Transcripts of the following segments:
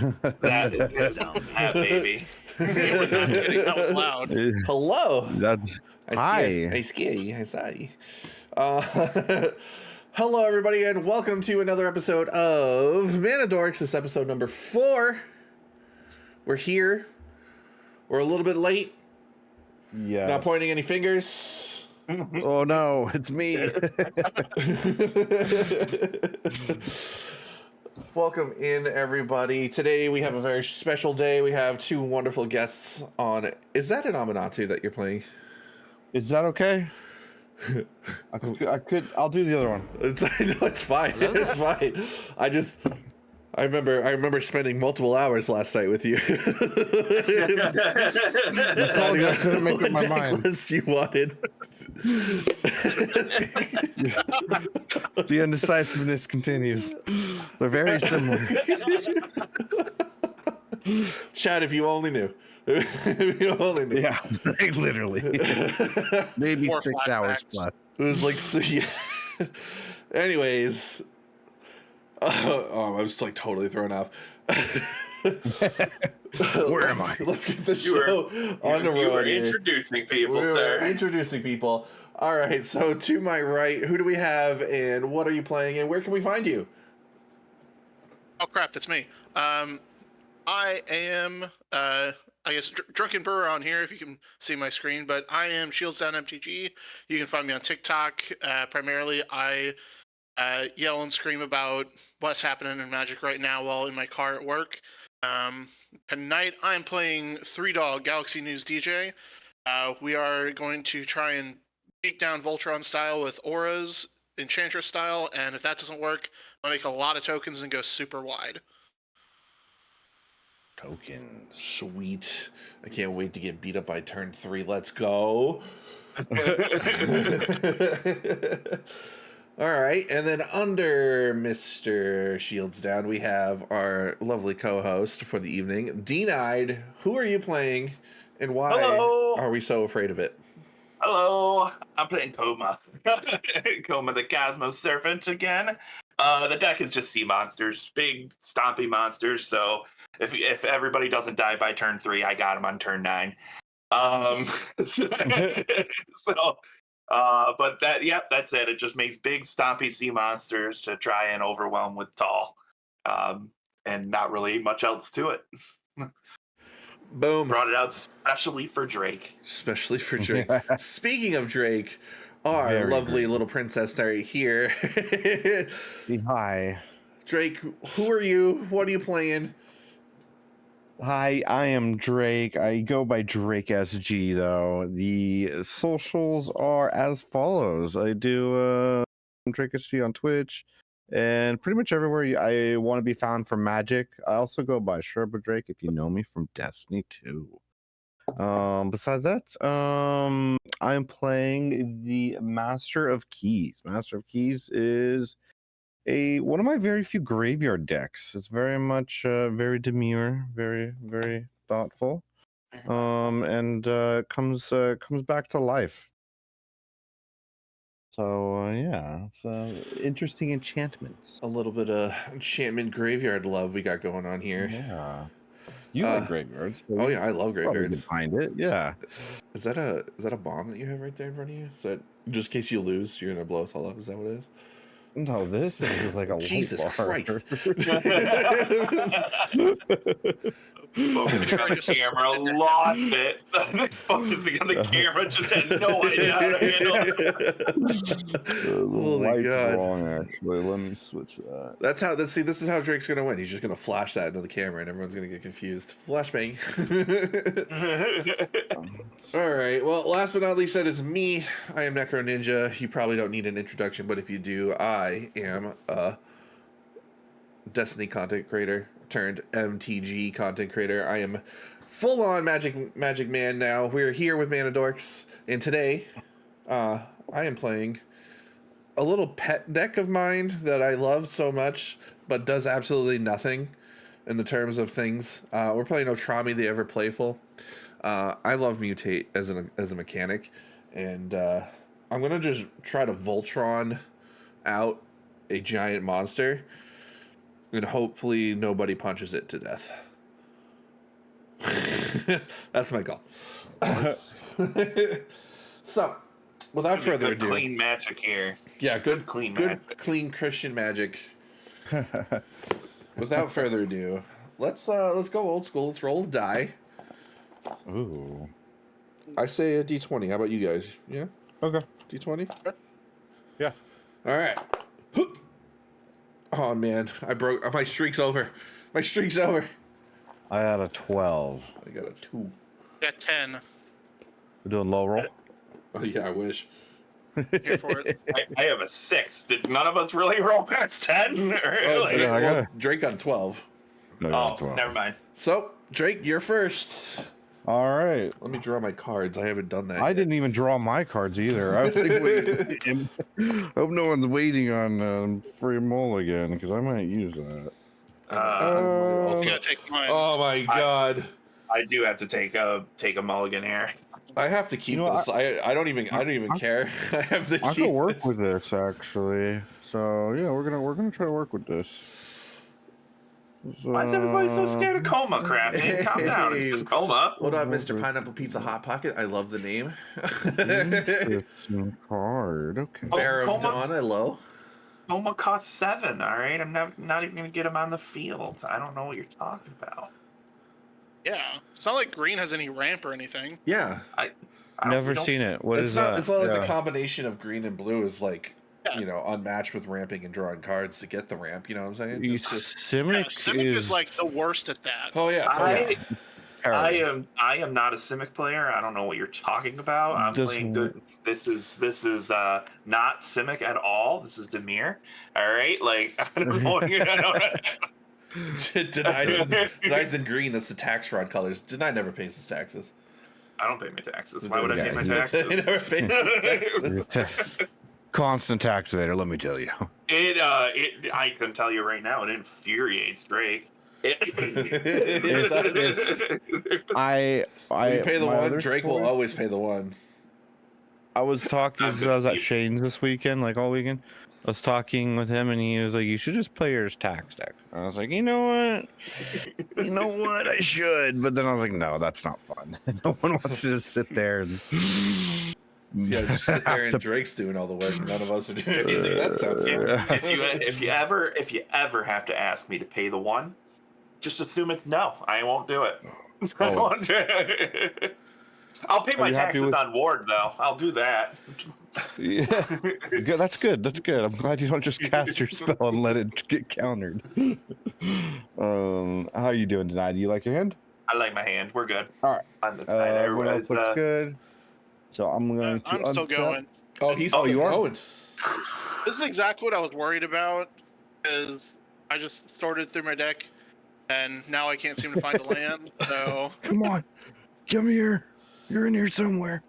That is the sound, that baby. We're not kidding. That was loud. Hello. Hi. I scare you. I saw you. Hello, everybody, and welcome to another episode of Mana Dorks. This is episode number 4. We're here. We're a little bit late. Yeah. Not pointing any fingers. Oh no, it's me. Welcome in, everybody. Today we have a very special day. We have 2 wonderful guests on. Is that an Aminatu that you're playing? Is that okay? I'll do the other one. It's fine. It's fine. I remember spending multiple hours last night with you. That's all I couldn't make up my mind. Decklist you wanted. The indecisiveness continues. They're very similar. Chad, if you only knew. If you only knew. Yeah, like literally. Maybe More 6 hours flashbacks. plus. It was like, so, yeah. Anyways. I was like totally thrown off. Where am I? Let's get the show on the road. You were here. introducing people, We were sir. introducing people. All right, so to my right, who do we have, and what are you playing, and where can we find you? Oh crap, that's me. I am, I guess, Drunken Brewer on here, if you can see my screen, but I am ShieldsDownMTG. You can find me on TikTok. Primarily, I yell and scream about what's happening in Magic right now while in my car at work. Tonight, I'm playing 3-Dog Galaxy News DJ. We are going to try and take down Voltron style with auras, Enchantress style, and if that doesn't work, I'll make a lot of tokens and go super wide. Token. Sweet. I can't wait to get beat up by turn 3. Let's go. All right, and then under Mr. ShieldsDown, we have our lovely co-host for the evening, Dnide. Who are you playing, and why Hello. are we so afraid of it? Hello, I'm playing Koma. Koma the Cosmos Serpent again. The deck is just sea monsters, big stompy monsters. So if everybody doesn't die by turn 3, I got them on turn 9. But that's it. It just makes big stompy sea monsters to try and overwhelm with tall, and not really much else to it. Boom. Brought it out especially for Drake. Especially for Drake. Speaking of Drake, our Very lovely great. little princess right here. Hi. Drake, who are you? What are you playing? Hi, I am Drake. I go by Drake SG though. The socials are as follows. I do Drake SG on Twitch and pretty much everywhere I want to be found for Magic. I also go by Sherba Drake if you know me from Destiny 2. Besides that, I'm playing the Master of Keys. Master of Keys is one of my very few graveyard decks. It's very much very demure, very very thoughtful, and comes back to life. So yeah, it's interesting enchantments. A little bit of enchantment graveyard love we got going on here. Yeah, you like graveyards? So Oh yeah, I love you probably graveyards. could find it. Yeah. Is that a bomb that you have right there in front of you? Is that just in case you lose, you're gonna blow us all up? Is that what it is? No, this is like a Jesus light bar. Christ. Focusing on the camera, lost it. Focusing on the camera, just had no idea how to handle it. The Holy light's God. wrong, actually. Let me switch that. That's how. This is how Drake's gonna win. He's just gonna flash that into the camera, and everyone's gonna get confused. Flashbang. All right. Well, last but not least, that is me. I am Necro Ninja. You probably don't need an introduction, but if you do, I am a Destiny content creator turned MTG content creator. I am full on magic man now. We're here with Mana Dorks, and today, I am playing a little pet deck of mine that I love so much, but does absolutely nothing in the terms of things. We're playing Otrimi, the Ever Playful. I love Mutate as a mechanic, and I'm gonna just try to Voltron out a giant monster And hopefully nobody punches it to death. That's my goal. So, without further ado, clean magic here. Yeah, good magic. clean Christian magic. Without further ado, let's go old school. Let's roll a die. Ooh. I say a D20. How about you guys? Yeah, Okay. D20. Yeah. All right. Oh man, I broke. My streak's over. My streak's over. I had a 12. I got a 2. Got 10. We're doing low roll. Oh yeah, I wish. Here for it. I have a 6. Did none of us really roll past 10? Oh, Really? Drake, I got it. Drake got a 12. No, I got a Oh, 12. never mind. So Drake, you're first. All right. Let me draw my cards. I haven't done that. I yet. didn't even draw my cards either. I was like, wait. I hope no one's waiting on free mulligan because I might use that. You gotta take mine. Oh my god. I do have to take a mulligan here. I have to keep You know, this. I don't even care. I have to I keep could work this. with this actually. So yeah, we're gonna try to work with this. Why is everybody so scared of Koma crap, man? Calm down. It's just Koma. What up, Mr. Pineapple Pizza Hot Pocket? I love the name. Interesting card. Okay. Bear of Koma- Dawn, hello. Koma costs 7, all right? I'm not even going to get him on the field. I don't know what you're talking about. Yeah. It's not like green has any ramp or anything. Yeah. I Never don't- simic. It. What it's is not, that? It's not like the Yeah. combination of green and blue is like, Yeah. you know, unmatched with ramping and drawing cards to get the ramp. You know what I'm saying? You It's just- Simic, Simic is like the worst at that. oh yeah. Totally. terrible. I am not a Simic player. I don't know what you're talking about. I'm Does- playing good. This is not Simic at all. This is Demir. All right, like I don't know. Denied's in green. That's the tax fraud colors. Denied never pays his taxes. I don't pay my taxes. Why would I pay my He taxes? never pays his taxes. Constant tax evader, let me tell you. I can tell you right now, it infuriates Drake. I When you pay the my one, other Drake will sport- always pay the one. I was talking. I was at Shane's this weekend, like all weekend. I was talking with him, and he was like, "You should just play your tax deck." And I was like, "You know what? I should." But then I was like, "No, that's not fun. No one wants to just sit there and Yeah, just sit there and Drake's doing all the work, and none of us are doing anything. That sounds fun. if you ever have to ask me to pay the one, just assume it's no. I won't do it. I won't do it. I'll pay my you happy taxes with- on Ward though. I'll do that. Yeah, good. That's good. That's good. I'm glad you don't just cast your spell and let it get countered. How you doing tonight? Do you like your hand? I like my hand. We're good. All right. On the Everyone else looks good. So I'm going to. I'm still untap. going. Oh, he's Oh, still you are? going. This is exactly what I was worried about, because I just sorted through my deck, and now I can't seem to find a land. So Come on, come here. You're in here somewhere.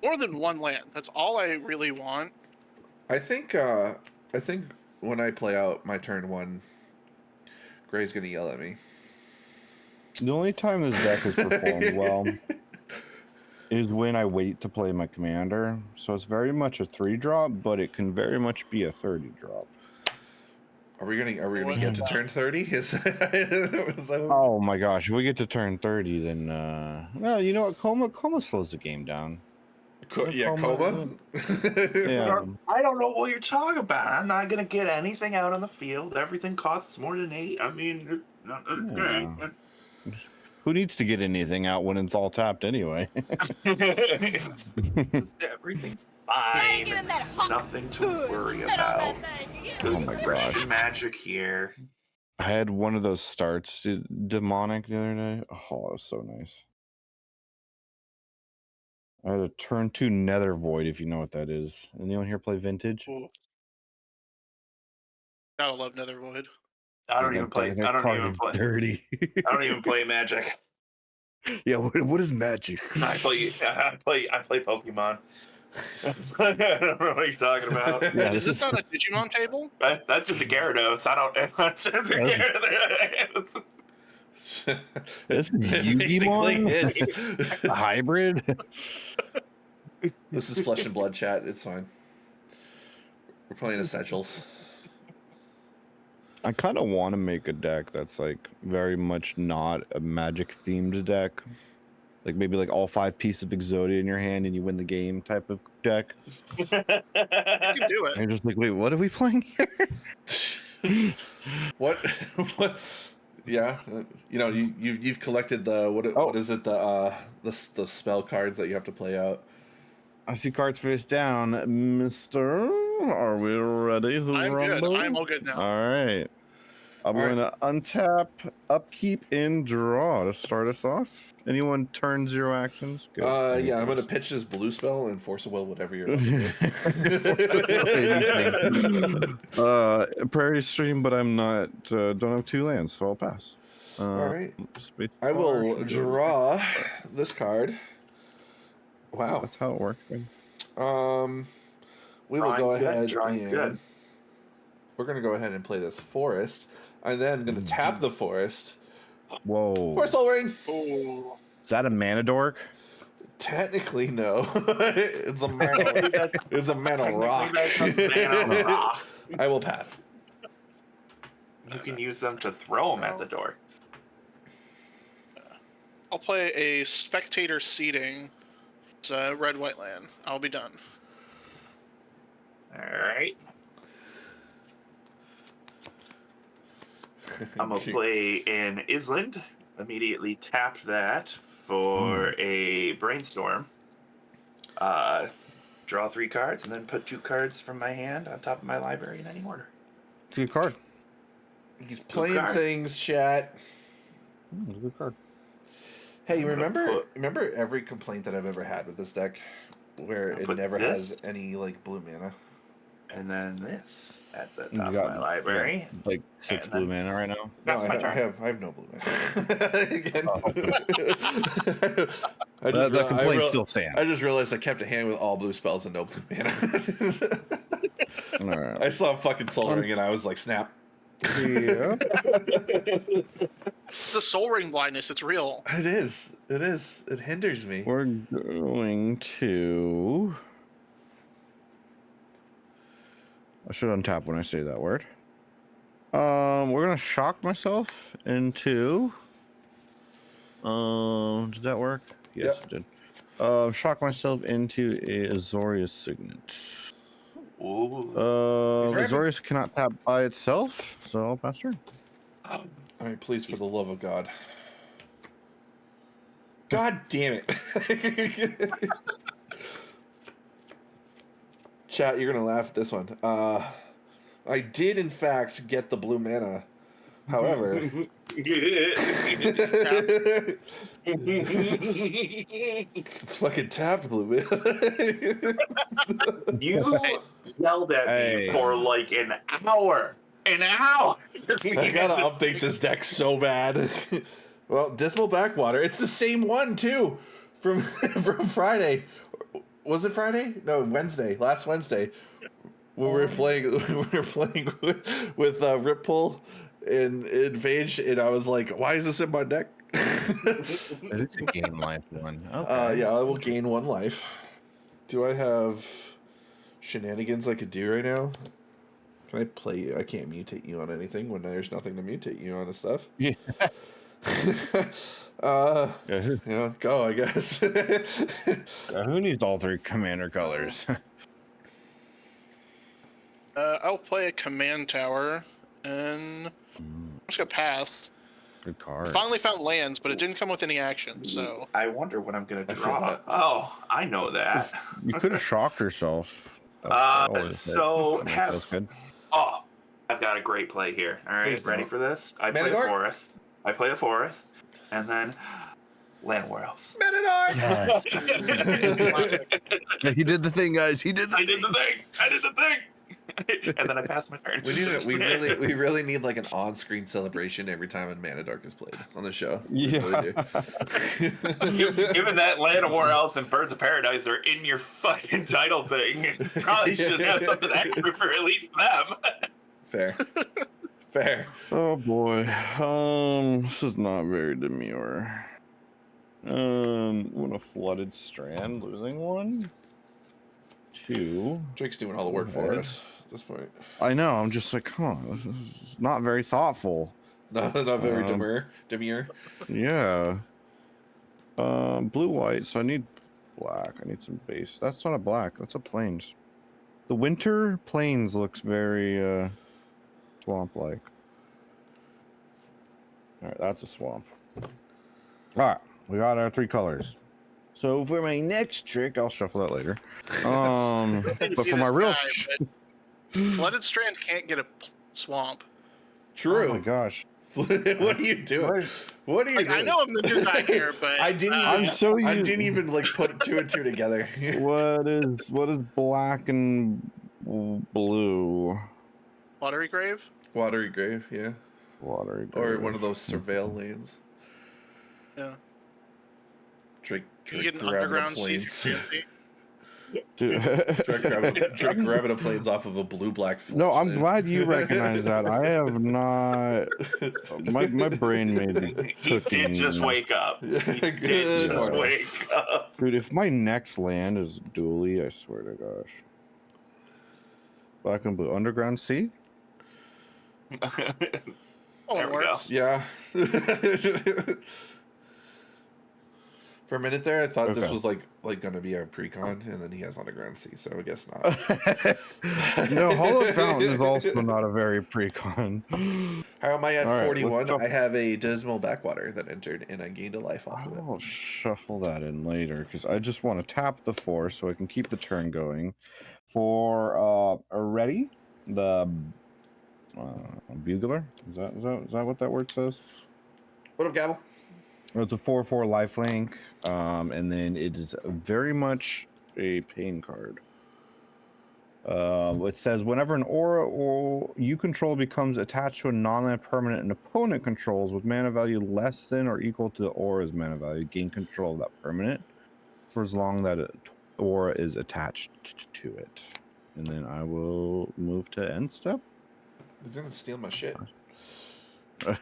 more than one land. That's all I really want. I think when I play out my turn 1, Gray's gonna yell at me. The only time this deck has performed well is when I wait to play my commander. So it's very much a 3-drop, but it can very much be a 30-drop. Are we gonna What get is to that? turn 30? Is that Oh my gosh, if we get to turn 30, then well, you know what? Coma slows the game down. yeah, Koma. Yeah. I don't know what you're talking about. I'm not gonna get anything out on the field. Everything costs more than 8. I mean, okay. Who needs to get anything out when it's all tapped anyway? Just everything's fine. Nothing to worry about. Oh my gosh. Christian magic here. I had one of those starts, demonic, the other day. Oh, that was so nice. I had a turn 2 Nether Void, if you know what that is. Anyone here play Vintage? Ooh. Gotta love Nether Void. I don't even play. That I don't card even is play. dirty. I don't even play Magic. Yeah, what is magic? I play Pokemon. I don't know what you're talking about. Yeah, Is this not a Digimon table? That's just a Gyarados. I don't. That's just a Gyarados. This is Basically Yu-Gi-Mon? is. A hybrid? This is Flesh and Blood chat. It's fine. We're playing Essentials. I kind of want to make a deck that's like very much not a magic themed deck. Like maybe like all 5 pieces of Exodia in your hand and you win the game type of deck. You can do And it. you're just like, wait, what are we playing here? What? What? Yeah, you know, you've collected the what is it, the spell cards that you have to play out. I see cards face down, Mister. Are we ready to I'm good. rumble? I'm all good now. All right. I'm All going to untap, upkeep, and draw to start us off. Anyone turn 0 actions? Good. Yeah, I'm gonna pitch this blue spell and force a will, whatever you're. Prairie stream, but I'm not. Don't have 2 lands, so I'll pass. All right. Space I bar will should do draw this card. it. Wow. That's how it works. Man. We will go Drawing's good, ahead drawing's and good. we're gonna go ahead and play this forest. I'm then gonna tap the forest. Whoa. Forest Soul Ring. Oh, Is that a Mana Dork? Technically, no. It's a mana. It's a mana rock. Mana rock. I will pass. You can use them to throw them at the dorks. I'll play a spectator seating. It's a red-white land. I'll be done. All right. I'm gonna play in Island. Immediately tap that for a brainstorm. Draw 3 cards and then put 2 cards from my hand on top of my library in any order. It's a good card. He's playing card. things, chat. It's a good card. Hey, you I'm gonna remember every complaint that I've ever had with this deck, where I'll it put never this. has any like blue mana. And then this at the You top got- of my library. Like 6 And blue then- mana right now. That's no, my I turn. have no blue mana. Again. That complaint still stands. I just realized I kept a hand with all blue spells and no blue mana. All right. I saw a fucking Soul Ring and I was like, snap. Yeah. It's the Soul Ring blindness. It's real. It is. It is. It hinders me. We're going to. I should untap when I say that word. We're gonna shock myself into. Did that work? Yes, Yep. it did. Shock myself into a Azorius Signet. Ooh. He's Azorius cannot tap by itself, so I'll pass turn. All right, please, for the love of God. God damn it. Chat, you're gonna laugh at this one. I did in fact get the blue mana. However, it's fucking tapped blue mana. You yelled at Hey. me for like an hour. An hour. I gotta update this deck so bad. Well, Dismal Backwater. It's the same one too, from from Friday. Was it Friday? No, Wednesday. Last Wednesday. When we were playing, with Rip Pull in Phage, and I was like, "Why is this in my deck?" It's a game life one. Okay. Yeah, I will gain 1 life. Do I have shenanigans I could do right now? Can I play you? I can't mutate you on anything when there's nothing to mutate you on and stuff. Yeah. You know, go, I guess. Who needs all 3 commander colors? I'll play a command tower, and I'm just gonna pass. Good card. Finally found lands, but it didn't come with any action, so I wonder what I'm gonna I feel draw. that. Oh, I know that. You could have shocked yourself. That's So good. Oh, I've got a great play here. All right, Please ready don't. for this? I Mana play a Dork? forest. I play a forest, and then Land War Elves. Yes. classic. Yeah, he did the thing, guys. He did the I thing. did the thing. I did the thing. And then I passed my turn. We really need like an on-screen celebration every time a Mana Dark is played on the show. We Yeah. really do. Given that Land War Elves and Birds of Paradise are in your fucking title thing, you probably should have something extra for at least them. Fair. Fair. Oh boy. This is not very demure. What a flooded strand, losing 1. 2. Drake's doing all the work for Alright. us. this point. I know. I'm just like, come on, this is not very thoughtful. No, not very demure. Yeah. Blue white. So I need black. I need some base. That's not a black. That's a plains. The winter plains looks very swamp-like. All right, that's a swamp. All right, we got our 3 colors. So for my next trick, I'll shuffle that later. But for my real, Flooded Strand can't get a swamp. True. oh my gosh, What are you doing? What are you Like, doing? I know I'm the new guy here, but I didn't. I'm so I used. didn't even like put 2 and 2 together. What is black and blue? Watery Grave. Watery Grave, yeah. Watery Or grave. one of those surveil lanes. Yeah. Drake You get an grabbing a underground sea if plains. you're fancy. Dude. Drake grabbing a planes off of a blue-black. No, I'm glad you recognize that. I have not. My brain may be He cooking. did just wake up. He Good did just lord. wake up. Dude, if my next land is dually, I swear to gosh. Black and blue. Underground sea? Oh, There it we go. works. Yeah. For a minute there, I thought this Okay. was like gonna be our pre-con, and then he has underground sea, so I guess not. No, Hollow Fountain is also not a very pre-con. How am I at All right, 41? let's I have a dismal backwater that entered, and I gained a life off of it. I'll shuffle that in later because I just want to tap the 4 so I can keep the turn going. For ready, the bugler. Is that what that word says? What up, Gabble? It's a 4/4 lifelink, and then it is very much a pain card. It says whenever an aura or you control becomes attached to a non-land permanent an opponent controls with mana value less than or equal to the aura's mana value, gain control of that permanent for as long that aura is attached to it. And then I will move to end step. He's gonna steal my shit. I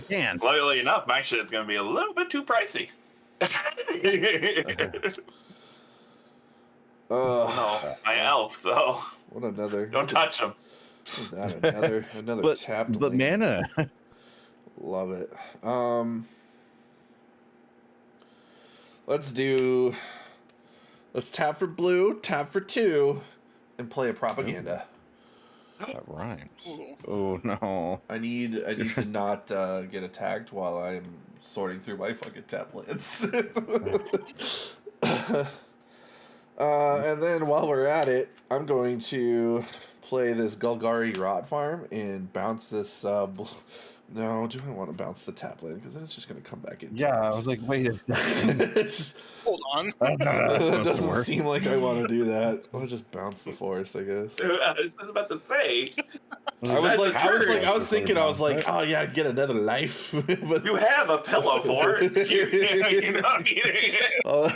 can. Luckily enough, my shit's gonna be a little bit too pricey. No, my elf, though. What another? Don't touch them. Another tapped. But link. mana. Love it. Let's tap for blue, tap for 2, and play a propaganda. That rhymes. Ooh. Oh no. I need to not get attacked while I'm sorting through my fucking tablets. And then while we're at it, I'm going to play this Golgari Rot Farm and bounce this. No, do I want to bounce the taplet? Because then it's just going to come back in. Yeah, I was like, wait a second. It Hold on. That's not how it's supposed to doesn't work. seem like I want to do that. I'll just bounce the forest, I guess. I was about to say, I was thinking, Right. oh yeah, I'd get another life. But you have a pillow for it. You know,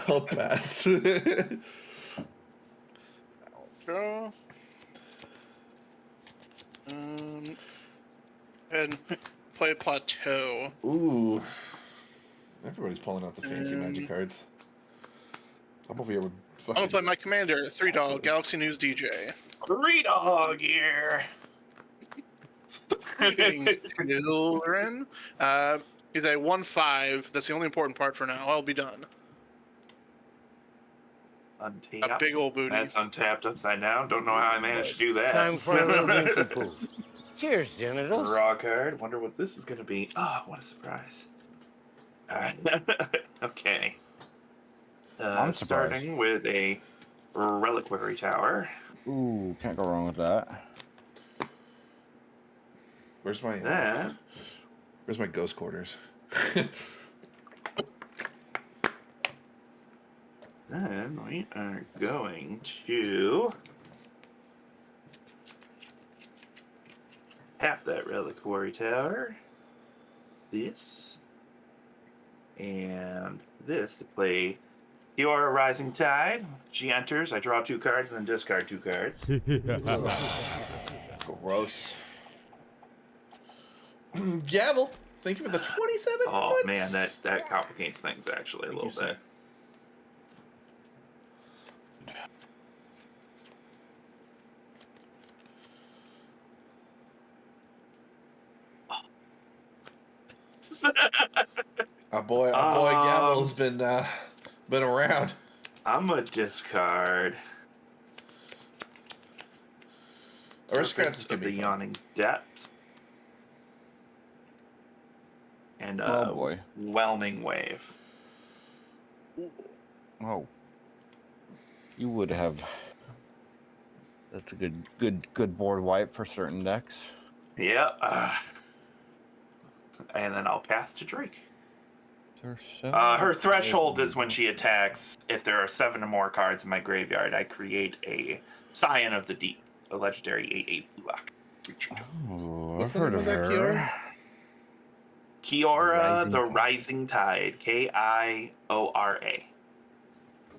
I'll pass. Draw. And play Plateau. Ooh. Everybody's pulling out the fancy magic cards. I'm over here with I'm gonna play my commander, 3-dog, Galaxy News DJ. 3-dog here. Getting children. He's a 1/5. That's the only important part for now. I'll be done. A Untap. big old booty. That's untapped upside down. Don't know how I managed to do that. Time for a little winky poo. Cheers, genitals. Raw card. Wonder what this is going to be. Oh, what a surprise. All right. Okay. I'm surprised. Starting with a reliquary tower. Ooh, can't go wrong with that. Where's my Then ghost quarters? Then we are going to tap that reliquary tower. This. And this to play Your Rising Tide. She enters. I draw 2 cards and then discard 2 cards. Gross. Gavel, thank you for the 27 Oh months. man, that complicates things actually a little bit. Yes. Our boy Gavel's been around. I'm a discard. Aristocrats Surface can of be the fun. Yawning Depths. And Oh, boy. Whelming Wave. Oh. You would have. That's a good board wipe for certain decks. Yeah. And then I'll pass to Drake. Her threshold is when she attacks. If there are 7 or more cards in my graveyard, I create a Scion of the Deep, a legendary 8/8 blue creature. Oh, What's I've the heard name of of that, her. Kiora, the Rising Rising Tide, Kiora,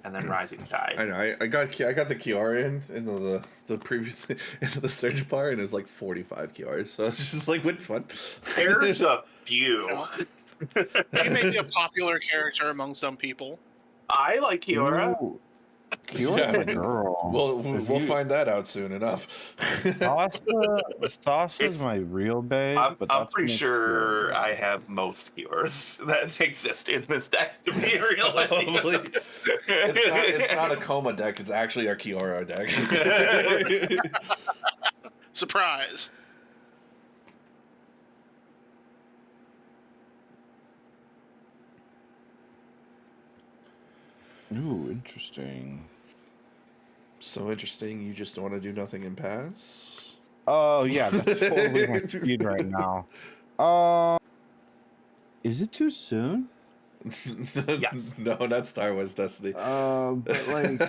and then Rising I Tide. know. I got the Kiora in the previous into the search bar, and it's like 45 Kioras. So it's just like, which one? There's a few. She may be a popular character among some people. I like Kiora. Ooh, Kiora's my girl. We'll find that out soon enough. Sasha's It's- my real babe, but I'm that's pretty my sure Kiora. I have most Kioras that exist in this deck, to be real. Probably. It's not a Koma deck. It's actually our Kiora deck. Surprise. Ooh, interesting. So interesting. You just want to do nothing and pass. Oh yeah, that's totally my speed right now. Is it too soon? Yes. No, not Star Wars Destiny. But like,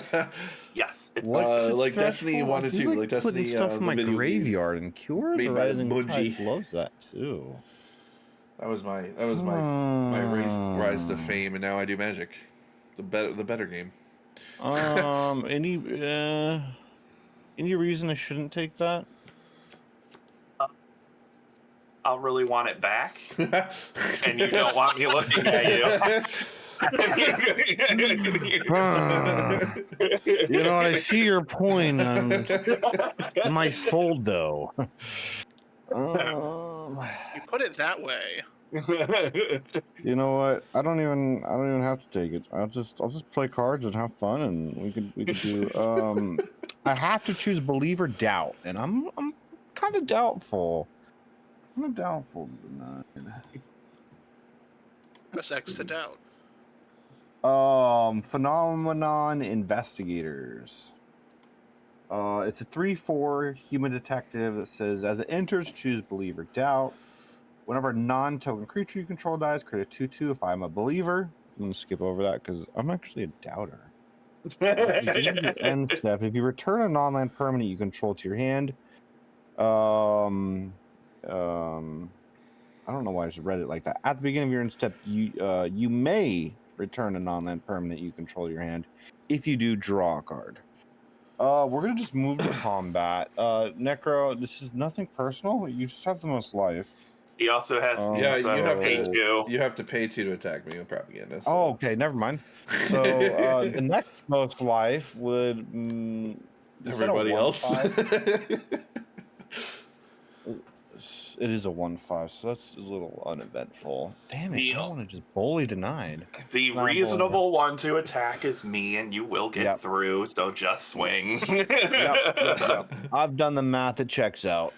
Yes, it's what's its like Destiny threshold? 1 I and do 2, like putting Destiny, stuff in the my video game graveyard, and Kyora's made by Rising Bungie. Tide loves that too. That was my rise to fame, and now I do Magic, the better game. Any reason I shouldn't take that? I'll really want it back, and you don't want me looking at you. You know what? I see your point. My soul, though. You put it that way. You know what? I don't even have to take it. I'll just play cards and have fun, and we could do. I have to choose believe or doubt, and I'm kind of doubtful. I'm doubtful tonight. Press X to doubt. Phenomenon Investigators. It's a 3/4 human detective that says, as it enters, choose believe or doubt. Whenever a non-token creature you control dies, create a 2/2 if I'm a believer. I'm gonna skip over that because I'm actually a doubter. End step. If you return a non-land permanent you control to your hand, I don't know why I just read it like that. At the beginning of your end step, you may return a non-land permanent you control to your hand. If you do, draw a card. We're gonna just move to combat. Necro, this is nothing personal. You just have the most life. He also has Yeah, so you have pay to. two. You have to pay 2 to attack me. Propaganda. So. Oh, okay, never mind. So the next most life would is that a Everybody else. 1/5? It is a 1/5, so that's a little uneventful. Damn it! I don't want to just bully denied. The Not reasonable one to attack is me, and you will get through. So just swing. Yep. I've done the math. It checks out.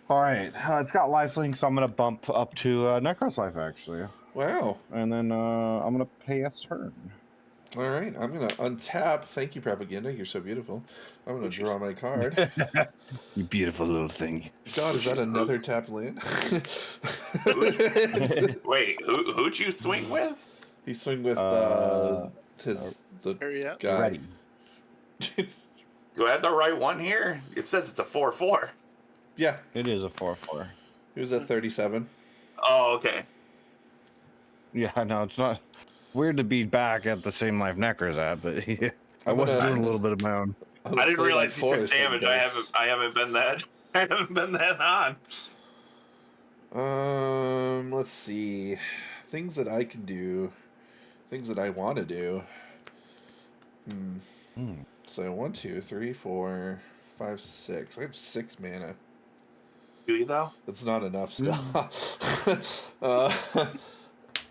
All right, it's got lifelink, so I'm gonna bump up to Necro's life actually, Wow. and then I'm gonna pay a turn. All right, I'm gonna untap. Thank you, Propaganda. You're so beautiful. I'm gonna draw my card. You beautiful little thing. God, is that another tap land? Wait, who'd you swing with? He swing with the Hurry up. guy. Ready. Do I have the right one here? It says it's a 4/4. Yeah, It is a 4/4. he was at 37. Oh, okay. Yeah, no, it's not weird to be back at the same life Necro's at, but yeah, I was doing a little bit of my own. I didn't realize you took damage. I haven't been that. I haven't been that on. Let's see. Things that I can do. Things that I want to do. So 1, 2, 3, 4, 5, 6. I have 6 mana. Do you though? That's not enough still. I'm See,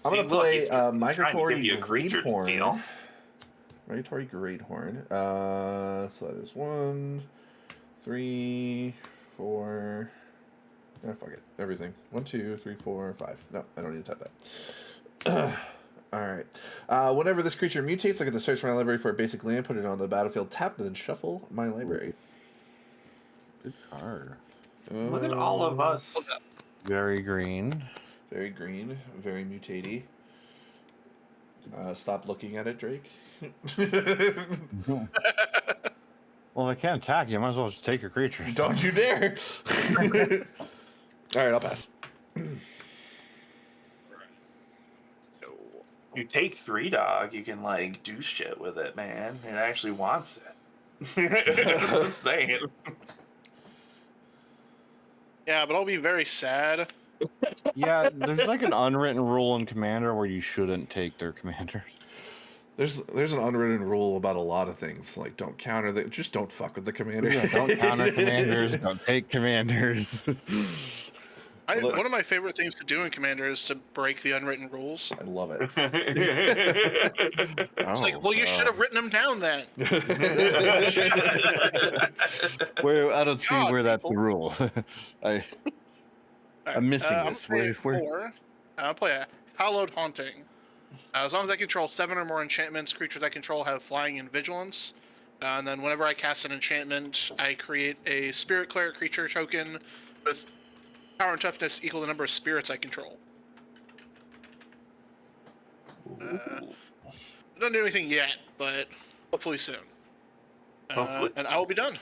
gonna look, play he's trying to Migratory give you a creature to Greathorn. steal. Migratory Greathorn. So that is 1, 3, 4. Fuck it. Everything. 1, 2, 3, 4, 5. No, I don't need to type that. Alright. Whenever this creature mutates, I get to search my library for a basic land, put it on the battlefield, tap, and then shuffle my library. Good card. Look at all of us. Very green. Very green. Very mutatey. Stop looking at it, Drake. Well, they can't attack you. Might as well just take your creatures. Don't you dare! Alright, I'll pass. You take 3 dog, you can like do shit with it, man. It actually wants it. Just saying. Yeah, but I'll be very sad. Yeah, there's like an unwritten rule in Commander where you shouldn't take their commanders. There's an unwritten rule about a lot of things. Like, don't counter the... Just don't fuck with the commander. Yeah, don't counter commanders. Don't take commanders. One of my favorite things to do in Commander is to break the unwritten rules. I love it. It's like, well, you should have written them down then. Where I don't see God, where that's the people. rule. I'm missing this. I'll play a Hallowed Haunting. As long as I control 7 or more enchantments, creatures I control have flying and vigilance. And then whenever I cast an enchantment, I create a Spirit Cleric creature token with power and toughness equal to the number of spirits I control. I don't do anything yet, but hopefully soon. Hopefully. And I will be done.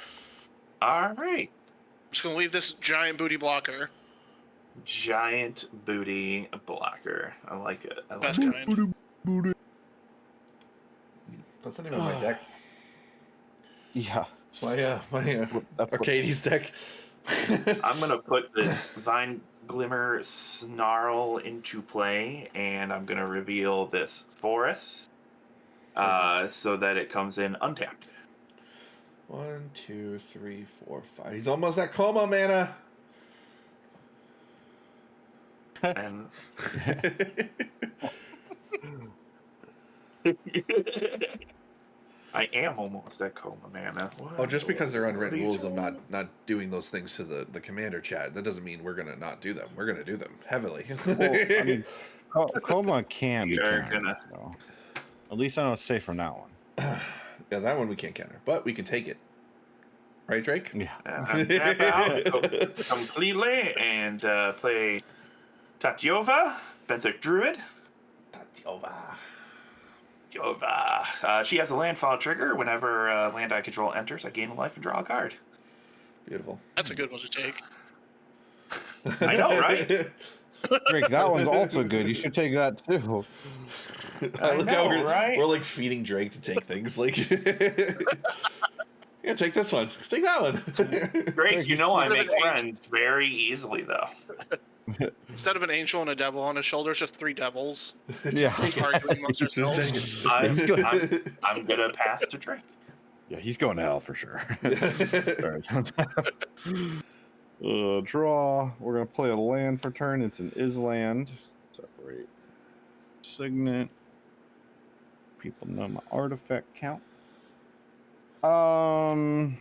All right. I'm just going to leave this giant booty blocker. Giant booty blocker. I like it. I like Best it. kind. That's not even my deck. Yeah. My Arcades deck. I'm gonna put this Vine Glimmer Snarl into play, and I'm gonna reveal this Forest, so that it comes in untapped. 1, 2, 3, 4, 5. He's almost at Koma mana. And I am almost at Koma mana. Oh, just because they're unwritten What are you rules of doing? not doing those things to the commander chat, that doesn't mean we're gonna not do them. We're gonna do them heavily. Well, I mean, Koma can be You're countered, gonna- so. At least I know it's safe from that one. Yeah, that one we can't counter, but we can take it. Right, Drake? Yeah. I'm tap out completely and play Tatyova, Benthic Druid. Tatyova. She has a landfall trigger. Whenever land I control enters, I gain a life and draw a card. Beautiful. That's a good one to take. I know, right? Drake, that one's also good. You should take that too. I like how know, right? we're like feeding Drake to take things. Like, yeah, take this one. Take that one. Great, you know I Instead of make an friends very easily, though. Instead of an angel and a devil on his shoulders, just 3 devils. Yeah. Arguing amongst Just ourselves. take it. I'm gonna pass to Drake. Yeah, he's going to hell for sure. Draw. We're going to play a land for turn. It's an Island. Separate. Signet. People know my artifact count. Oh,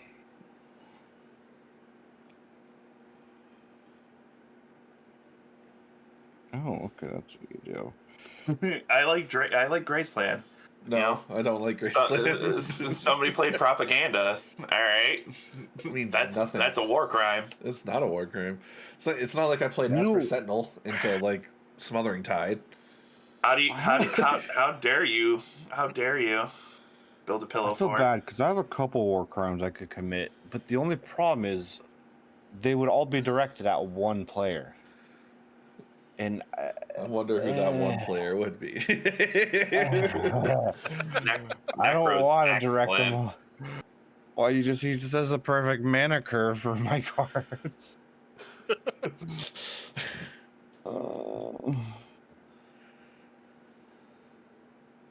okay, that's what you do. I like Drake. I like Gray's plan. No, I don't like Grace. Somebody played propaganda. All right, means that's nothing. that's a war crime. It's not a war crime. It's not like I played Asper Sentinel into like Smothering Tide. How dare you? How dare you build a pillow I feel for bad because I have a couple war crimes I could commit, but the only problem is they would all be directed at one player. And I wonder who that one player would be. I don't want to direct excellent. them all. Well, he just has a perfect mana curve for my cards.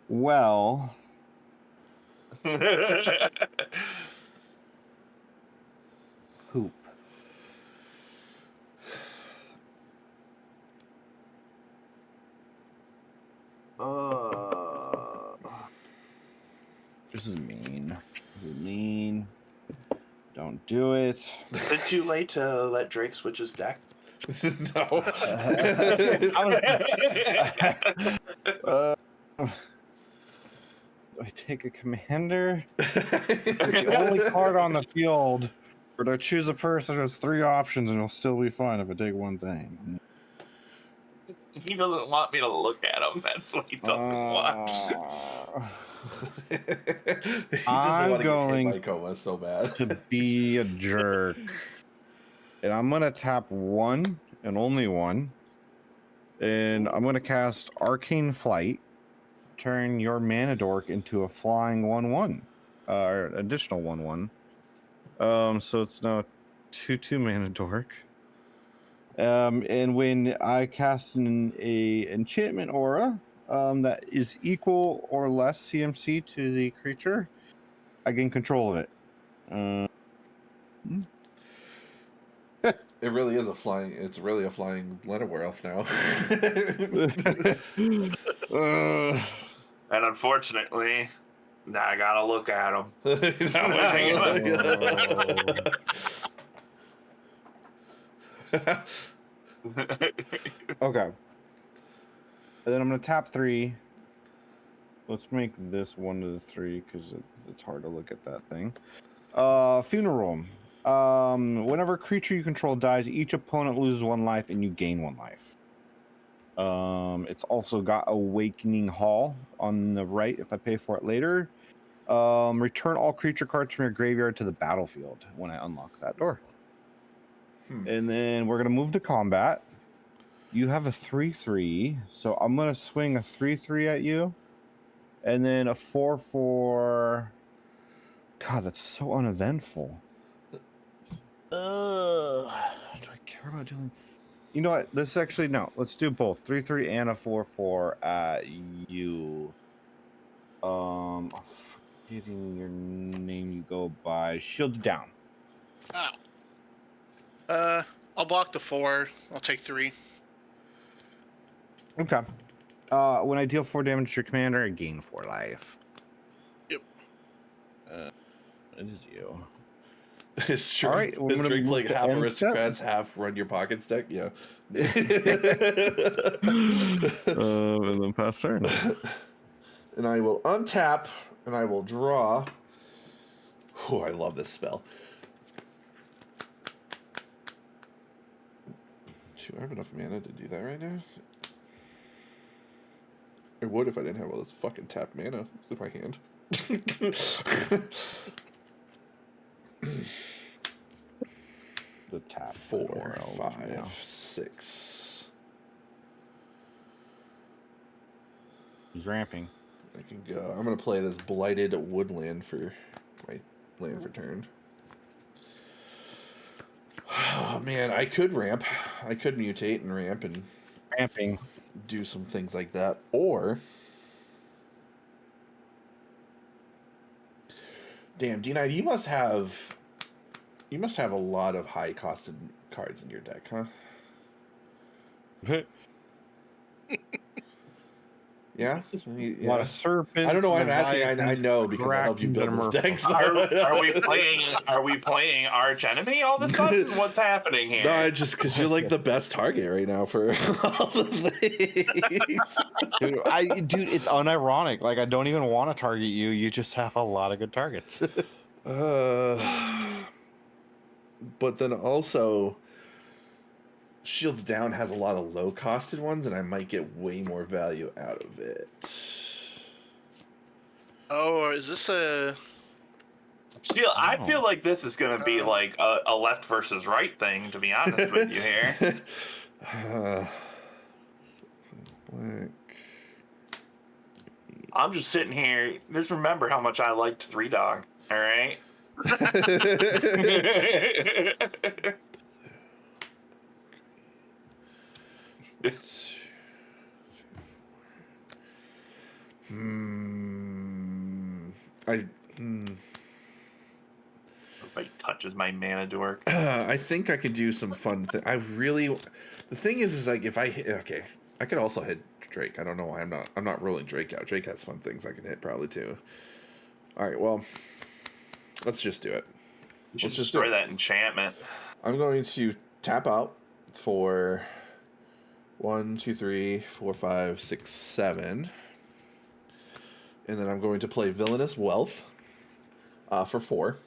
Well, poop. This is mean. This is mean. Don't do it. Is it too late to let Drake switch his deck? No. Do I take a commander? The only card on the field, or do I choose a person who has 3 options and it'll still be fine if I take one thing? He doesn't want me to look at him. That's what he doesn't want. He doesn't I'm want to get hit going by Koma so bad. to be a jerk. And I'm going to tap 1 and only 1. And I'm going to cast Arcane Flight. Turn your Mana Dork into a flying 1/1. Or additional 1/1. So it's now 2/2 Mana Dork. And when I cast a enchantment aura that is equal or less CMC to the creature, I gain control of it. It really is a flying. It's really a flying Llanowar elf now. And unfortunately, now I gotta look at him. Okay. And then I'm going to tap 3. Let's make this 1 to the 3 because it's hard to look at that thing. Funeral. Whenever a creature you control dies, each opponent loses 1 life and you gain 1 life. It's also got Awakening Hall on the right if I pay for it later. Return all creature cards from your graveyard to the battlefield when I unlock that door. And then we're going to move to combat. You have a 3/3, so I'm going to swing a 3/3 at you. And then a 4/4. God, that's so uneventful. Do I care about doing... You know what? Let's actually, no. Let's do both. 3/3 and a 4/4 at you. I'm forgetting your name you go by. ShieldsDown. I'll block the 4. I'll take 3. Okay. When I deal 4 damage to your commander, I gain 4 life. Yep. It is you. It's true. All right, we're Is gonna Drake move playing to half end aristocrats, half run your pockets deck? Yeah. And then pass turn. And I will untap, and I will draw. Oh, I love this spell. Do I have enough mana to do that right now? I would if I didn't have all this fucking tapped mana in my hand. The tap. 4, Well, 5, yeah. 6. He's ramping. I can go. I'm gonna play this Blighted Woodland for my land for turn. Oh man, I could ramp. I could mutate and ramp and Ramping. do some things like that. Or damn, Dnide, you must have a lot of high costed cards in your deck, huh? Yeah? A lot of serpents. I don't know why I'm asking. I Leviathans, know because I helped you build this deck. So. Are we playing Arch Enemy all of a sudden? What's happening here? No, just because you're like the best target right now for all the things. Dude, it's unironic. Like, I don't even want to target you. You just have a lot of good targets. But then also, ShieldsDown has a lot of low-costed ones, and I might get way more value out of it. Oh, is this a... I feel like this is going to be like a left versus right thing, to be honest with you here. Black. I'm just sitting here. Just remember how much I liked 3 Dog, all right? Everybody touches my Mana Dork. I think I could do some fun things. The thing is like if I hit, okay, I could also hit Drake. I don't know why I'm not rolling Drake out. Drake has fun things I can hit probably too. All right, well, let's just do it. You should Let's just destroy do it. that enchantment. I'm going to tap out for 1, 2, 3, 4, 5, 6, 7. And then I'm going to play Villainous Wealth for 4.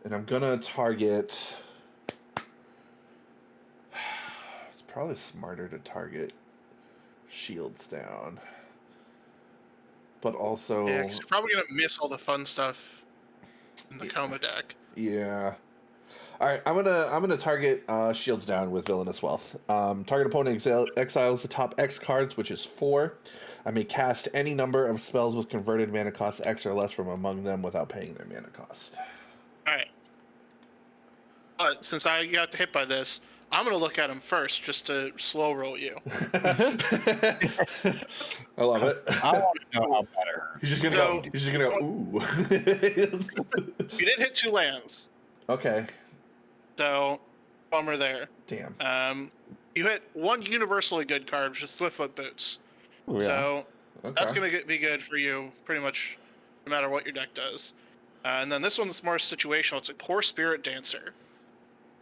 And I'm going to target... It's probably smarter to target ShieldsDown. But also... Yeah, 'cause you're probably going to miss all the fun stuff in the Koma deck. Yeah. All right, I'm gonna target ShieldsDown with Villainous Wealth. Target opponent exiles the top X cards, which is 4. I may cast any number of spells with converted mana cost X or less from among them without paying their mana cost. All right. But since I got hit by this, I'm going to look at him first just to slow roll you. I love it. I want to know how better. He's just gonna So- go. He's just gonna go. Ooh. You did hit 2 lands, Okay. so bummer there. Damn. You hit 1 universally good card, which is Swiftfoot Boots. Ooh, yeah. So Okay. that's going to be good for you pretty much no matter what your deck does. And then this one's more situational. It's a Core Spirit Dancer.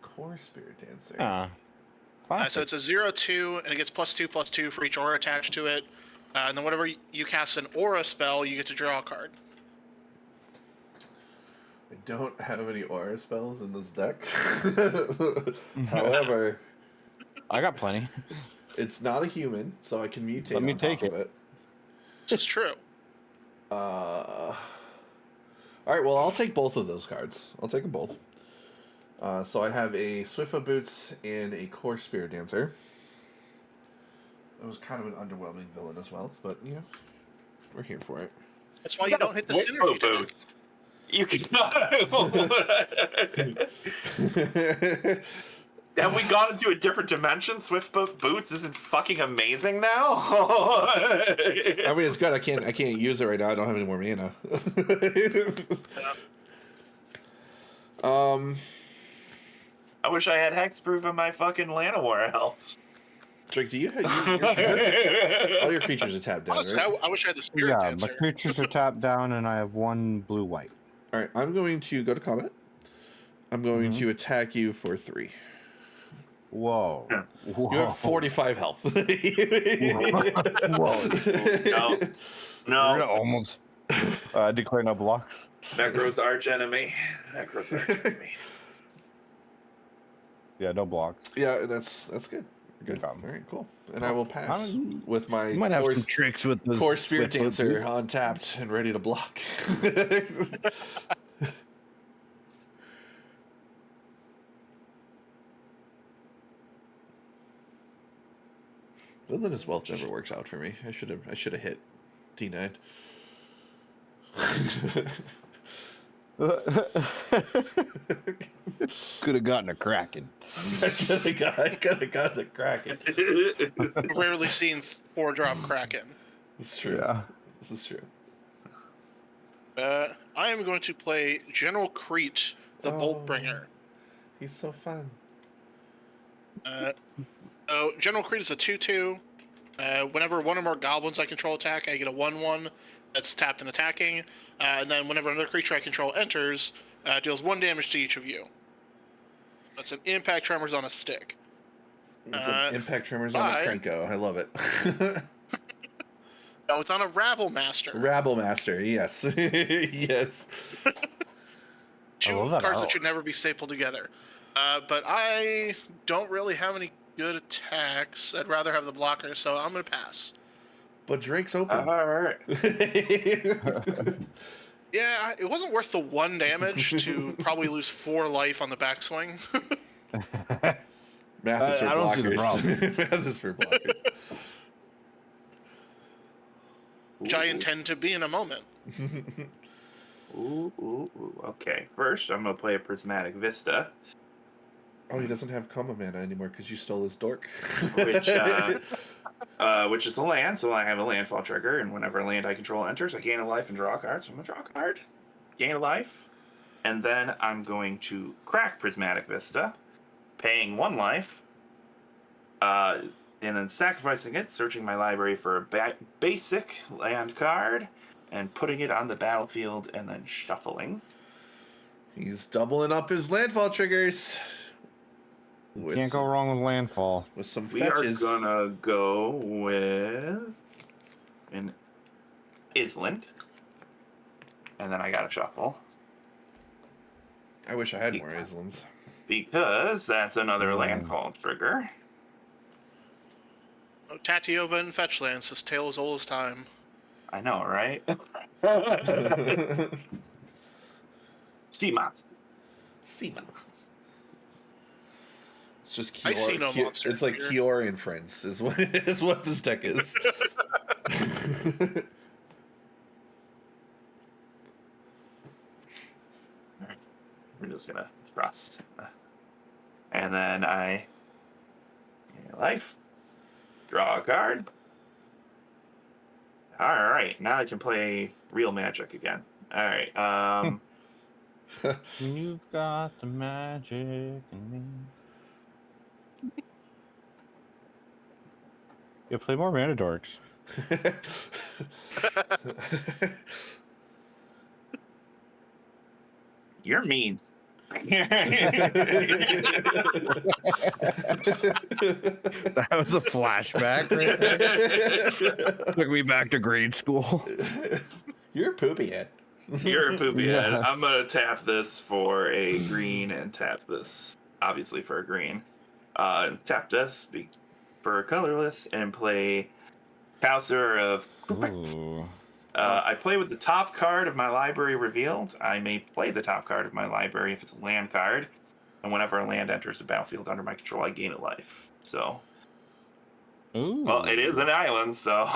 Core Spirit Dancer. Ah, classic. So it's a 0/2, and it gets +2/+2 for each aura attached to it. And then whenever you cast an aura spell, you get to draw a card. I don't have any aura spells in this deck. However, I got plenty. it's not a human, so I can mutate. Let me on take top of it. This is true. All right, well, I'll take both of those cards. I'll take them both. So I have a Swiftfoot Boots and a Core Spirit Dancer. It was kind of an underwhelming Villainous Wealth, but, you know, we're here for it. That's why you don't hit the synergy deck. Boots. You can. Have we gone into a different dimension? Swiftfoot Boots isn't fucking amazing now. I mean, it's good. I can't use it right now. I don't have any more mana. I wish I had hexproof in my fucking Llanowar elves. Drake, do you have all your creatures are tapped down, Honestly, right? I wish I had the Spirit Yeah, Dancer. my creatures are tapped down, and I have 1 blue-white. All right, I'm going to go to combat. I'm going Mm-hmm. to attack you for 3. Whoa. Yeah. Whoa. You have 45 health. Whoa. No. We're No. gonna almost declare no blocks. Necro's arch enemy. Necro's arch enemy. Yeah, no blocks. Yeah, that's good. Good. job. All right, cool. And I will pass with my You might have core, some tricks with this. core Spirit Swiftfoot Dancer Boots. untapped and ready to block. Villainous Wealth never works out for me. I should have hit D9. Could have gotten a Kraken. I could have gotten a Kraken. I've rarely seen 4-drop Kraken. It's true. Yeah. This is true. I am going to play General Crete, the Oh. Boltbringer. He's so fun. So General Crete is a 2/2. Whenever one or more goblins I control attack, I get a 1/1 that's tapped and attacking. And then whenever another creature I control enters, deals 1 damage to each of you. That's an Impact Tremors on a stick. It's an Impact Tremors on a bye. Cranko. I love it. No, it's on a Rabble Master. Rabble Master, yes. Yes. Two love that cards art. that should never be stapled together. But I don't really have any good attacks. I'd rather have the blocker, so I'm going to pass. But Drake's open. All right. Yeah, it wasn't worth the 1 damage to probably lose 4 life on the backswing. Math is for I don't see the blockers. Math is for blockers. Which I intend to be in a moment. Ooh. Okay. First, I'm gonna play a Prismatic Vista, Oh, he doesn't have Koma mana anymore because you stole his dork. which is a land. So I have a landfall trigger, and whenever a land I control enters, I gain a life and draw a card. So I'm gonna draw a card, gain a life, and then I'm going to crack Prismatic Vista, paying 1 life. and then sacrificing it, searching my library for a basic land card, and putting it on the battlefield, and then shuffling. He's doubling up his landfall triggers. You can't go wrong with landfall. With some We fetches. are gonna go with an Island, and then I gotta shuffle. I wish I had more Islands. Because that's another landfall trigger. Oh, Tatiova and Fetchlands, this tale as old as time. I know, right? Sea monsters. Sea monsters. It's just Kior. I see no monster It's like here. Kior and Friends is what this deck is. We're just gonna trust. And then I life. Draw a card. Alright, now I can play real Magic again. Alright, You've got the magic in me. Yeah, play more Mana Dorks. you're mean. That was a flashback right there. Took me back to grade school. You're a poopy head. You're a poopy head. Yeah. I'm gonna tap this for a green and tap this obviously for a green. Tap this for a colorless and play Councilor of Quebec. Ooh. I play with the top card of my library revealed. I may play the top card of my library if it's a land card, and whenever a land enters the battlefield under my control, I gain a life. So, Ooh. well, it is an island, so.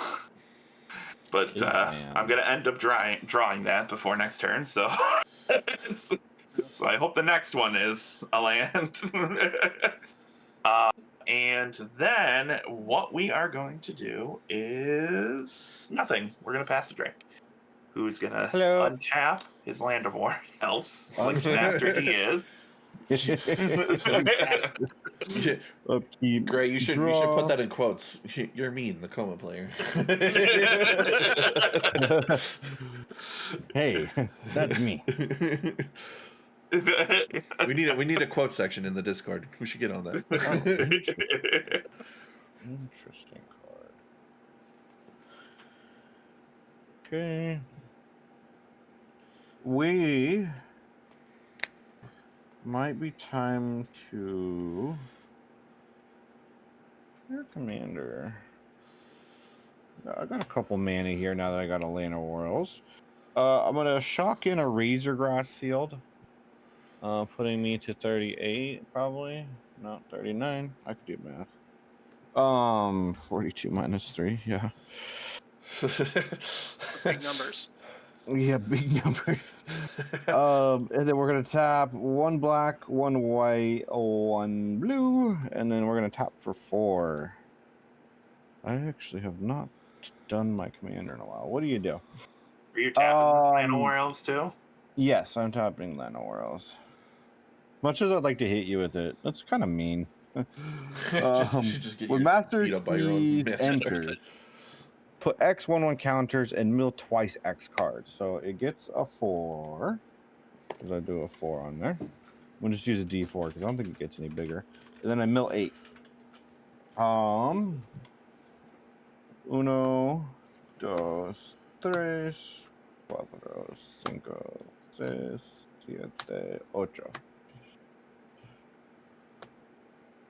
But Yeah. I'm gonna end up drawing that before next turn. So, so I hope the next one is a land. And then what we are going to do is nothing. We're going to pass to Drake, who's going to untap his Land of War Elves, like the master he is. Upkeep. Gray, you should put that in quotes. You're mean, the Koma player. Hey, that's me. we need a quote section in the Discord. We should get on that. Interesting card. Okay. We might be time to your commander. I got a couple mana here now that I got a Lane of Worlds. I'm gonna shock in a Razor Grass Field. Putting me to 38, probably. Not 39. I could do math. 42 minus 3, yeah. Big numbers. Yeah, big number. And then we're gonna tap 1 black, 1 white, 1 blue, and then we're gonna tap for 4. I actually have not done my commander in a while. What do you do? Are you tapping this Land of War Elves too? Yes, I'm tapping Land of War Elves. Much as I'd like to hit you with it, that's kind of mean. just get when your Master beat up by your own Key master. enters, put X 1/1 counters and mill twice X cards. So it gets a 4. Because I do a 4 on there. We'll just use a D4 because I don't think it gets any bigger. And then I mill 8. 1, 2, 3, 4, 5, 6, 7, 8.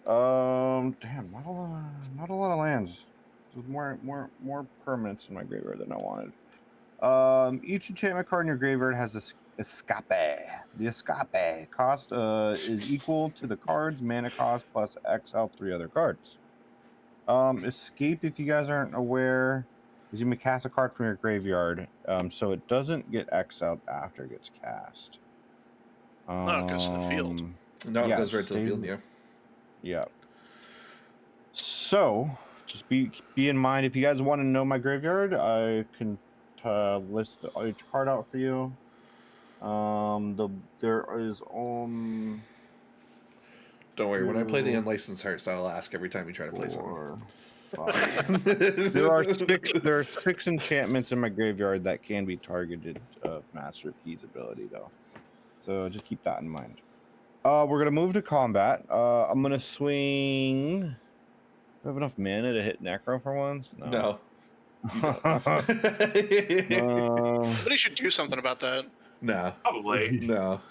Damn, not a lot of lands. There's more permanents in my graveyard than I wanted. Each enchantment card in your graveyard has a escape. The escape cost is equal to the card's mana cost plus exile 3 other cards. Escape, if you guys aren't aware, is you may cast a card from your graveyard, so it doesn't get exiled after it gets cast. No, it goes to the field. No, it goes right to the field, yeah. Yeah. So, just be in mind, if you guys want to know my graveyard, I can list each card out for you. There is Don't worry, when I play the Unlicensed Hearts, I'll ask every time you try to play something. fine. There are six enchantments in my graveyard that can be targeted of Master of Keys ability, though. So just keep that in mind. We're gonna move to combat. I'm gonna swing. Do I have enough mana to hit Necro for once? No. Somebody should do something about that. No. Probably. No.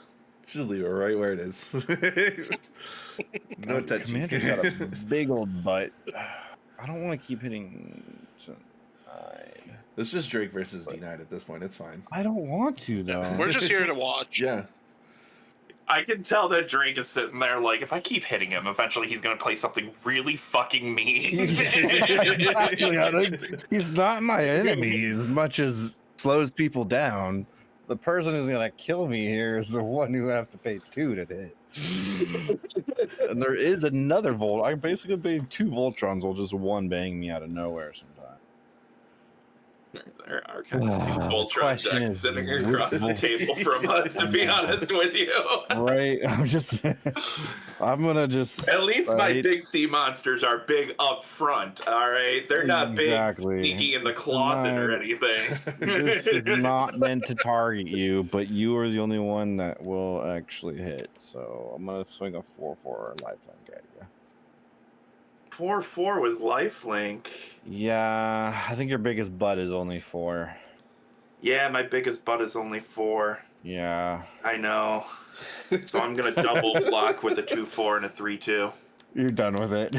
Just leave it right where it is. No touchy. Commander's got a big old butt. I don't want to keep hitting Dnide. It's just Drake versus Dnide at this point. It's fine. I don't want to, though. We're just here to watch. Yeah. I can tell that Drake is sitting there like, if I keep hitting him, eventually he's going to play something really fucking mean. He's not my enemy as much as slows people down. The person who's going to kill me here is the one who I have to pay 2 to hit. And there is another Volt. I basically paid 2 Voltrons while just one bang me out of nowhere sometimes. There are kind of two Voltron question decks is, sitting across the table from us, to be honest with you. Right? I'm gonna just. At least my right? big sea monsters are big up front, all right? They're not Exactly. big, sneaky in the closet or Not- anything. This is not meant to target you, but you are the only one that will actually hit. So I'm gonna swing a 4/4 lifelink at you. 4/4 with lifelink. Yeah, I think your biggest butt is only 4. Yeah, my biggest butt is only 4. Yeah, I know. So I'm going to double block with a 2/4 and a 3/2. you're done with it.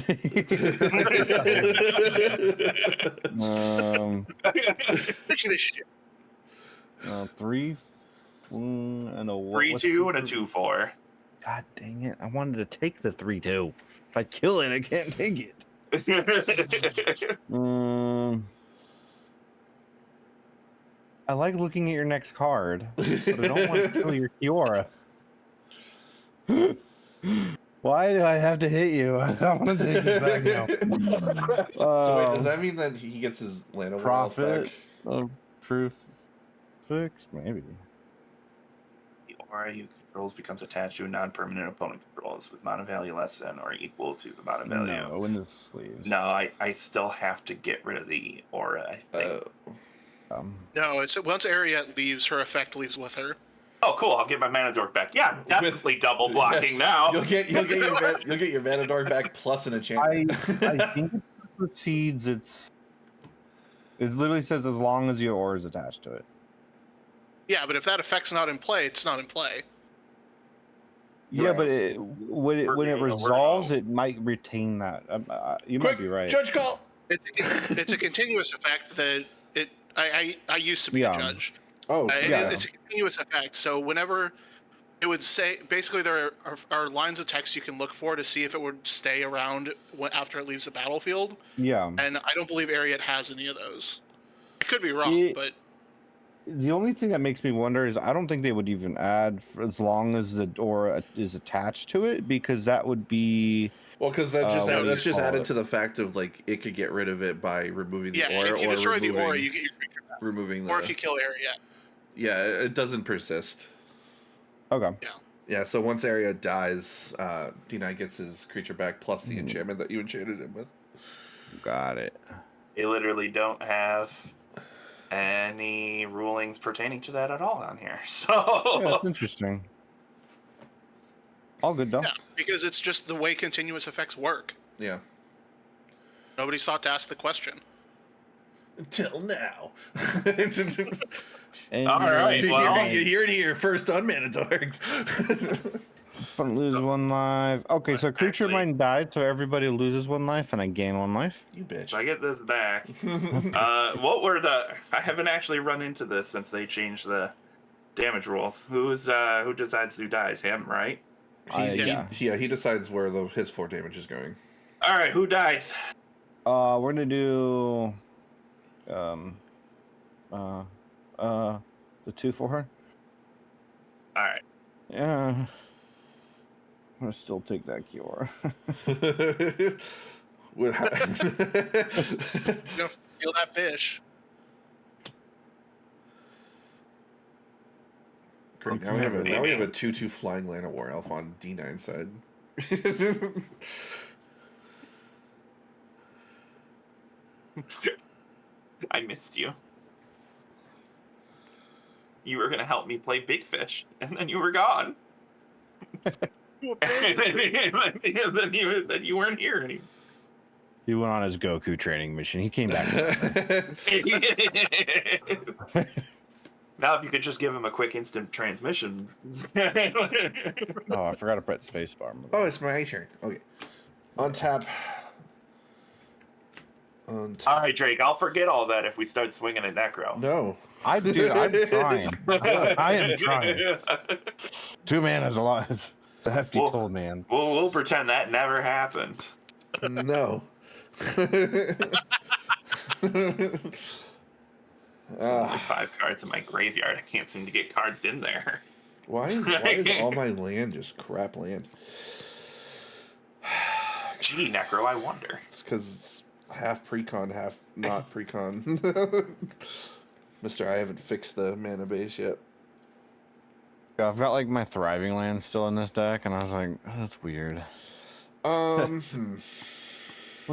Look at this shit. 3 and a 3/2 and a 2/4. God dang it! I wanted to take the 3/2. If I kill it, I can't take it. I like looking at your next card, but I don't want to kill your Kiora. Why do I have to hit you? I don't want to take this back now. So wait, does that mean that he gets his land over profit back? of proof fixed? Maybe. The aura you controls becomes attached to a non-permanent opponent controls with mana value less than or equal to the mana value. No, in the sleeves. No, I still have to get rid of the aura, I think. No, it's once Ariette leaves, her effect leaves with her. Oh, cool! I'll get my Mana Dork back. Yeah, definitely double blocking now. You'll get your Mana Dork back plus an I enchantment. think it proceeds. It literally says as long as your aura is attached to it. Yeah, but if that effect's not in play, it's not in play. Yeah, Right. but when it We're resolves, gonna- it might retain that. You Quick, might be right. Judge call. It's a continuous effect that I used to be Yeah. a judge. Oh, It's a continuous effect. So whenever it would say, basically there are lines of text you can look for to see if it would stay around after it leaves the battlefield. Yeah. And I don't believe Ariette has any of those. I could be wrong, It- but The only thing that makes me wonder is I don't think they would even add for as long as the aura is attached to it, because that would be well, because that's what do that's you just call added it? to the fact of like it could get rid of it by removing the yeah, aura if you or destroy the removing, aura, you get your creature back. removing the. Or if you kill Ariette. Yeah, it doesn't persist. okay. Yeah, so once area dies, Dnide gets his creature back plus the enchantment that you enchanted him with. Got it. They literally don't have any rulings pertaining to that at all on here. Yeah, So that's interesting. All good though. Yeah, because it's just the way continuous effects work. Yeah. Nobody's thought to ask the question. Until now. And All right, well- you hear it here first on Mana Dorks. Don't lose 1 life. Okay, so creature Actually- mine died, so everybody loses 1 life, and I gain 1 life. You bitch. if I get this back. What were the? I haven't actually run into this since they changed the damage rules. Who decides who dies? Him, right? He decides where his 4 damage is going. All right, who dies? We're gonna do the 2/4. All right. Yeah. I'm gonna still take that Kiora. With You're gonna steal that fish. Great. Now we have a 2/2 flying land at War Elf on D9 side. I missed you. You were gonna help me play Big Fish, and then you were gone. And then you weren't here anymore. He went on his Goku training mission. He came back. Now, if you could just give him a quick instant transmission. Oh, I forgot to press spacebar. Oh, it's my turn. Okay. Untap. All right, Drake. I'll forget all that if we start swinging at Necro. No. I'm trying. I am trying. 2 mana is a lot. It's a hefty toll, man. We'll pretend that never happened. No. There's only 5 cards in my graveyard. I can't seem to get cards in there. Why is all my land just crap land? Gee, Necro, I wonder. It's because it's half precon, half not precon. Mister, I haven't fixed the mana base yet. I've got like my thriving land still in this deck, and I was like, oh, that's weird. What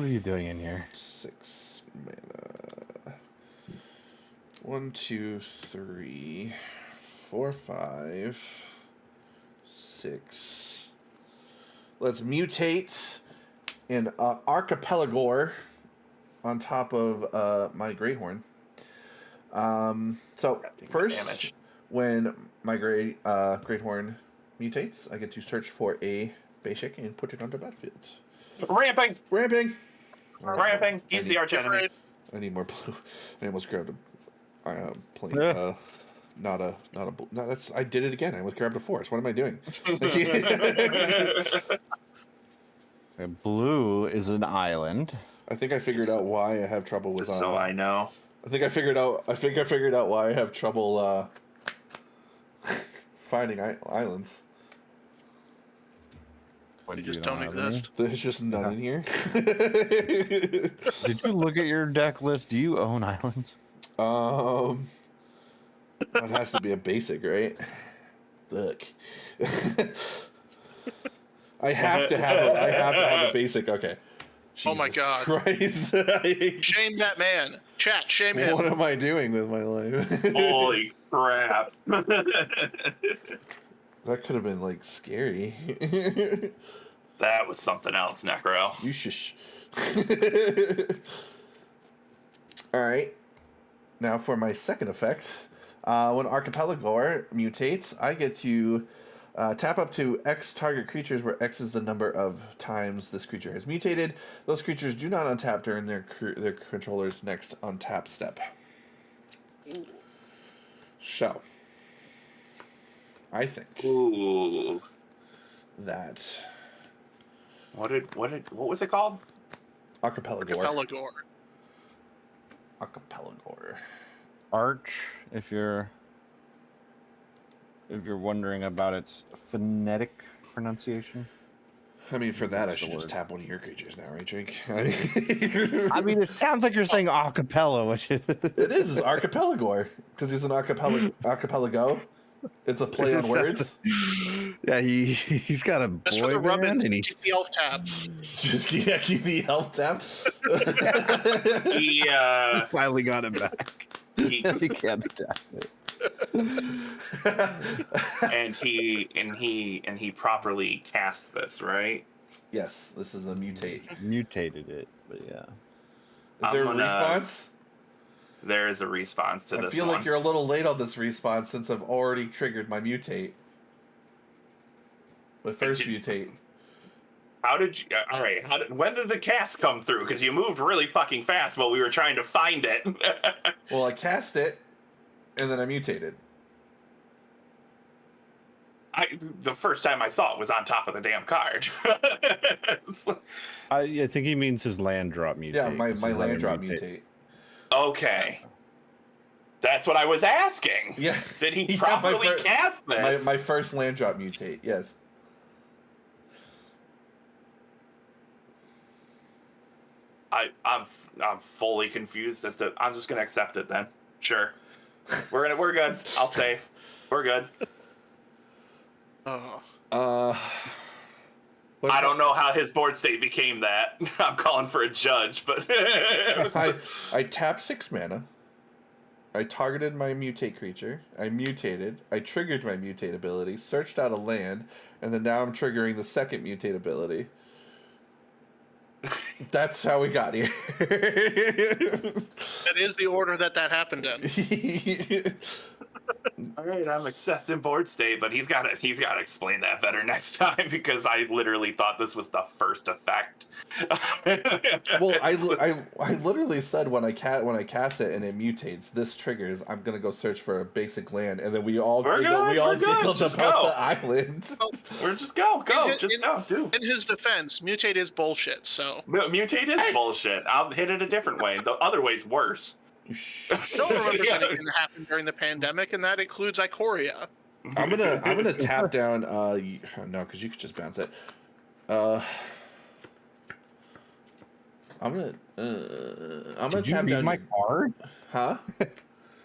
are you doing in here? 6 mana. 1, 2, 3, 4, 5, 6. Let's mutate an Archipelagor on top of my Greathorn. So first, damage. when my Greathorn mutates, I get to search for a basic and put it onto battlefield. Ramping! Ramping. Ramping! He's the arch enemy. I need more blue. I almost grabbed a plane. Yeah. No, that's. I did it again. I almost grabbed a forest. What am I doing? Blue is an island. I think I figured out why I have trouble with. Just so I know. I think I figured out why I have trouble finding islands. You just don't exist. There's just none in here. Did you look at your deck list? Do you own islands? It has to be a basic, right? Look. I have to have a basic. Okay. Oh my God. Christ. Shame that man. Chat, shame him. What am I doing with my life? Holy crap. That could have been like scary. That was something else, Necro. You shush. All right. Now for my second effect. When Archipelagor mutates, I get to tap up to X target creatures, where X is the number of times this creature has mutated. Those creatures do not untap during their controller's next untap step. So, I think that what was it called? Archipelagor. Arch, if you're wondering about its phonetic pronunciation. I mean, for that, I should just tap one of your creatures now, right, Jake? I mean, it sounds like you're saying acapella, which is... It is. It's Archipelagor, because he's an archipelago. It's a play on words. Yeah, he's got a Just for boy the band, rubbins, and keep the elf tab. Just keep the elf tap. He finally got it back. he can't tap it. and he properly cast this, right? Yes, this is a mutate. Mutated it, but yeah. Is there a response? There is a response to this one. I feel like you're a little late on this response since I've already triggered my mutate. My first mutate. How did you? All right. When did the cast come through? Because you moved really fucking fast while we were trying to find it. Well, I cast it, and then I mutated. The first time I saw it was on top of the damn card. I think he means his land drop mutate. Yeah, my land drop mutate. Okay. That's what I was asking. Yeah. Did he properly cast this? My first land drop mutate, yes. I'm fully confused as to. I'm just gonna accept it then. Sure. We're good. I'll save. We're good. Oh. I don't know how his board state became that. I'm calling for a judge, but I tapped 6 mana. I targeted my mutate creature. I mutated. I triggered my mutate ability, searched out a land, and then now I'm triggering the second mutate ability. That's how we got here. That is the order that happened in. all right, I'm accepting board state, but he's got to explain that better next time because I literally thought this was the first effect. Well, I literally said when I cast it and it mutates, this triggers. I'm gonna go search for a basic land, and then we all giggled Just about go. the island. We're just go, dude. In his defense, mutate is bullshit. So Mutate is bullshit. I'll hit it a different way. The other way's worse. no one remembers anything that happened during the pandemic, and that includes Ikoria. I'm gonna tap down. No, because you could just bounce it. I'm gonna Did you tap read down my card? Huh?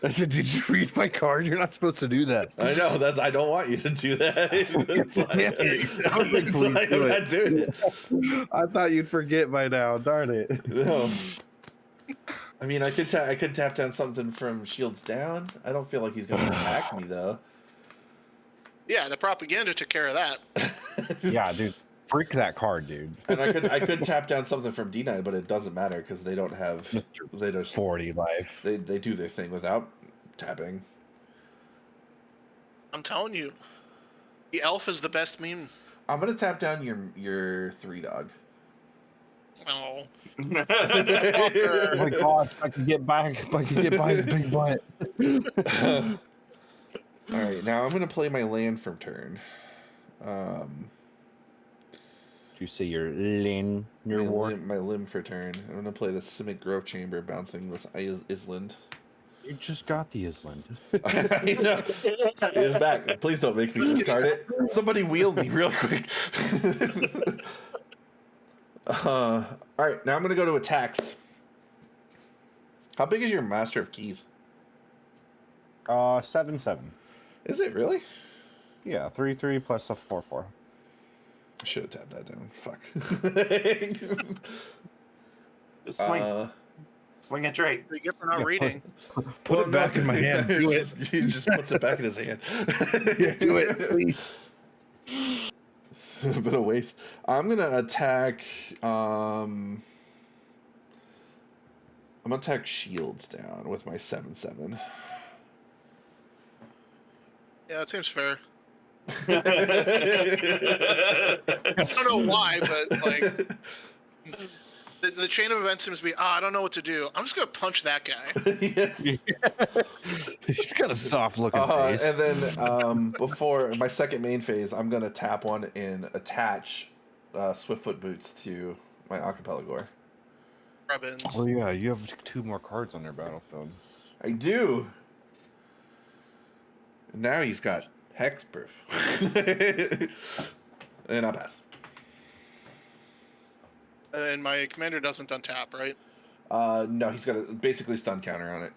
I said, did you read my card? You're not supposed to do that. I know I don't want you to do that. That's why, I was like, that's why please do I'm it. not doing it. I thought you'd forget by now. Darn it. No. I mean, I could tap down something from Shields Down. I don't feel like he's gonna attack me though. Yeah, the propaganda took care of that. Yeah, dude. Freak that card, dude. And I could tap down something from Dnide, but it doesn't matter because they don't have they just 40 life. they do their thing without tapping. I'm telling you, the elf is the best meme. I'm gonna tap down your 3 dog. Oh, Oh my gosh, I could get back. I could get by his big butt. All right, now I'm gonna play my land from turn. Did you see your Lin, your war? My limb for turn. I'm gonna play the Simic Grove Chamber, bouncing this Island. You just got the Island. I know. It's back. Please don't make me discard it. Somebody wheel me real quick. All right, now I'm gonna go to attacks. How big is your Master of Keys? 7/7. Is it really? Yeah, 3/3 plus a 4/4. I should have tapped that down. Fuck. Just swing at Drake. what do you get for not reading? Put it back in my hand. Do it. He just puts it back in his hand. Do it, please. A bit of waste. I'm gonna attack. I'm gonna attack Shields Down with my 7/7. Yeah, that seems fair. I don't know why, but like the chain of events seems to be, I don't know what to do. I'm just gonna punch that guy. Yes. He's got a soft looking face. And then before my second main phase, I'm gonna tap one and attach Swiftfoot Boots to my Acapella Gore. Rubbins. Oh yeah, you have 2 more cards on your battlefield. I do. Now he's got Hexproof. And I'll pass. And my commander doesn't untap, right? No, he's got a basically stun counter on it.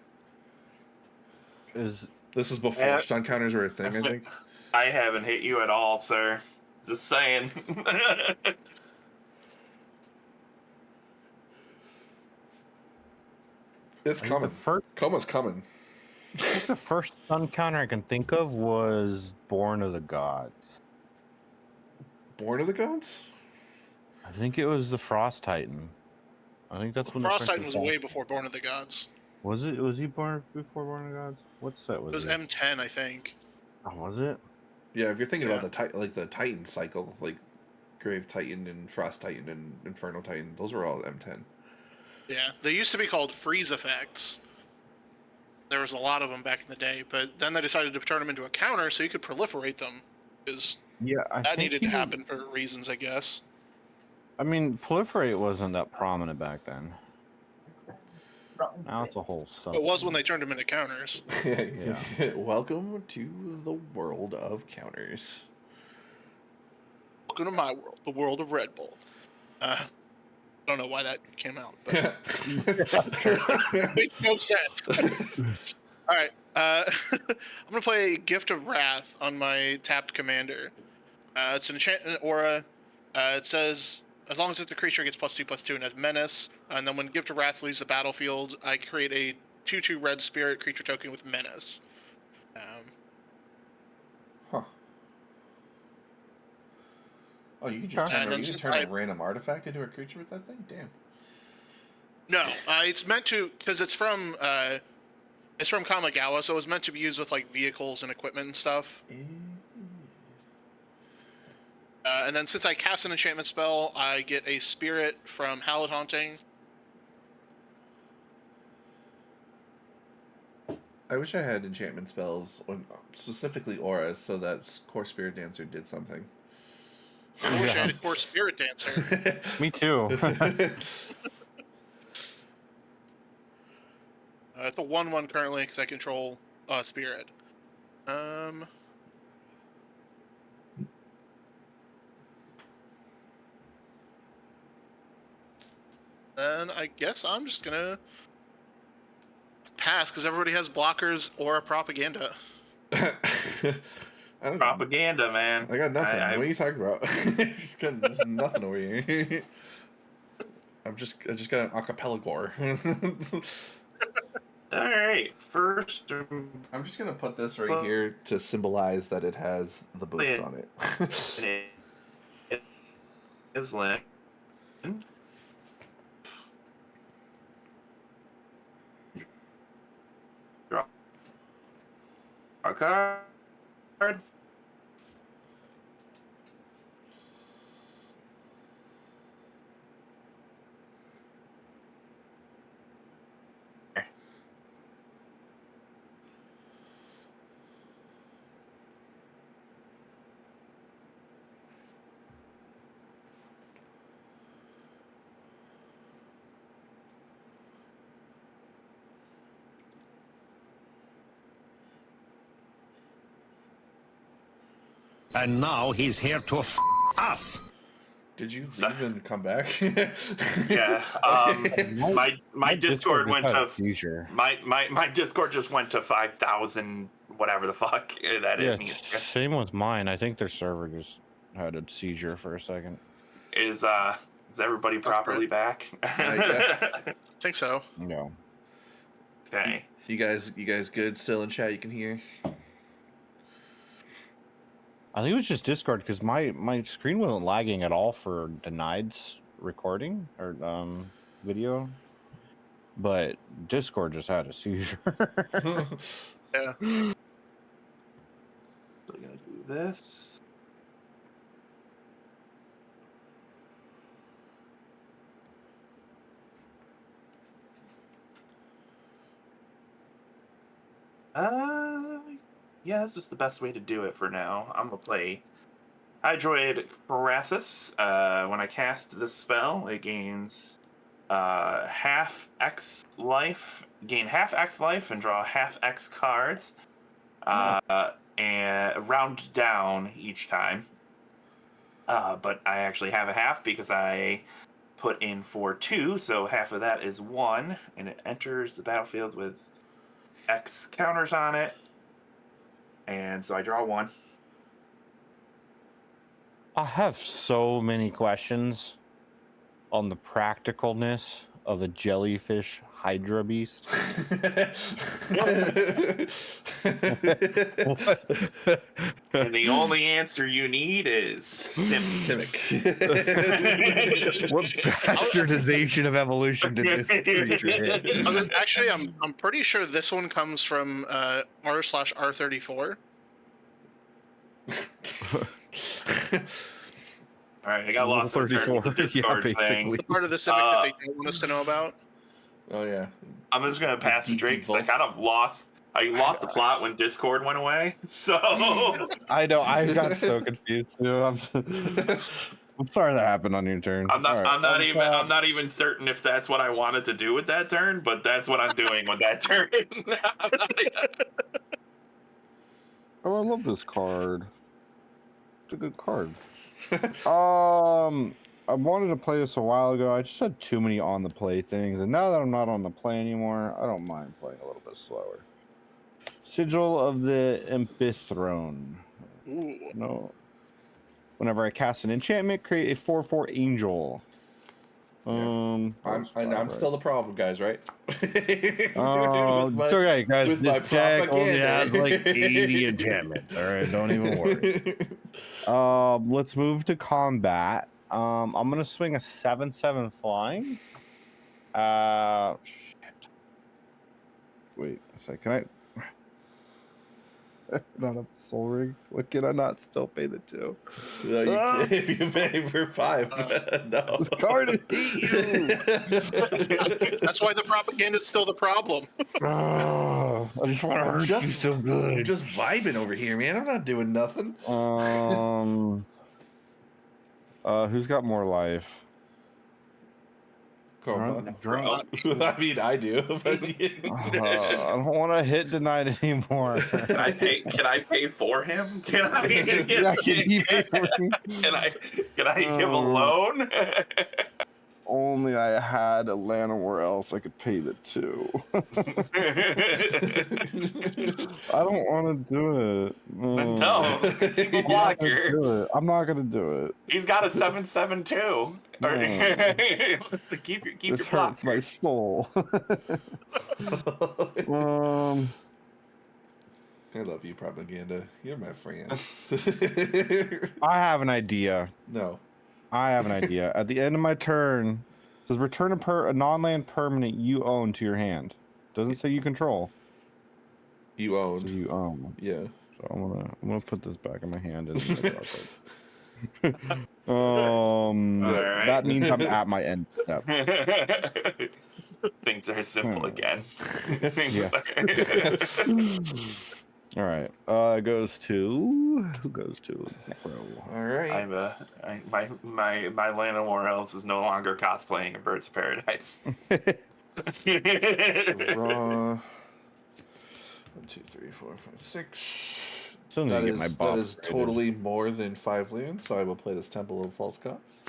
This is before stun counters were a thing, I think. I haven't hit you at all, sir. Just saying. It's coming. Koma's coming. I think the first stun counter I can think of was Born of the Gods. Born of the Gods? I think it was the Frost Titan. I think that's when Frost the Titan was way before Born of the Gods. Was it? Was he born before Born of the Gods? What set was it? Was it? M10, I think. Oh, was it? Yeah, if you're thinking about the Titan cycle, like Grave Titan and Frost Titan and Inferno Titan, those were all M10. Yeah, they used to be called freeze effects. There was a lot of them back in the day, but then they decided to turn them into a counter so you could proliferate them. Because that needed to happen for reasons, I guess. I mean, proliferate wasn't that prominent back then. Now it's a whole sub. It was when they turned them into counters. Yeah. Welcome to the world of counters. Welcome to my world, the world of Red Bull. I don't know why that came out, but makes no sense. All right, I'm gonna play Gift of Wrath on my tapped commander. It's an enchantment aura. It says, as long as it's a creature, it gets +2/+2 and has menace. And then when Gift of Wrath leaves the battlefield, I create a 2/2 red spirit creature token with menace. Huh. Oh, you can just turn, you can turn a random artifact into a creature with that thing? Damn. No, it's meant to, because it's from Kamigawa, so it was meant to be used with like vehicles and equipment and stuff. And then since I cast an enchantment spell, I get a spirit from Hallowed Haunting. I wish I had enchantment spells, specifically auras, so that Core Spirit Dancer did something. I wish I had a Core Spirit Dancer. Me too. It's a 1/1 currently because I control Spirit. Then I guess I'm just gonna pass because everybody has blockers or a propaganda. I don't Propaganda, man. I got nothing. What are you talking about? There's nothing over here. I just got an acapella gore. All right, first. I'm just gonna put this right here to symbolize that it has the boots on it. Is Lynn. Draw a card. And now he's here to us. Did you leave and come back? Yeah. My Discord went to seizure. My Discord just went to 5,000 whatever the fuck that Yeah, means. same with mine. I think their server just had a seizure for a second. Is everybody properly back? I think so. No. Okay. You guys good still in chat? You can hear. I think it was just Discord because my screen wasn't lagging at all for Dnide's recording or video, but Discord just had a seizure. Yeah. So I'm gonna do this. Yeah, that's just the best way to do it for now. I'm gonna play Hydroid Paralysis. When I cast this spell, it gains half X life, gain half X life, and draw half X cards, and round down each time. But I actually have a half because I put in 4/2, so half of that is 1, and it enters the battlefield with X counters on it. And so I draw 1. I have so many questions on the practicalness of a jellyfish Hydra beast. And the only answer you need is Simic. What bastardization of evolution did this creature hit? Actually, I'm pretty sure this one comes from r/r34. All right, I got lost in the Discord thing. The part of the Simic that they don't want us to know about. Oh yeah. I'm just gonna pass to Drake because I kind of lost. I lost the plot when Discord went away. So I know I got so confused too. I'm sorry that happened on your turn. I'm not even certain if that's what I wanted to do with that turn, but that's what I'm doing with that turn. Oh, I love this card. It's a good card. I wanted to play this a while ago. I just had too many on the play things, and now that I'm not on the play anymore, I don't mind playing a little bit slower. Sigil of the Empisthrone. Ooh. No. Whenever I cast an enchantment, create a 4/4 angel. I'm still the problem, guys, right? Oh, With it's okay, guys. with my This deck only propaganda. has like 80 enchantments. All right, don't even worry. Let's move to combat. I'm gonna swing a 7/7 flying. Shit. Wait a second. Can I? Not a soul ring. What can I not still pay the 2? No, you can't. If you pay for 5, no. This card hate you. That's why the propaganda is still the problem. Oh, I just want to hurt you so I'm good. just vibing over here, man. I'm not doing nothing. Who's got more life? Koma. Bro. I mean, I do. But I don't want to hit denied anymore. Can I pay for him? Can I? Yeah, can you pay for me? Can I give a loan? Only I had a land where else I could pay the 2. I don't want to do it. No, keep a blocker. I'm not gonna do it. He's got a 7/7 too. Keep your This hurts blocker. my soul. I love you, propaganda. You're my friend. I have an idea. No. I have an idea. At the end of my turn, it says return a non-land permanent you own to your hand. Doesn't say you control. You It says own. you own. Yeah. So I'm gonna put this back in my hand. And Alright. that means I'm at my end step. Things are simple again. Yes. All right. It goes to who goes to Necro. All right. My Lana Morels is no longer cosplaying a Birds of Paradise. Draw. 1, 2, 3, 4, 5, 6. Still need to get my That bob is upgraded. totally more than 5 loons, so I will play this Temple of False Gods.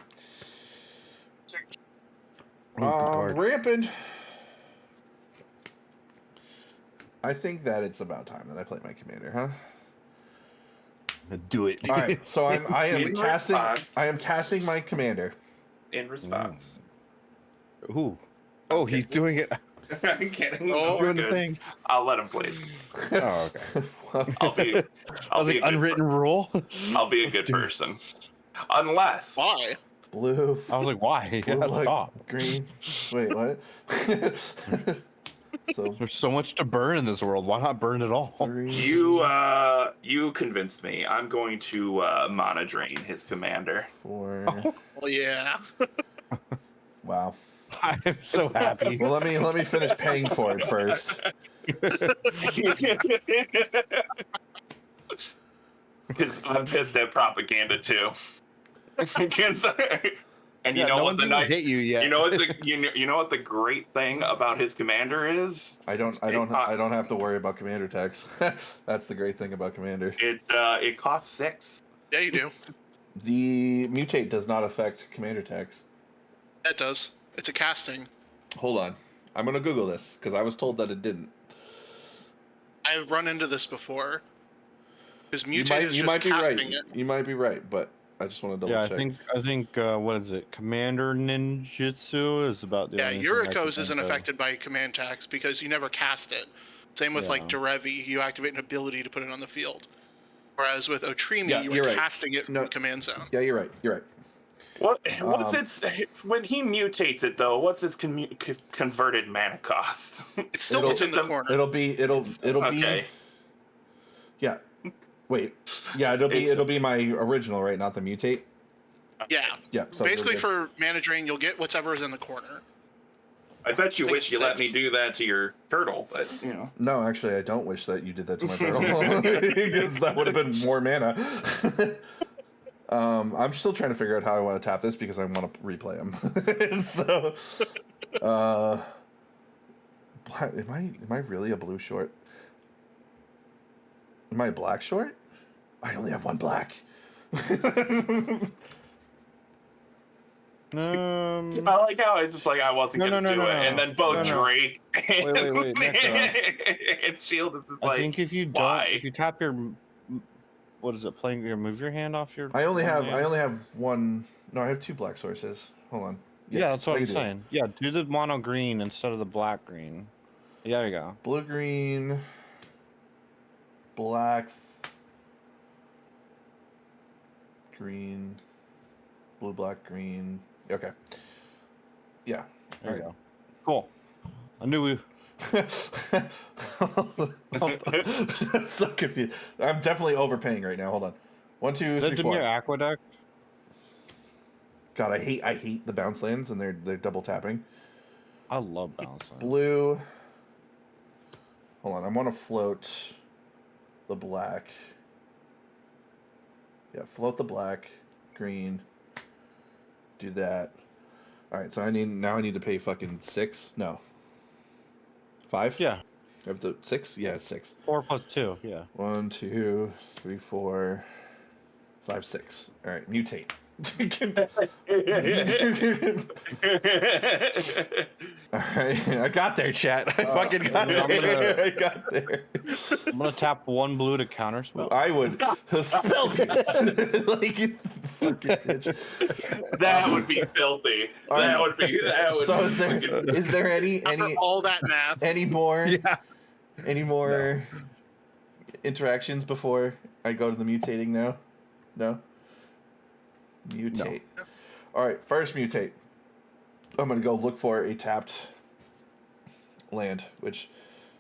Oh, good card. Rampant. I think that it's about time that I play my commander, huh? Do it. All right, so I am In casting. response. I am casting my commander. In response. Ooh. Oh, he's doing it. I'm kidding. Oh, We're Doing the good. thing. I'll let him play. Oh, okay. I'll be. I was like, unwritten rule. I'll be a good person, unless. Why? Blue. I was like, why? Blue, Yeah, like, stop. green. Wait, what? So There's so much to burn in this world. Why not burn it all? 3. You convinced me. I'm going to mana drain his commander. 4. Well, yeah. Wow. I'm so happy. Well, let me finish paying for it first. Because I'm pissed at propaganda too. And you Yeah, know no what one's the even nice, hit you yet. you know what the you know what the great thing about his commander is? I don't have to worry about commander tax. That's the great thing about commander. It costs 6. Yeah, you do. The mutate does not affect commander tax. That does. It's a casting. Hold on. I'm gonna Google this because I was told that it didn't. I've run into this before. Because You mutate might is you just might be right. casting it. You might be right, but I just want to double Yeah, check. I think what is it? Commander Ninjutsu is about the Yeah, only thing I can Yuriko's think isn't of. affected by command tax because you never cast it. Same with like Yeah. Derevi, you activate an ability to put it on the field. Whereas with Otrimi, Yeah, you you're are right. casting it from No. the command zone. Yeah, you're right. You're right. What's its when he mutates it though? What's its converted mana cost? It's still It'll- what's in the corner. It'll be okay. yeah. Wait. Yeah, it'll be my original, right? Not the mutate. Yeah. Yeah. So Basically, you'll for mana drain, you'll get whatever is in the corner. I bet you I think wish you it's let me 6. do that to your turtle, but you know. No, actually, I don't wish that you did that to my turtle because that would have been more mana. I'm still trying to figure out how I want to tap this because I want to replay him. So, am I really a blue short? Am I a black short? I only have 1 black. I like how it's just like I wasn't No, gonna no, do no, it, no. and then both No, no. Drake and, Wait, Nick, and Shield is just I like think if you don't, why? if you tap your what is it? Playing your move your hand off your. I only one have land? one. No, I have 2 black sources. Hold on. Yeah, Yes, that's what I I'm can do it. saying. Yeah, do the mono green instead of the black green. Yeah, there you go. Blue, green, black, green, blue, black, green. Okay. Yeah. There you Alright. go. Cool. I knew we. I'm so confused. I'm definitely overpaying right now. Hold on. 1, 2, Is that 3, 4. Demir Aqueduct? God, I hate the bounce lands and they're double tapping. I love bouncing. Blue. Hold on, I want to float the black. Yeah, float the black, green. Do that. All right, so I need to pay fucking 6. No. 5. Yeah, I have to 6. Yeah, it's 6. 4 + 2. Yeah. 1, 2, 3, 4, 5, 6. All right, mutate. All right, I got there, chat. I fucking got there. I got there. I'm gonna tap 1 blue to counterspell. I would spell pierce. Like you fucking bitch. That would be filthy. That would be. So is there any After all that math, any more interactions before I go to the mutating now? No. Mutate. No. All right, first mutate. I'm gonna go look for a tapped land, which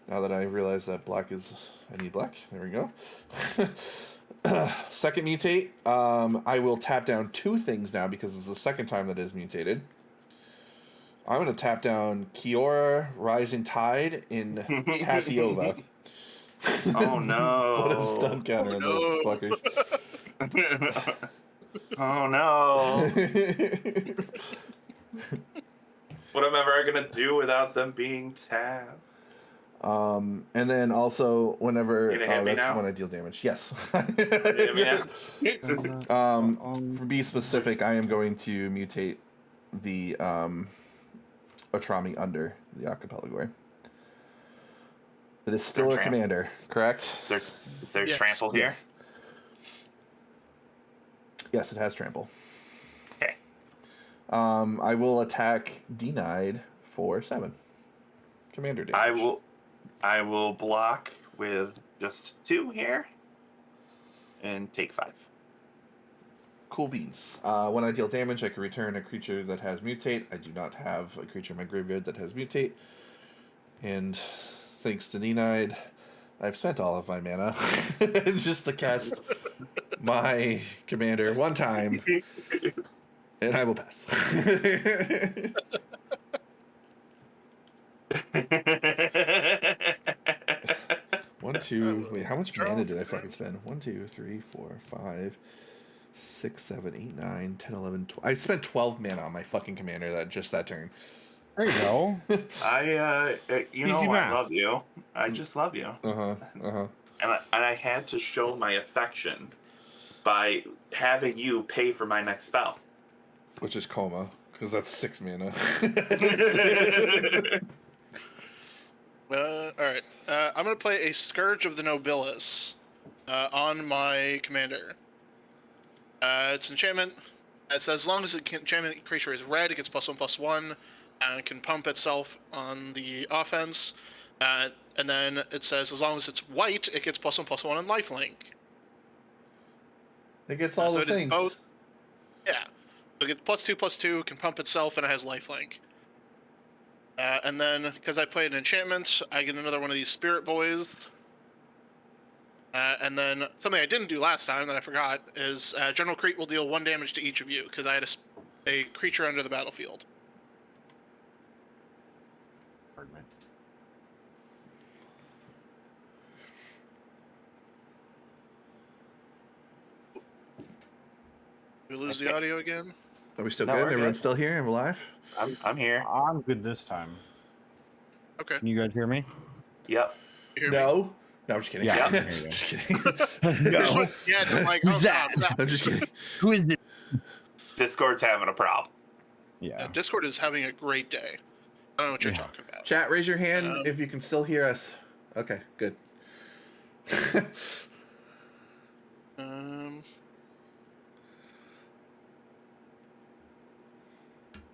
now that I realize that black is, I need black. There we go. Second mutate. I will tap down 2 things now because it's the second time that is mutated. I'm gonna tap down Kiora Rising Tide in Tatiova. Oh no! Put a stun counter on those fuckers. Oh no! What am I ever gonna do without them being tapped? And then also whenever You gonna hit me that's now? when I deal damage. Yes. Yeah. To be specific, I am going to mutate the Otrimi under the Archipelago. It is still a Trample. commander, correct? Is there Yes. trample here? Yes. Yes, it has trample. Okay. I will attack Dnide for 7. Commander damage. I will block with just 2 here. And take 5. Cool beans. When I deal damage, I can return a creature that has mutate. I do not have a creature in my graveyard that has mutate. And thanks to Dnide, I've spent all of my mana just to cast my commander 1 time. And I will pass. 1, 2. Wait, how much mana did I fucking spend? 1, 2, 3, 4, 5, 6, 7, 8, 9, 10, 11, 12. I spent 12 mana on my fucking commander that turn. There you go. You know, Easy I math. love you. I just love you. And I had to show my affection by having you pay for my next spell. Which is Koma, because that's 6 mana. all right. I'm going to play a Scourge of the Nobilis on my commander. It's an enchantment. It says as long as the enchantment creature is red, it gets +1/+1, and can pump itself on the offense. And then it says as long as it's white, it gets +1/+1 on lifelink. It gets all So the it did things. both. Yeah. So it gets +2/+2, can pump itself, and it has lifelink. And then, because I played an enchantment, I get another one of these Spirit Boys. And then, something I didn't do last time that I forgot is General Crete will deal 1 damage to each of you, because I had a creature under the battlefield. Pardon me. We lose the audio again? Are we still No, good? we're Everyone's good. still here and we're live? I'm here. I'm good this time. Okay. Can you guys hear me? Yep. You hear me? No. No, I'm just kidding. Yeah, I can hear you. Just kidding. No. Yeah, I'm like, Who's oh, that? God, I'm just kidding. Who is this? Discord's having a problem. Yeah. Discord is having a great day. I don't know what you're talking about. Chat, raise your hand if you can still hear us. Okay, good.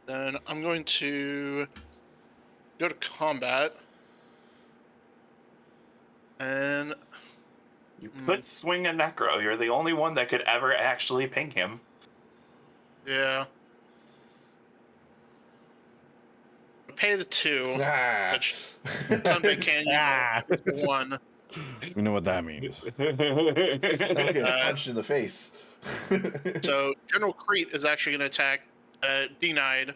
Then I'm going to go to combat. And You could swing a Necro. You're the only one that could ever actually ping him. yeah. Pay the 2. Which Sunbay can use the 1. You know what that means. Don't get punched in the face. So General Crete is actually going to attack Dnide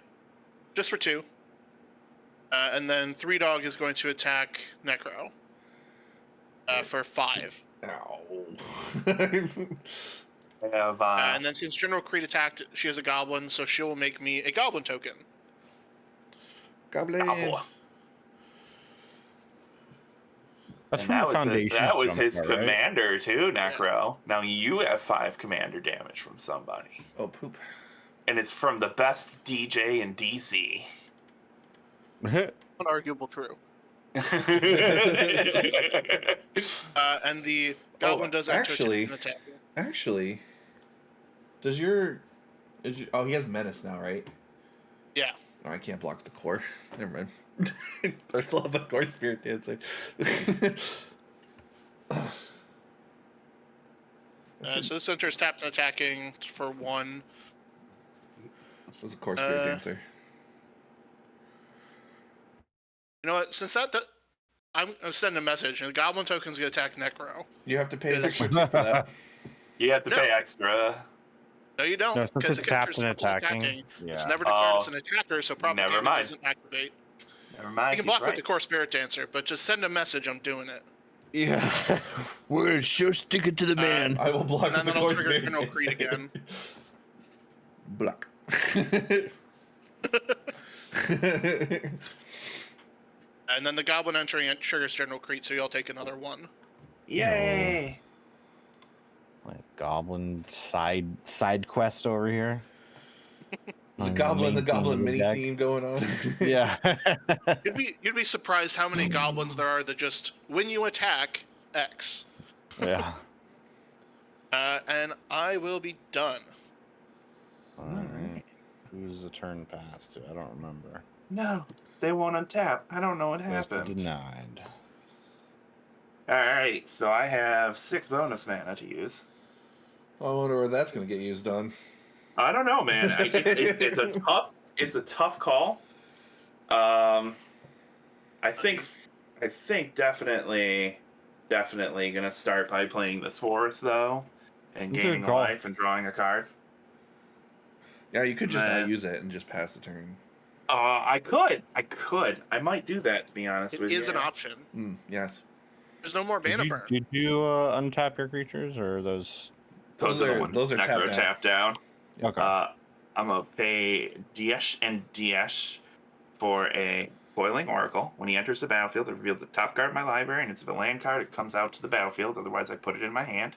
just for 2. And then 3 Dog is going to attack Necro for 5. Ow. I have, And then since General Crete attacked, she has a Goblin, so she will make me a Goblin token. Goblin. That's and from the Foundation. that was jump his part, right? commander too, Necro. Now you have 5 commander damage from somebody. Oh, poop. And it's from the best DJ in DC. Unarguable true. And the Goblin does actually, an attack. Actually, does your... Oh, he has Menace now, right? Yeah. Oh, I can't block the core. Never mind. I still have the core spirit dancer. So this enters tapped and attacking for 1. What's a core spirit dancer? You know what? Since I'm gonna send a message, and the Goblin token's gonna attack Necro. You have to pay Is- extra for that. You have to pay extra. No, you don't. No, since Because it's the character's tapped and still attacking. It's Yeah. never declared as an attacker, so propaganda Never mind. doesn't activate. Never mind. You can he's block right. with the core spirit dancer, but just send a message. I'm doing it. Yeah. We're sure sticking to the man. I will block And with the then I'll core trigger spirit General dancer. Crete again. Block. And then the Goblin entering it triggers General Crete, so you'll take another 1. Yay! Like goblin side quest over here. There's a On goblin, the main goblin theme mini deck. theme going on. Yeah. You'd be surprised how many goblins there are that just when you attack X. Yeah. And I will be done. All right. Who's the turn pass to? I don't remember. No, they won't untap. I don't know what That's happened. denied. All right, so I have 6 bonus mana to use. I wonder where that's going to get used on. I don't know, man. It's a tough call. I think definitely gonna start by playing this forest though, and Good gaining a call. life and drawing a card. Yeah, you could just Nah. not use it and just pass the turn. I could. I might do that, to be honest It with you. is an option. Yes. There's no more mana burn. Did you untap your creatures or are those? Those are the ones. those are Necro tapped down. tap down. Okay. I'm gonna pay DH and DH for a Boiling Oracle. When he enters the battlefield, I reveal the top card of my library, and it's a land card. It comes out to the battlefield. Otherwise, I put it in my hand.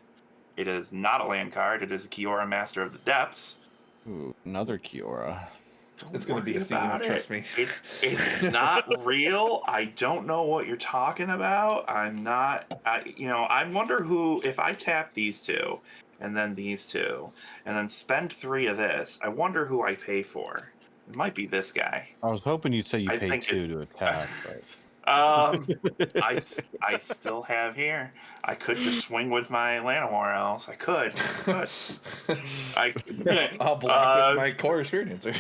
It is not a land card. It is a Kiora, Master of the Depths. Ooh, another Kiora. Don't It's gonna be a worry theme, about trust it. me. It's not real. I don't know what you're talking about. I wonder who, if I tap these 2 and then these 2 and then spend 3 of this, I wonder who I pay for. It might be this guy. I was hoping you'd say you I paid think 2 to attack, but I still have here. I could just swing with my Llanowar else. I could. I'll block with my core spirit dancer.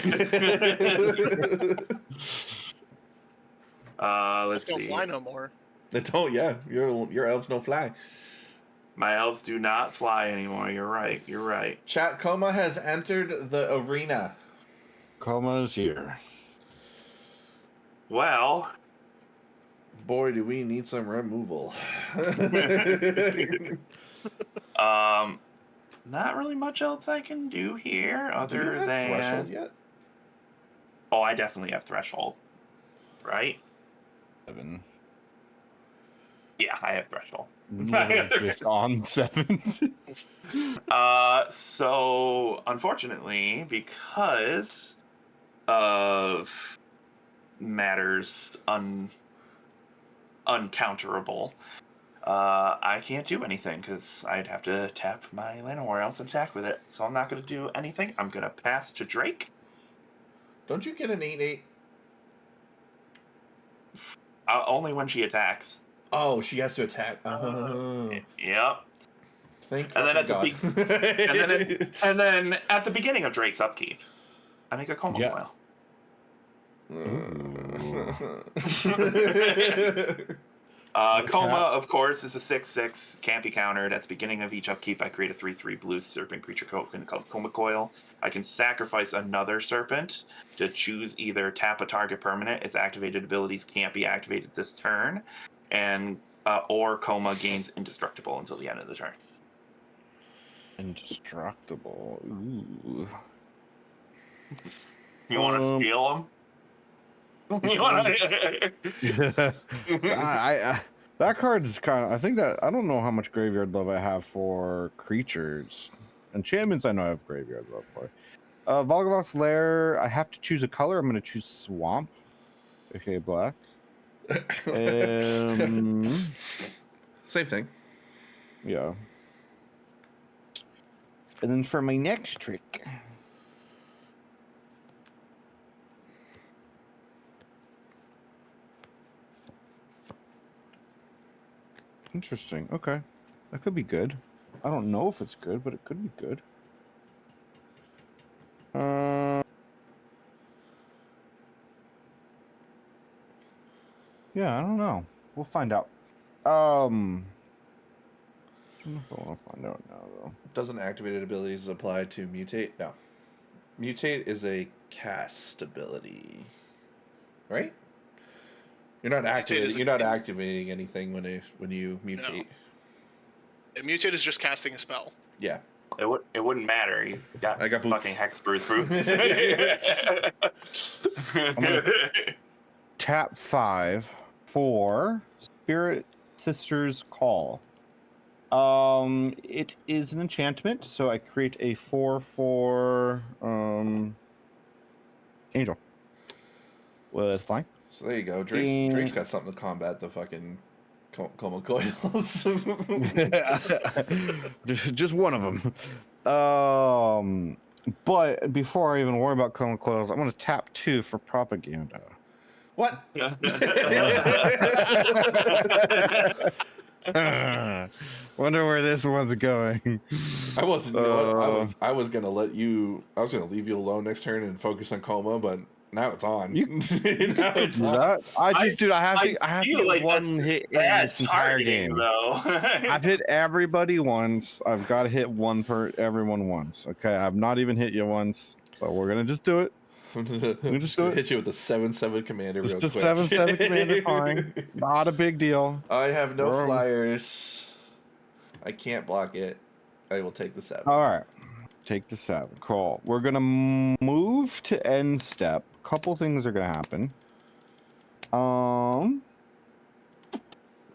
Let's Don't see. fly no more. They don't, yeah. Your elves don't fly. My elves do not fly anymore. You're right. Chat Koma has entered the arena. Koma's here. Well, Boy, do we need some removal. not really much else I can do here Do you other have than threshold yet? Oh, I definitely have threshold. Right? 7. Yeah, I have threshold. Just on 7. So unfortunately, because of matters uncounterable, I can't do anything because I'd have to tap my Llanowar else and attack with it. So I'm not going to do anything. I'm going to pass to Drake. Don't you get an 8/8? Only when she attacks. Oh, she has to attack. Yep. Thank And then at God. and then at the beginning of Drake's upkeep, I make a Koma Yeah. coil. Koma, of course, is a 6/6, can't be countered. At the beginning of each upkeep, I create a 3/3 blue serpent creature token called Koma Coil. I can sacrifice another serpent to choose either tap a target permanent. Its activated abilities can't be activated this turn, and or Koma gains indestructible until the end of the turn. Indestructible. Ooh. You want to steal him? That card's kind of. I think that I don't know how much graveyard love I have for creatures. Enchantments, I know I have graveyard love for. Volgavoth's Lair, I have to choose a color. I'm going to choose Swamp, aka black. Same thing. Yeah. And then for my next trick. Interesting. Okay. That could be good. I don't know if it's good, but it could be good. Yeah, I don't know. We'll find out. I don't know if I want to find out now, though. Doesn't activated abilities apply to mutate? No. Mutate is a cast ability, right? You're not activating. You're not activating anything when you mutate. No. Mutate is just casting a spell. Yeah. It wouldn't matter. You got I got boots. fucking hexproof boots. I'm gonna tap 5 for Spirit Sister's Call. It is an enchantment, so I create a 4/4 angel with flying. So there you go. Drake's got something to combat the fucking Koma coils. Just one of them. But before I even worry about Koma coils, I'm going to tap 2 for propaganda. What? Wonder where this one's going. I wasn't. I was gonna let you. I was gonna leave you alone next turn and focus on Koma, but now it's on. You now it's do that. I have to feel get like one hit in That's this entire targeting, game. though. I've hit everybody once. I've got to hit everyone once. Okay, I've not even hit you once, so we're gonna just do it. I'm just gonna hit you with the 7/7 commander. Just real a quick. 7/7 commander, fine. Not a big deal. I have no flyers. I can't block it. I will take the 7. All right, take the 7. Cool. We're gonna move to end step. Couple things are gonna happen.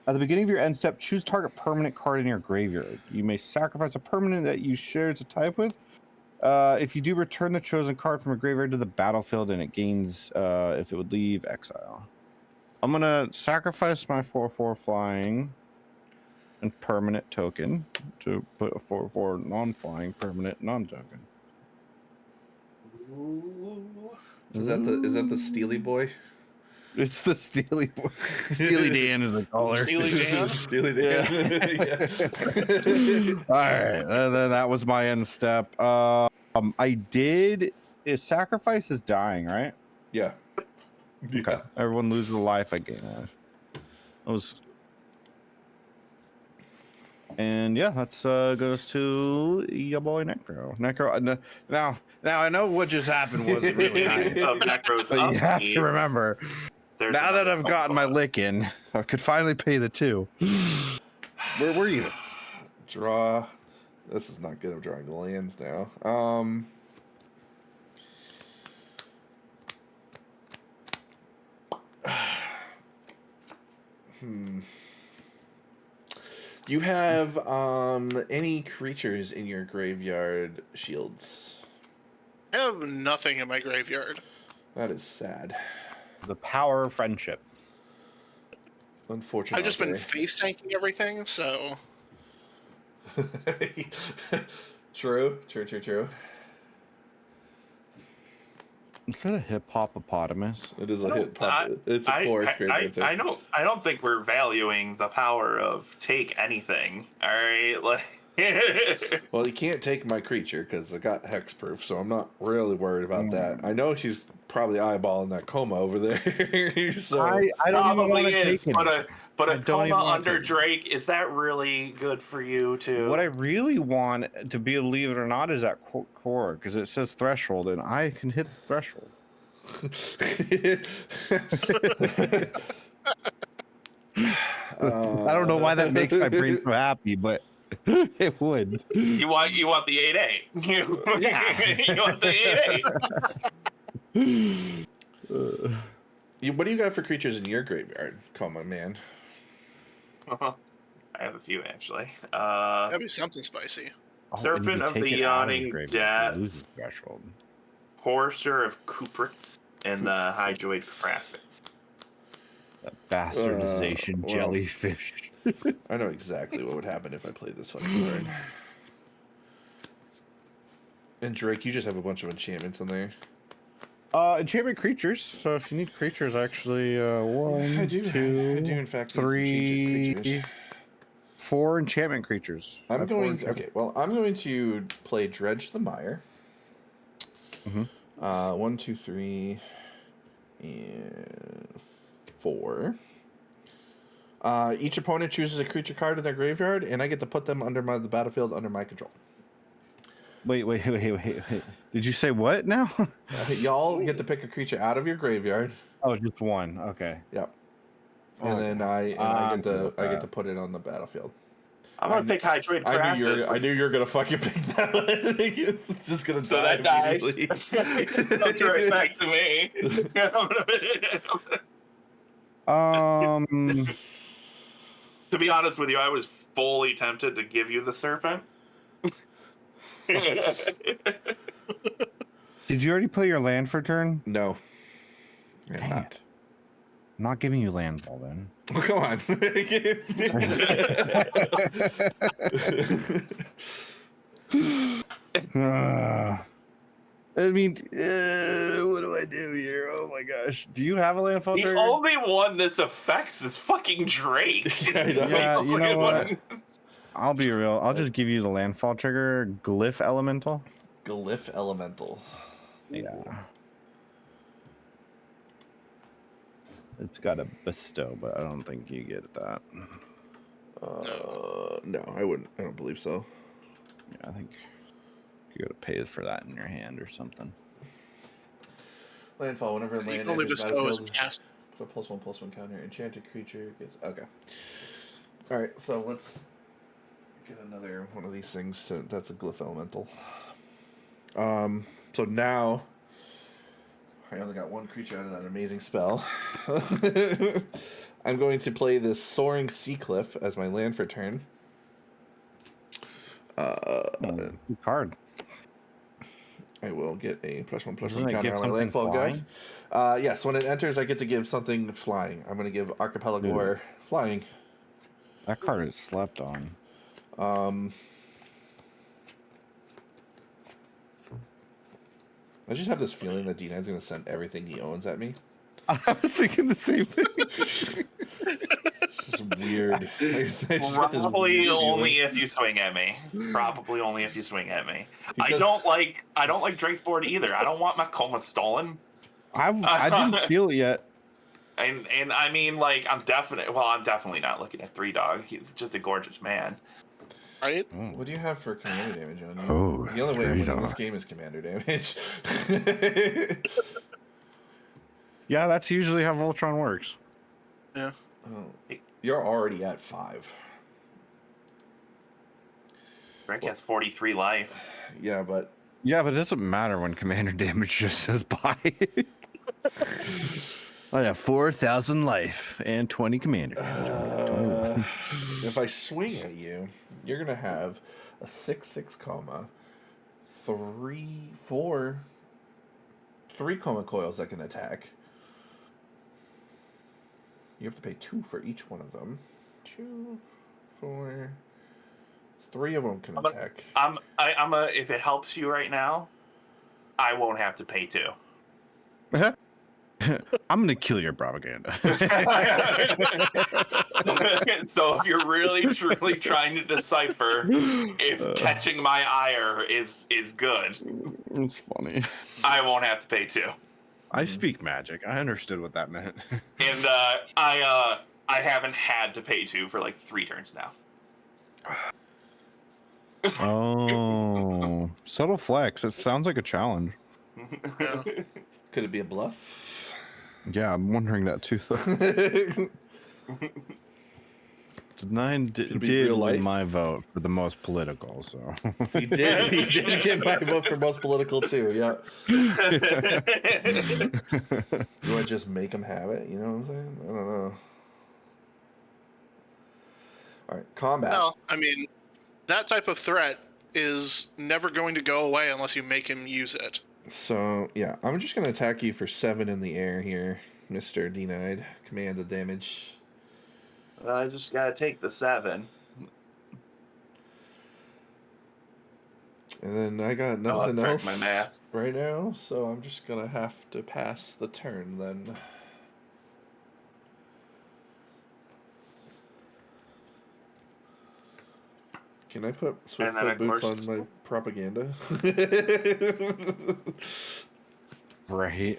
At the beginning of your end step, choose target permanent card in your graveyard. You may sacrifice a permanent that you share a type with. If you do, return the chosen card from a graveyard to the battlefield, and it gains if it would leave exile. I'm gonna sacrifice my 4/4 flying and permanent token to put a 4/4 non-flying permanent non-token. Is that the Steely Boy? It's the Steely Boy. Steely Dan is the color. Steely Dan? Steely Dan. Yeah. All right, then that was my end step. Sacrifice is dying, right? Yeah. Okay. Everyone loses a life, I gain life. And yeah, that's goes to your boy Necro. Now I know what just happened wasn't really nice. Necro's But you have to remember, There's now that another I've gotten my lick in, I could finally pay the 2. Where were you? Draw. This is not good. I'm drawing the lands now. You have any creatures in your graveyard, Shields? I have nothing in my graveyard. That is sad. The power of friendship. Unfortunately. I've just been face tanking everything, so. True. Is that a hippopotamus? It is a No, hit pop. It's a core great answer. I don't think we're valuing the power of take anything. All right, like. Well, you can't take my creature because I got hexproof, so I'm not really worried about that. I know she's probably eyeballing that Koma over there. So I don't even want Probably to is, take it. but I a don't even Koma want to under take it. Drake, is that really good for you too? What I really want to be, believe it or not, is that core, because it says threshold, and I can hit the threshold. I don't know why that makes my brain so happy, but it would. You want the 8/8. You want the 8/8. What do you got for creatures in your graveyard, Koma man? I have a few actually. That'd be something spicy. Serpent of the Yawning Depths, Threshold. Horser of Cuprix, and the Hydroid Crassix. That bastardization well. jellyfish. I know exactly what would happen if I played this fucking card. And Drake, you just have a bunch of enchantments in there. Enchantment creatures. So if you need creatures, actually, one, I do in fact need some three, enchantment creatures. 4 enchantment creatures. I'm going to play Dredge the Mire. Mm-hmm. 1, 2, 3, and 4. Each opponent chooses a creature card in their graveyard, and I get to put them under the battlefield under my control. Wait. Did you say what now? Y'all get to pick a creature out of your graveyard. Oh, just one. Okay. Yep. And then I get to put it on the battlefield. I'm gonna pick Hydroid Crassix. I knew you were gonna fucking pick that one. It's just gonna So die that dies. immediately. Comes right back to me. To be honest with you, I was fully tempted to give you the serpent. Did you already play your land for turn? No. I'm Dang not. I'm not giving you landfall then. Oh, come on. I mean, what do I do here? Oh my gosh. Do you have a landfall The trigger? only one this affects is fucking Drake. I know. Yeah, you know what? One. I'll be real. I'll just give you the landfall trigger, Glyph Elemental. Glyph Elemental. Yeah. It's got a bestow, but I don't think you get that. No, I wouldn't. I don't believe so. Yeah, I think you gotta pay for that in your hand or something. Landfall. Whenever You land can only enters bestow as battlefield, cast. put a +1/+1 counter. Enchanted creature gets. Okay. All right. So let's get another one of these things. That's a Glyph Elemental. So now I only got one creature out of that amazing spell. I'm going to play this Soaring Sea Cliff as my land for turn. Good card. I will get a +1/+1 Doesn't it counter give on my something landfall guy. flying? Yes, when it enters, I get to give something flying. I'm going to give Archipelago flying. That card is slept on. I just have this feeling that Dnide's going to send everything he owns at me. I was thinking the same thing. It's just weird. Probably only if you swing at me. Probably only if you swing at me. I don't like Drake's board either. I don't want my Koma stolen. I didn't steal it yet. And I mean, like, I'm definitely not looking at 3-Dog. He's just a gorgeous man. Right? What do you have for commander damage on you? Oh, the only way I'm winning 3-Dog. this game is commander damage. Yeah, that's usually how Voltron works. Yeah. Oh, you're already at 5. Drake has 43 life. Yeah, but Yeah, but it doesn't matter when commander damage just says bye. I have 4,000 life and 20 commander damage. if I swing at you, you're gonna have a 6/6 Koma, 3 Koma coils that can attack. You have to pay 2 for each one of them. 2, 4, 3 of them can attack. If it helps you right now, I won't have to pay 2. I'm gonna kill your propaganda. So if you're really truly trying to decipher if catching my ire is good, It's funny. I won't have to pay 2. I speak magic. I understood what that meant. And I haven't had to pay 2 for like 3 turns now. Oh, subtle flex. It sounds like a challenge. Yeah. Could it be a bluff? Yeah, I'm wondering that too. Dnide Could it be did real life? win my vote for the most political, so. He did get my vote for most political too, yeah. Do I just make him have it? You know what I'm saying? I don't know. Alright, combat. No, I mean, that type of threat is never going to go away unless you make him use it. So, yeah, I'm just going to attack you for 7 in the air here, Mr. Dnide. Command the damage. I just gotta take the 7. And then I got Oh, nothing that's else correct, my math. right now, so I'm just going to have to pass the turn then. Can I put And then, Swiftfoot of boots course- on my propaganda? Right.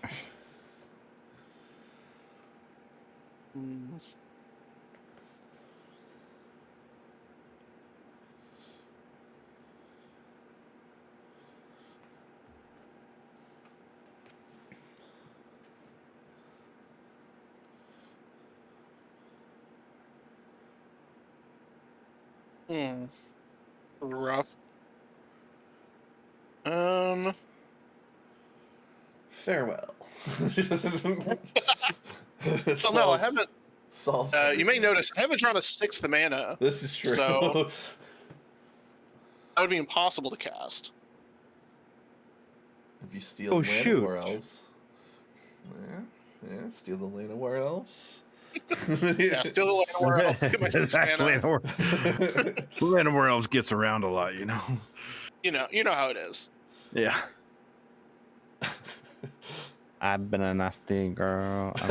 Rough. Farewell. Oh no, I haven't. Solves You may everything. notice I haven't drawn a 6th mana. This is true. So- That would be impossible to cast. If you steal Oh, land shoot. of War Elves. Yeah, steal the land of War Elves. Yeah, still the land where else. Get my 6 mana. Land where else gets around a lot, you know. You know how it is. Yeah. I've been a nasty girl. All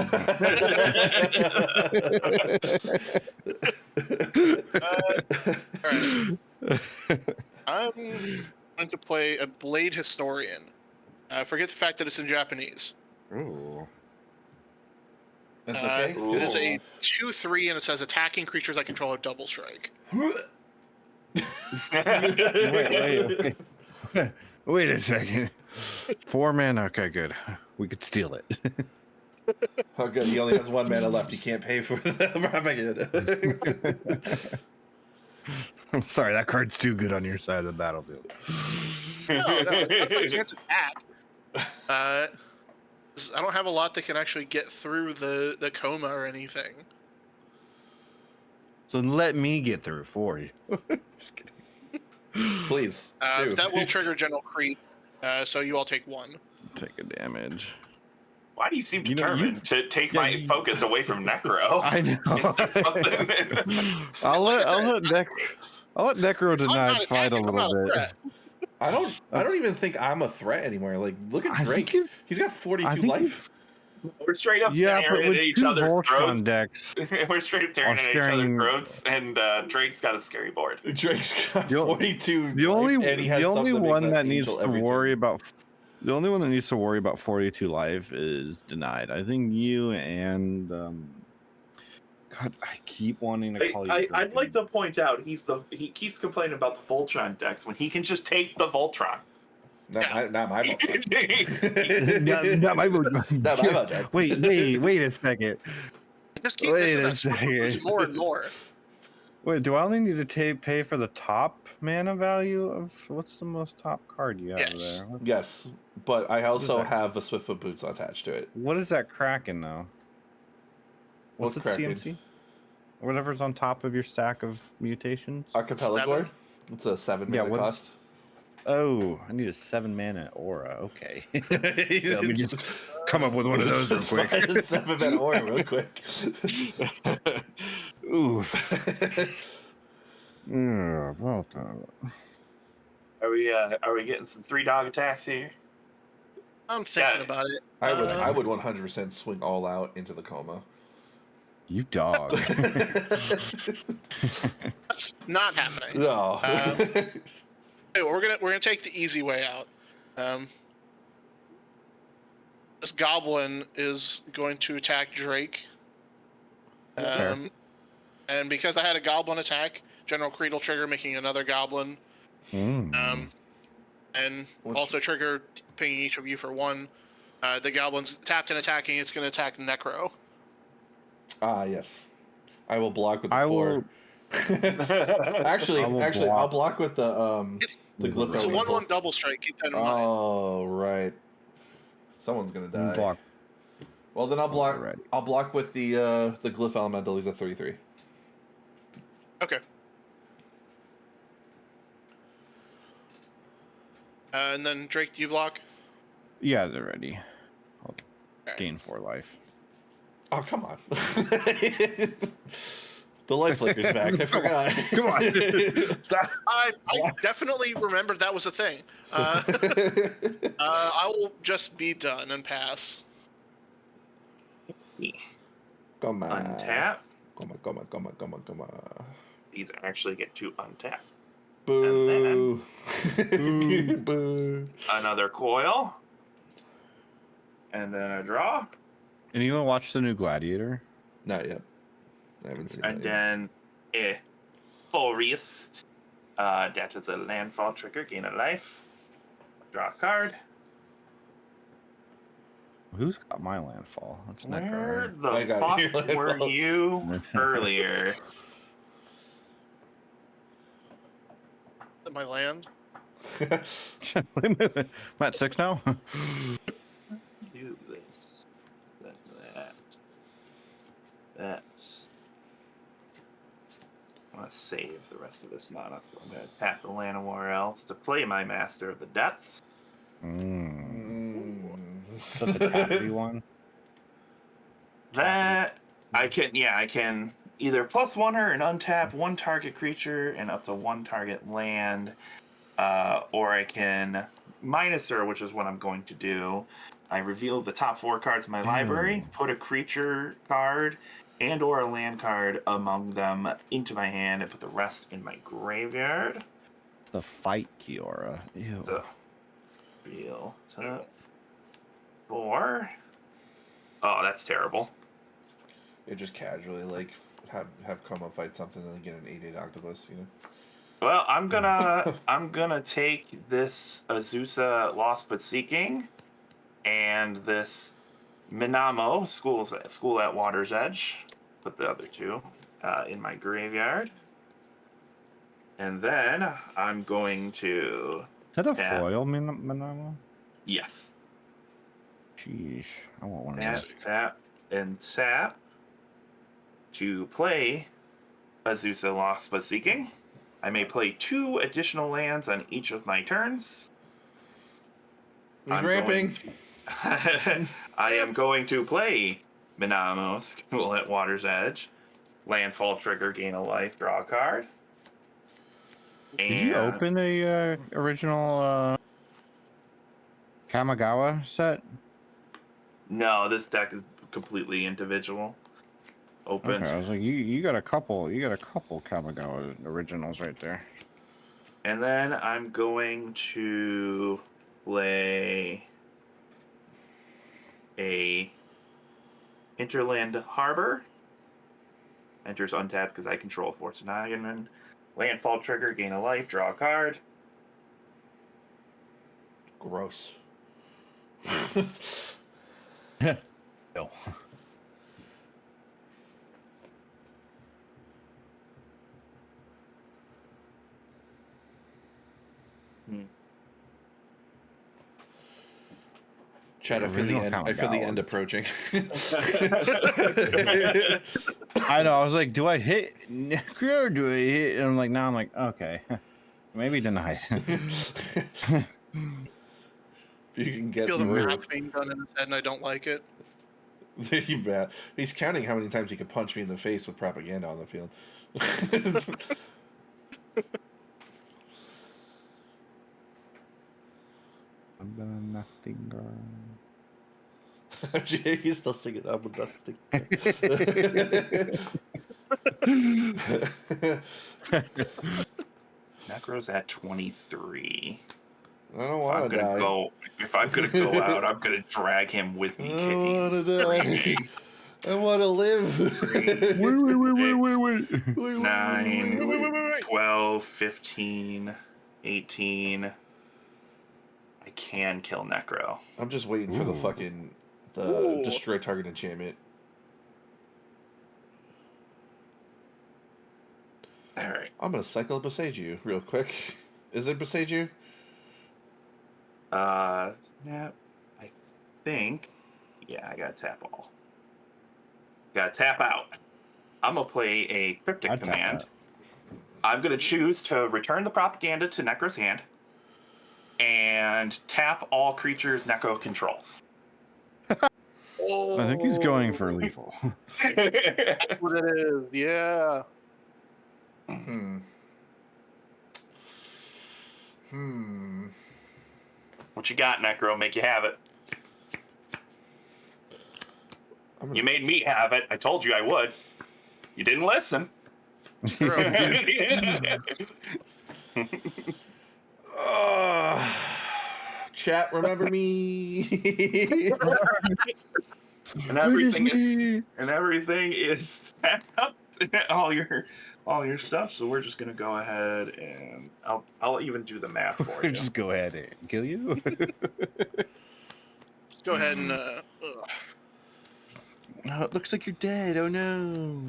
right. I'm going to play a Blade Historian. Forget the fact that it's in Japanese. Ooh. That's okay. It is a 2/3, and it says attacking creatures I control are double strike. Wait a second. 4 mana. Okay, good. We could steal it. Oh, good. He only has 1 mana left. He can't pay for the propaganda. I'm sorry, that card's too good on your side of the battlefield. No, that's my chance attack. I don't have a lot that can actually get through the Koma or anything. So let me get through for you. Just kidding. Please. do. That will trigger General Creep, so you all take 1. Take a damage. Why do you seem You know, determined to take yeah, my you- focus away from Necro? I know. Something. I'll let Necro I'm Dnide not fight a attacking, I'm little not a bit. threat. I don't even think I'm a threat anymore. Like, look at I think Drake. you- He's got I 42 think life. We're straight up Yeah, but tearing with at each 2 other's Voltron throats. decks, We're straight up tearing Or at each sharing- other's throats, and Drake's got a scary board. Drake's got The o- 42 the life, only and he has the only something makes one that angel needs to every worry turn. about the only one that needs to worry about 42 life is Dnide. I think you and God, I keep wanting to call you. I'd like Drake. to point out he keeps complaining about the Voltron decks when he can just take the Voltron. Not my Voltron. not my vote. Not my Voltron. Wait a second. Just keep Wait missing a that Swift boost second. more and more. Wait, do I only need to pay for the top mana value of what's the most top card you have Yes. there? Yes, but I also that? have a Swiftfoot Boots attached to it. What is that Kraken though? What's What its Kraken? CMC? Whatever's on top of your stack of mutations. Archipelago. 7? It's a 7 Yeah, mana what is- cost. Oh, I need a 7-mana aura. Okay. Let me just come up with one of those real quick. 7-mana aura real quick. Ooh. Yeah, about that. Are we getting some 3-dog attacks here? I'm thinking Yeah. about it. I would 100% swing all out into the Koma. You dog. That's not happening. No. Hey, we're gonna take the easy way out. This goblin is going to attack Drake. Fair. And because I had a goblin attack, General Creed will trigger, making another goblin. And also trigger pinging each of you for 1. The goblin's tapped and attacking. It's going to attack Necro. Ah, yes. I will block with the I core. will. Actually, block. I'll block with the glyph. It's a elemental. 1/1 double strike. Keep that in mind. Oh, right. Someone's gonna die. Block. Well, then I'll block. Right. I'll block with the glyph elemental. He's a 3/3. Okay. And then Drake, do you block? Yeah, they're ready. I'll gain 4 life. Oh, come on. The life flicker's back. I forgot. Come on. Stop. I definitely remembered that was a thing. I will just be done and pass. Come on. Untap. Come on. These actually get to untap. Boo. And Boo. Another coil. And then a draw. And you want to watch the new Gladiator? Not yet. I haven't seen And that yet. then a Forest. That is a landfall trigger, gain a life. Draw a card. Who's got my landfall? That's Where Necro. I the got your fuck were landfall. you earlier? My land. I'm at 6 now. Do this. Then that. That's. I'm gonna save the rest of this mana, so I'm gonna tap the land somewhere else to play my Master of the Depths. That's the tappy one. That I can either +1 her and untap 1 target creature and up to 1 target land, or I can minus her, which is what I'm going to do. I reveal the top 4 cards in my library, put a creature card and or a land card among them into my hand, and put the rest in my graveyard. The fight Kiora. Ew. So, real top 4. Oh, that's terrible. It just casually like have Koma fight something and then get an 8/8 octopus, you know. Well, I'm gonna take this Azusa Lost But Seeking and this Minamo School at Water's Edge. Put the other 2 in my graveyard, and then I'm going to Is that a foil Manama? yes, Sheesh. I want one of tap, those. tap, and tap to play Azusa Lost But Seeking. I may play 2 additional lands on each of my turns. He's ramping. I am going to play Minamo School at Water's Edge. Landfall trigger, gain a life, draw a card. Did you open a original Kamigawa set? No, this deck is completely individual. Opened. Okay, I was like, you got a couple Kamigawa originals right there. And then I'm going to play a Hinterland Harbor. Enters untapped because I control Force of Nagaman. Landfall trigger, gain a life, draw a card. Gross. No. Chad, I feel the Original end. I feel the Kamigawa. end approaching. I know. I was like, do I hit Necro or do I hit? And I'm like, now I'm like, okay. Maybe denied. If you can get feel the through. math being done in his head, and I don't like it. You bet. He's counting how many times he can punch me in the face with propaganda on the field. I'm a nothing girl. He's still singing I'm a dusting. Necro's at 23. I don't If I'm want to gonna die. go, if I'm gonna go out, I'm gonna drag him with me, I kicking, don't want to die. screaming. I want to live. Wait. 9, Wait. 12, 15, 18. I can kill Necro. I'm just waiting for the Ooh. fucking Ooh. destroy target enchantment. All right. I'm gonna cycle Beseiju real quick. Is it Beseiju? Yeah, I think. Yeah, I gotta tap all. Gotta tap out. I'm gonna play a cryptic I'd tap command. out. I'm gonna choose to return the propaganda to Necro's hand and tap all creatures Necro controls. Oh, I think he's going for lethal. That's what it is. Yeah. What you got, Necro? Make you have it. You made me have it. I told you I would. You didn't listen. Chat, remember me. and everything is all your stuff. So we're just gonna go ahead and I'll even do the math for you. Just go ahead and kill you. Just go ahead and. Oh, it looks like you're dead. Oh no.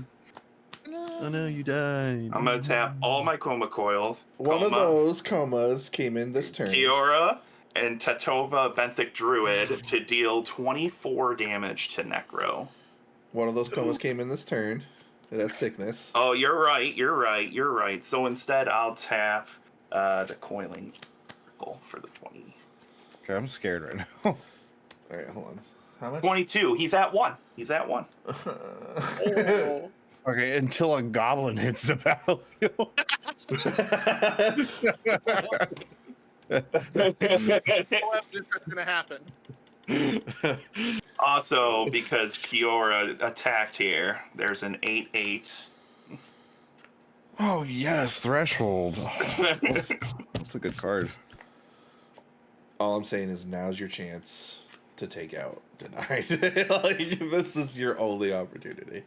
Oh no, you died. I'm gonna tap all my Koma coils. One of Koma, those comas came in this turn. Kiora and Tatova Benthic Druid to deal 24 damage to Necro. One of those comas came in this turn. It has sickness. Oh, you're right. So instead, I'll tap the coiling circle for the 20. Okay, I'm scared right now. All right, hold on. How much? 22. He's at 1. Oh. Okay, until a goblin hits the battlefield. What is going to happen? Also, because Kiora attacked here, there's an 8/8. Oh yes, threshold. Oh, that's a good card. All I'm saying is now's your chance to take out Dnide. Like, this is your only opportunity.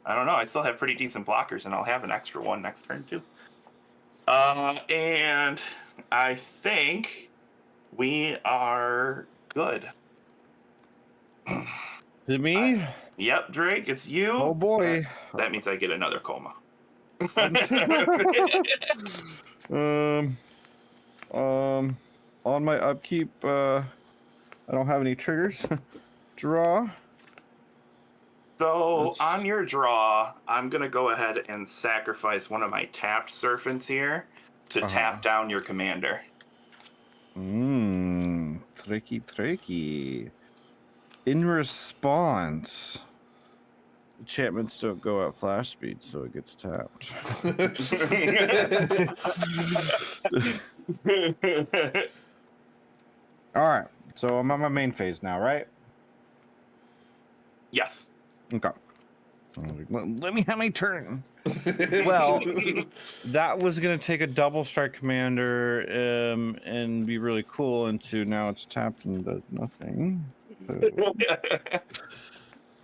I don't know. I still have pretty decent blockers, and I'll have an extra one next turn too. And I think we are good. Is it me? Yep, Drake, it's you. Oh boy. That means I get another Koma. On my upkeep, I don't have any triggers. Draw. So on your draw, I'm gonna go ahead and sacrifice one of my tapped serpents here to tap down your commander. Tricky. In response, enchantments don't go at flash speed, so it gets tapped. All right, so I'm on my main phase now, right? Yes. Okay. Let me have my turn. Well, that was gonna take a double strike commander and be really cool. Into now it's tapped and does nothing. So,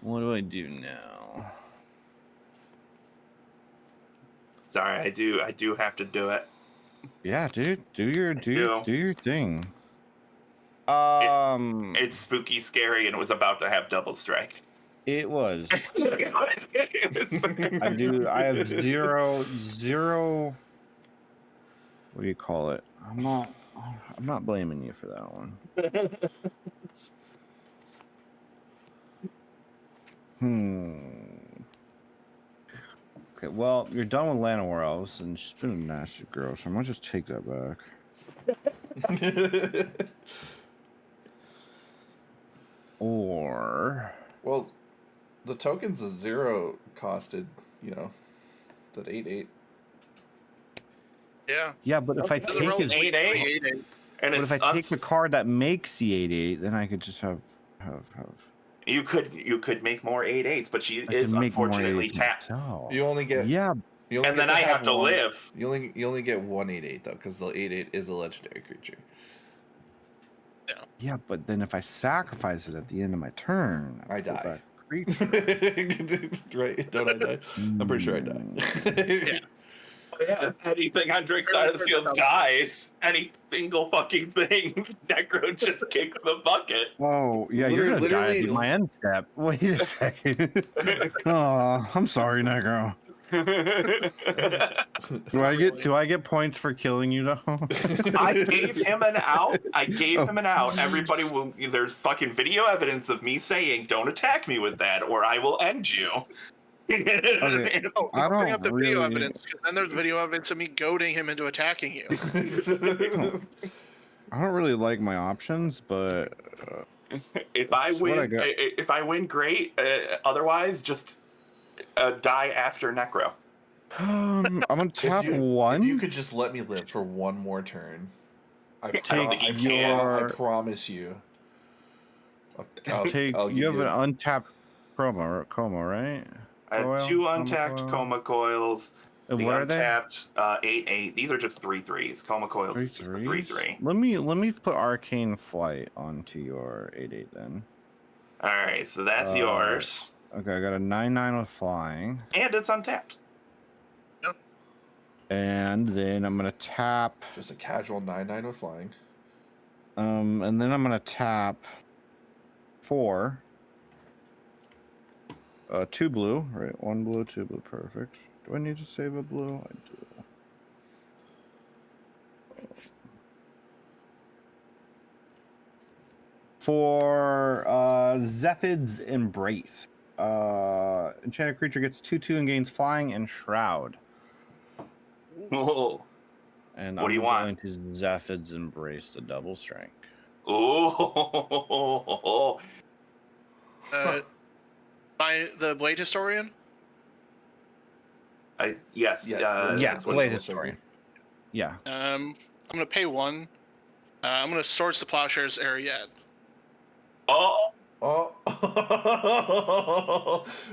what do I do now? Sorry, I do have to do it. Yeah, dude, do your thing. It's spooky, scary, and it was about to have double strike. It was. I have zero. What do you call it? I'm not blaming you for that one. Okay, well, you're done with Llanowar Elves, and she's been a nasty girl, so I might just take that back. Or... Well, the token's a 0 costed, that 8/8. Yeah. Yeah, but if I Doesn't take roll his... 8/8. 8/8. And But it's if I take the card that makes the 8/8, then I could just have... You could make more 8/8s, but she I is can make more unfortunately 8/8s tapped. myself. You only get... Yeah, You only And get then I have to one, live. You only get one 8/8 though, because the 8/8 is a legendary creature. yeah, but then if I sacrifice it at the end of my turn... I pull die. back creature. Right? Don't I die? I'm pretty sure I die. Yeah. Yeah, anything on Drake's side of the field dies. Any single fucking thing, Necro just kicks the bucket. Oh, yeah, you're gonna die at my end step. Wait a second. Oh, I'm sorry, Negro. Do I get points for killing you though? I gave him an out. Everybody will. There's fucking video evidence of me saying, "Don't attack me with that, or I will end you." Okay. Oh, I bring don't up the video really- evidence, because then there's video evidence of me goading him into attacking you. I don't really like my options, but If I That's what I win, got. if I win, great. Otherwise, just die after Necro. I'm gonna tap If one. you could just let me live for one more turn, I don't think you can. I promise you. I'll give You have an untapped Koma, right? I have Coil? 2 untapped Coil? Coma coils. And The what are they? untapped 8/8. These are just 3/3s. Coma coils is just a 3/3. Let me put Arcane Flight onto your 8/8 then. All right, so that's yours, Okay, I got a 9/9 with flying, and it's untapped. and then I'm gonna tap. just a casual 9/9 with flying. And then I'm gonna tap 4. 2 blue, right? 1 blue, 2 blue, perfect. Do I need to save a blue? I do. For Zephid's Embrace. Enchanted creature gets 2/2 and gains flying and shroud. Oh, And What do you I'm want? going to Zephid's Embrace the double strength. oh. By the Blade Historian? Yes. Yes, Yeah, that's what Blade it is. Historian. Yeah. I'm going to pay 1. I'm going to Swords to Plowshares Ariad. Oh. Oh,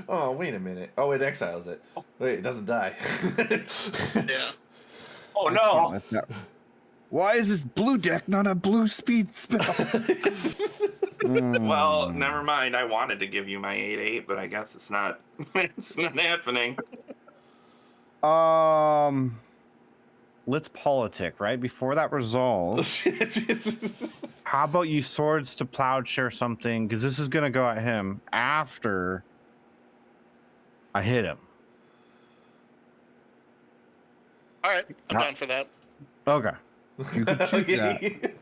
oh! Wait a minute. Oh, it exiles it. Wait, it doesn't die. Yeah. Oh I no. can't let that- Why is this blue deck not a blue speed spell? Well, never mind. I wanted to give you my 8/8, but I guess it's not. It's not happening. Let's politic, right? Before that resolves, how about you Swords to Plowshare something? Because this is gonna go at him after I hit him. All right. I'm Ah. down for that. Okay. You can shoot that.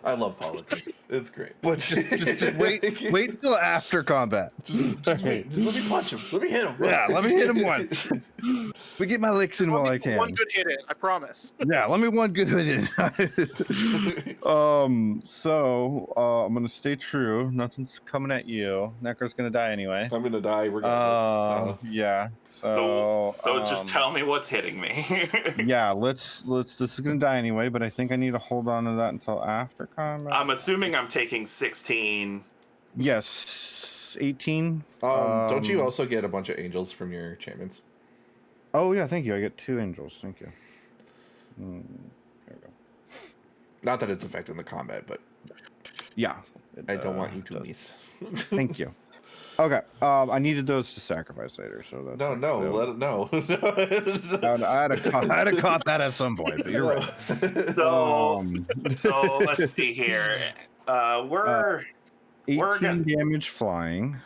I love politics. It's great. But just wait till after combat. Just wait. Just let me punch him. Let me hit him. Yeah, let me hit him once. We get my licks in while I can. One good hit in, I promise. Yeah, let me one good hit in. I'm gonna stay true. Nothing's coming at you. Necro's gonna die anyway. I'm gonna die regardless. Yeah. So just tell me what's hitting me. Yeah, let's. This is gonna die anyway, but I think I need to hold on to that until after combat. I'm assuming I'm taking 16. Yes, 18. Don't you also get a bunch of angels from your enchantments? Oh yeah, thank you. I get 2 angels. Thank you. There we go. Not that it's affecting the combat, but Yeah. I don't want you to miss. Thank you. Okay. I needed those to sacrifice later, so that's No, let it no. I had to caught that at some point, but you're right. So let's see here. We're 18 damage flying.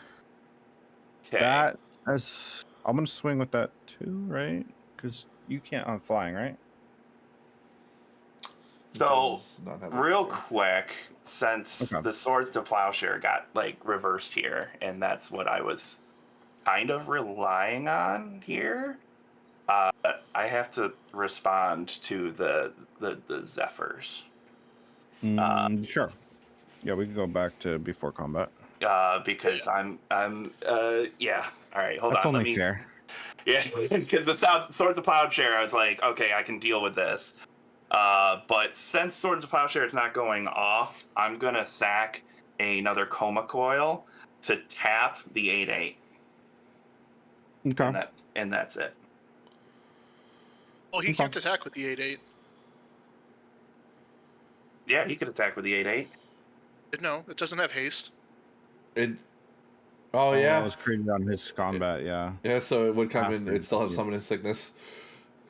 okay. I'm gonna swing with that too, right? Because you can't on flying, right? So Does not have a real fire. quick, since Okay. the Swords to Plowshare got like reversed here, and that's what I was kind of relying on here. I have to respond to the Zephyrs. Sure. Yeah, we can go back to before combat. Because yeah. All right, hold That's on. Let only me. fair. Yeah, because the Swords of Plowshare, I was like, okay, I can deal with this. But since Swords of Plowshare is not going off, I'm gonna sack another Koma coil to tap the 8/8, Okay. and that's it. Well, he can't attack with the 8/8. Yeah, he could attack with the 8/8. No, it doesn't have haste. It. Oh yeah. It was created on his combat. Yeah. Yeah, so it would come in. After, It'd still have yeah. summoning sickness.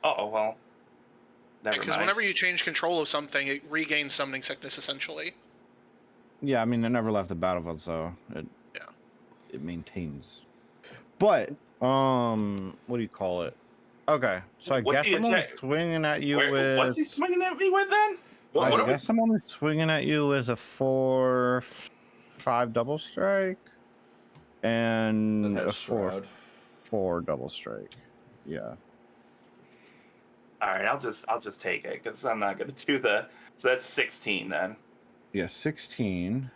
Oh well. Never Because mind. whenever you change control of something, it regains summoning sickness essentially. Yeah, I mean, it never left the battlefield, so it maintains. But what do you call it? Okay, so I What's guess he I'm only attack- swinging at you Where- What's he with. swinging at me with then? What I are we- guess I'm only swinging at you with a 4/5 double strike and That a has Shroud. 4/4 double strike. Yeah. All right, I'll just take it because I'm not gonna do the. So that's 16 then. Yeah, 16,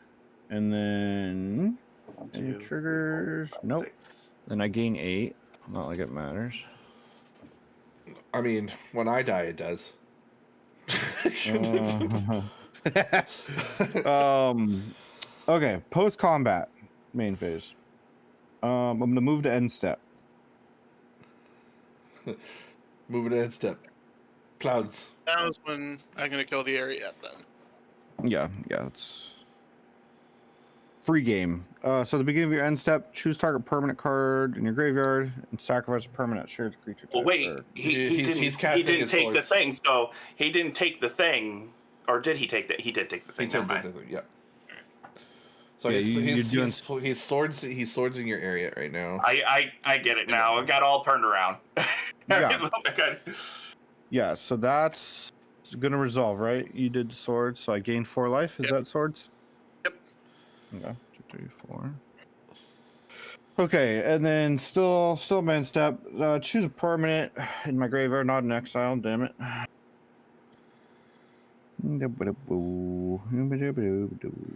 and then One, any two, three, triggers. four, five, Nope. 6. Then I gain 8. Not like it matters. I mean, when I die, it does. Okay, post combat main phase. I'm gonna move to end step. Moving to end step. Clouds. That was when I'm gonna kill the area then. Yeah, it's free game. So at the beginning of your end step, choose target permanent card in your graveyard and sacrifice a permanent shared creature type. Well, wait, card. He's casting he didn't his take the swords. thing, so he didn't take the thing, or did he take the? He did take the He thing. took Never mind. yeah. So Yeah, he's you're swords in your area right now. I get it now. I got all turned around. Yeah. Okay. Yeah, so that's gonna resolve, right? You did swords, so I gained 4 life. Is Yep. that swords? Yep. Okay, 2, 3, 4. Okay, and then still main step. Choose a permanent in my graveyard, not an exile. Damn it.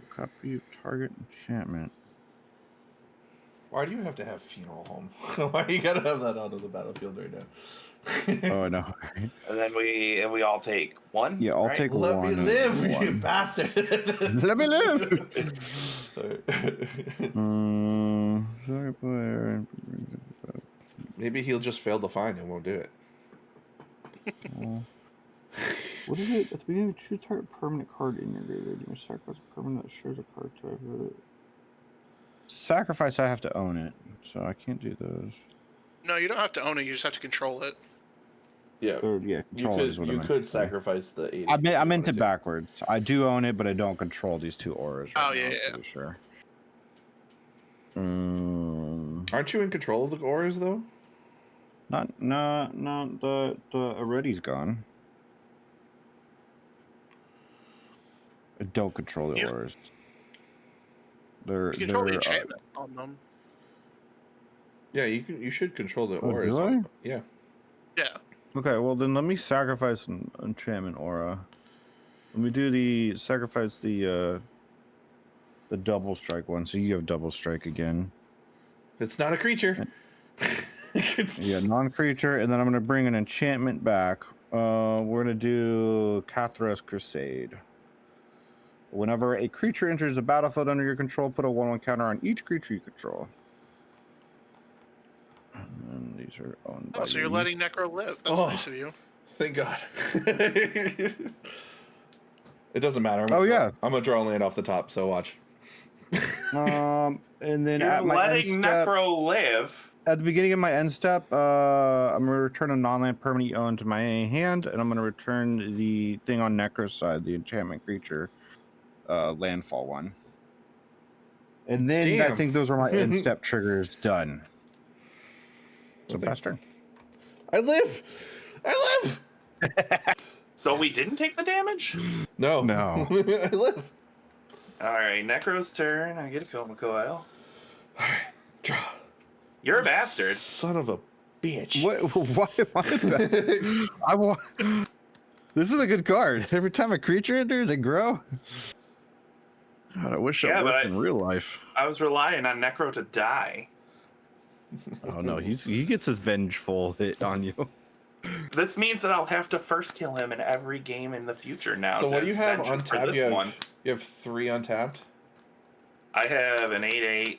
Copy of target enchantment. Why do you have to have funeral home? Why you gotta have that out of the battlefield right now? Oh, I know. Right? And then we all take one. Yeah, I'll right? take Let me one. live, you One. bastard! Let me live. Sorry, player. Maybe he'll just fail to find and won't do it. What is it? At the beginning, choose target permanent card in your graveyard. You may sacrifice a permanent that shares a card type with it. Sacrifice, I have to own it, so I can't do those. No, you don't have to own it. You just have to control it. Yeah, Or, yeah, control is what I you meant could to say. sacrifice the 80. I meant it backwards. I do own it, but I don't control these 2 auras. Right Oh, yeah, now, yeah. I'm pretty sure. Aren't you in control of the auras though? Not the already's gone. I don't control the You- auras. They're You control the they're, enchantment on them. Yeah, you should control the Oh, auras. do I? Yeah. Yeah. Okay, well then let me sacrifice an enchantment aura. Let me do the sacrifice the double strike one, so you have double strike again. It's not a creature. Yeah, non-creature, and then I'm gonna bring an enchantment back. We're gonna do Cathra's Crusade. Whenever a creature enters the battlefield under your control, put a 1/1 counter on each creature you control. And these are owned by Oh, so you're you. letting Necro live. That's Oh. nice of you. Thank God. It doesn't matter. Oh, yeah. I'm gonna draw a land off the top. So watch. And then You're at my end letting step, Necro live. at the beginning of my end step, I'm gonna return a non-land permanent you own to my hand, and I'm gonna return the thing on Necro's side, the enchantment creature, landfall one. And then I Damn. think those are my end step triggers done. So Okay. pass turn. I live. So we didn't take the damage. No. No. I live. All right, Necro's turn. I get a Koma coil. Draw. You're a bastard. Son of a Bitch. What? Why? This is a good card. Every time a creature enters, they grow. God, I wish Yeah, it but worked in real life. I was relying on Necro to die. Oh no, he gets his vengeful hit on you. This means that I'll have to first kill him in every game in the future now. So what do you as have vengeance for untapped? this one. You have 3 untapped. I have an 8/8,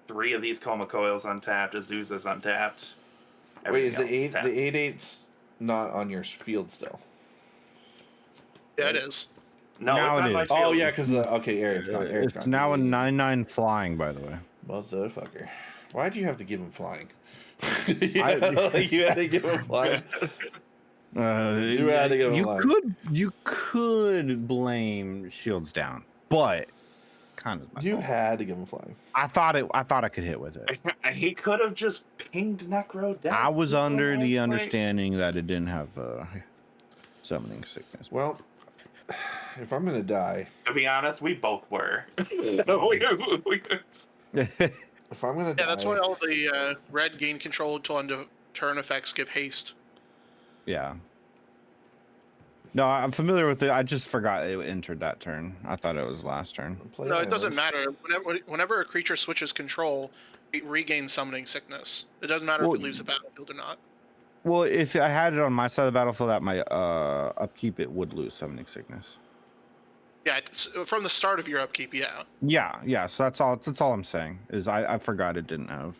3 of these Koma coils untapped, Azusa's untapped. Wait, is Everything else the tapped. 8/8's not on your field still? Yeah, it is. No, Now it's it on my is. field. Oh yeah, because Eric's gone. Eric's It's gone. now a Yeah. 9/9 flying, by the way. Motherfucker. Why'd you have to give him flying? you I- had to give him flying. You had to give him flying. You could blame Shields Down, but kind of my You fault. had to give him flying. I thought I could hit with it. He could have just pinged Necro down. I was under the Like- understanding that it didn't have summoning sickness. Well, if I'm gonna die, To be honest, we both were. if I'm gonna die, Yeah, that's why all the red gain control until end of turn effects give haste. Yeah. No, I'm familiar with it. I just forgot it entered that turn. I thought it was last turn. play No, it doesn't islands. matter. Whenever a creature switches control, it regains summoning sickness. It doesn't matter Well, if it leaves the battlefield or not. Well, if I had it on my side of the battlefield at my upkeep, it would lose summoning sickness. Yeah, it's, from the start of your upkeep, yeah. Yeah. So that's all I'm saying is I forgot it didn't have.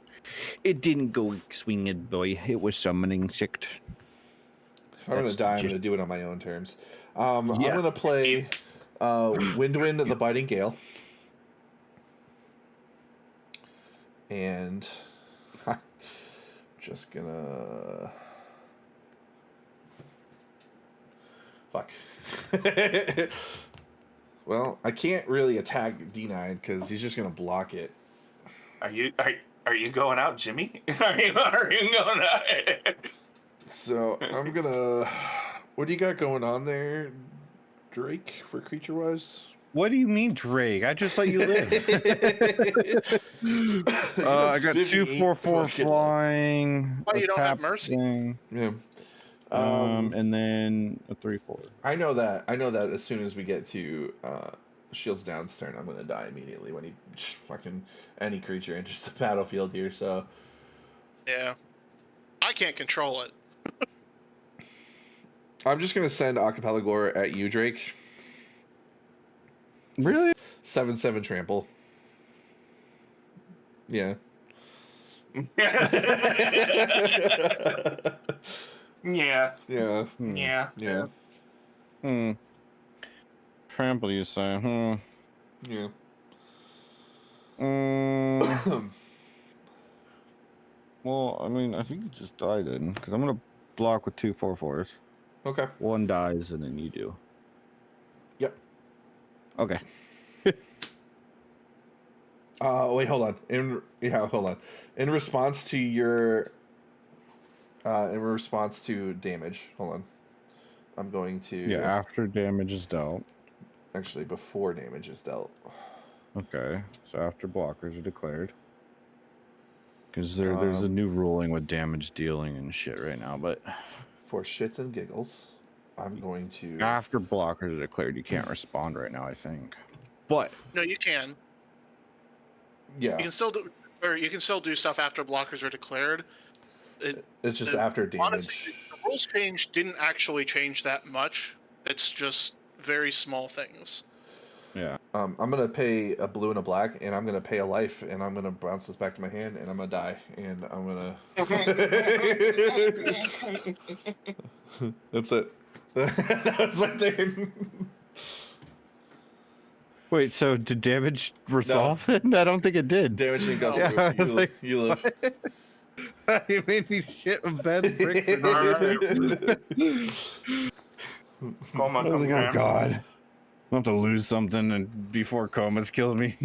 It didn't go swinging, boy. It was summoning sicked. If I'm gonna That's die, I'm just- gonna do it on my own terms. I'm Yeah. gonna play He's- Wind the Biting Gale. And just gonna fuck. Well, I can't really attack Dnide because he's just gonna block it. Are you going out, Jimmy? Are you going out? So I'm gonna. What do you got going on there, Drake, for creature wise? What do you mean, Drake? I just let you live. I got 2/4/4 flying. Oh, you a don't have tap mercy? thing, Yeah. and then a 3/4. I know that. I know that as soon as we get to Shields Down's turn, I'm gonna die immediately when he just fucking any creature enters the battlefield here. So Yeah. I can't control it. I'm just gonna send Acapella Gore at you, Drake. Really? 7/7 trample. Yeah. Yeah. Yeah. Yeah. Yeah. Trample, you say? Yeah. Well, I mean, I think you just died then, because I'm gonna block with 2/4/4s. Okay. One dies, and then you do. Yep. Okay. Wait, hold on. Hold on. In response to your in response to damage, hold on. I'm going to Yeah, after damage is dealt. actually before damage is dealt. Okay, so after blockers are declared. Because there's a new ruling with damage dealing and shit right now, but For shits and giggles, I'm going to after blockers are declared, you can't respond right now, I think. But No, you can. yeah. You can still do, or you can still do stuff after blockers are declared. It's just the- after damage. Honestly, the rules change didn't actually change that much. It's just very small things. yeah. I'm gonna pay a blue and a black, and I'm gonna pay a life, and I'm gonna bounce this back to my hand, and I'm gonna die, and I'm gonna. That's it. That's my turn. Wait, so did damage resolve then? I don't think it did. Damage didn't go Yeah, through. I was You, like, you live. You made me shit a bed brick for no Koma, I was come like, here. oh god. I'll have to lose something and before Koma's killed me.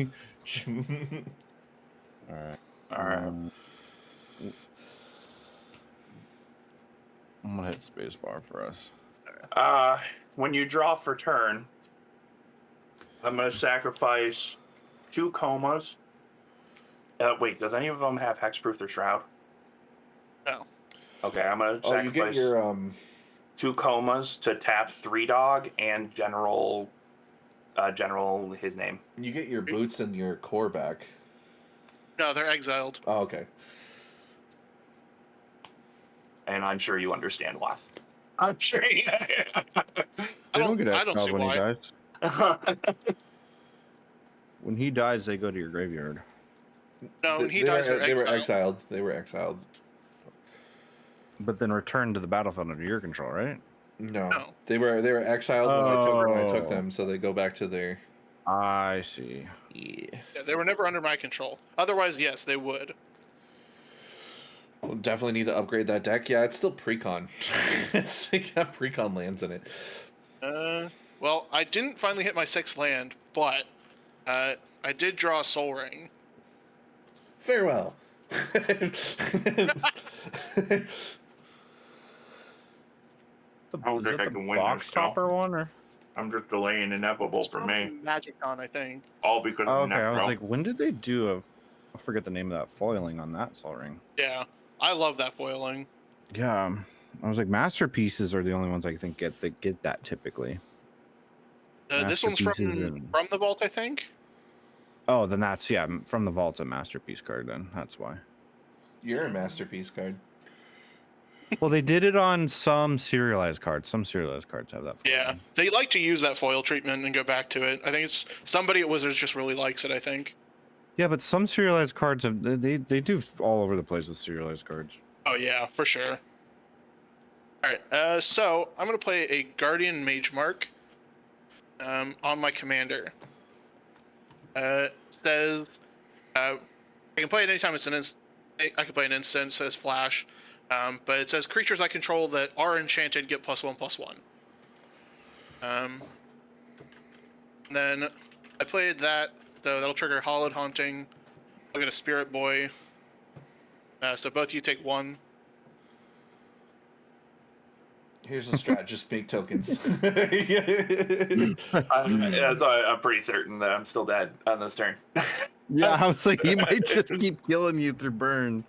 Alright. All right. I'm gonna hit spacebar for us. When you draw for turn, I'm gonna sacrifice 2 Komas. Wait, does any of them have hexproof or shroud? No. Okay, I'm gonna Oh, you get sacrifice your 2 Komas to tap 3 dog and general his name. you get your boots and your core back. No, they're exiled. Oh, okay. And I'm sure you understand why. I'm sure you They don't get I don't see exiled when he why. dies. When he dies, they go to your graveyard. No, when he dies, they're they were exiled. exiled. They were exiled. But then return to the battlefield under your control, right? No, No. they were exiled when I took Oh. them, so they go back to their. I see. Yeah. Yeah, they were never under my control. Otherwise, yes, they would. We'll definitely need to upgrade that deck. Yeah, it's still precon. It's got precon lands in it. Well, I didn't finally hit my 6th land, but I did draw a Soul Ring. Farewell. The, I don't is think that I the can win box this, no. topper one, or? I'm just delaying inevitable It's for from me. Magicon, I think. All because Oh, of okay, I was Necro. like, when did they do a? I forget the name of that foiling on that Soul Ring. Yeah, I love that foiling. Yeah, I was like, masterpieces are the only ones I think get that typically. This one's Masterpieces and- from the vault, I think. Oh, then that's from the vault's a masterpiece card. Then that's why. You're a masterpiece card. Well, they did it on some serialized cards. Some serialized cards have that. Yeah, foiling. they like to use that foil treatment and go back to it. I think it's somebody at Wizards just really likes it, I think. Yeah, but some serialized cards have they do all over the place with serialized cards. Oh yeah, for sure. Alright, so I'm gonna play a Guardian Mage Mark on my commander. Says I can play it anytime it's an instant. I can play an instant, it says flash. But it says creatures I control that are enchanted get +1/+1. Then I played that, so that'll trigger Hollowed Haunting. I'll get a Spirit Boy. So both of you take 1. Here's a strat, just make tokens. I'm pretty certain that I'm still dead on this turn. Yeah, I was like, he might just keep killing you through burn.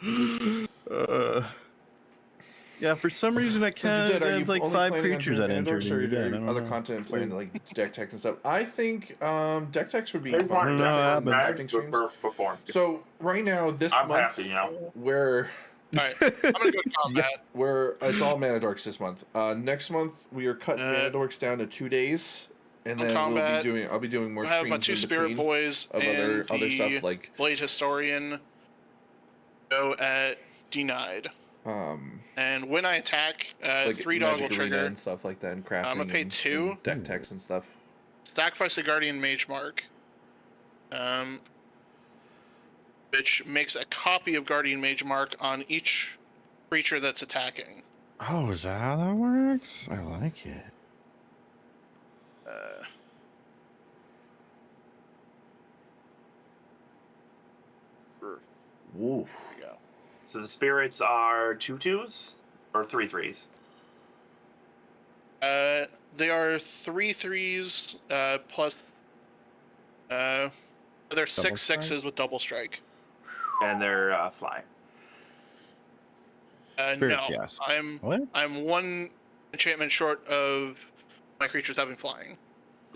Yeah, for some reason I Since can't you're dead, are you have like only 5 planning on creatures doing that entered Mana Dorks, or and you're dead. I don't other know. content planned like deck techs and stuff? I think deck techs would be There's fun. one No, definitely but- back Drafting streams. before. So right now, this I'm month, happy, you know. we're Alright, I'm gonna go to combat. it's all Mana Dorks this month. Next month we are cutting Mana Dorks down to 2 days, and on then combat, I'll be doing more I have my streams 2 in Spirit between Boys of and other the stuff like Blade Historian go at Dnide. And when I attack, like 3 dog will Magic Arena trigger. and stuff like that, and crafting. I'm gonna pay and 2. deck techs and stuff. Sacrifice the Guardian Mage Mark. Which makes a copy of Guardian Mage Mark on each creature that's attacking. Oh, is that how that works? I like it. Woof. There we go. So the spirits are 2/2s or 3/3s. They are 3/3s plus. They're 6/6s with double strike. And they're flying. Spirits, No, yes. I'm 1 enchantment short of my creatures having flying.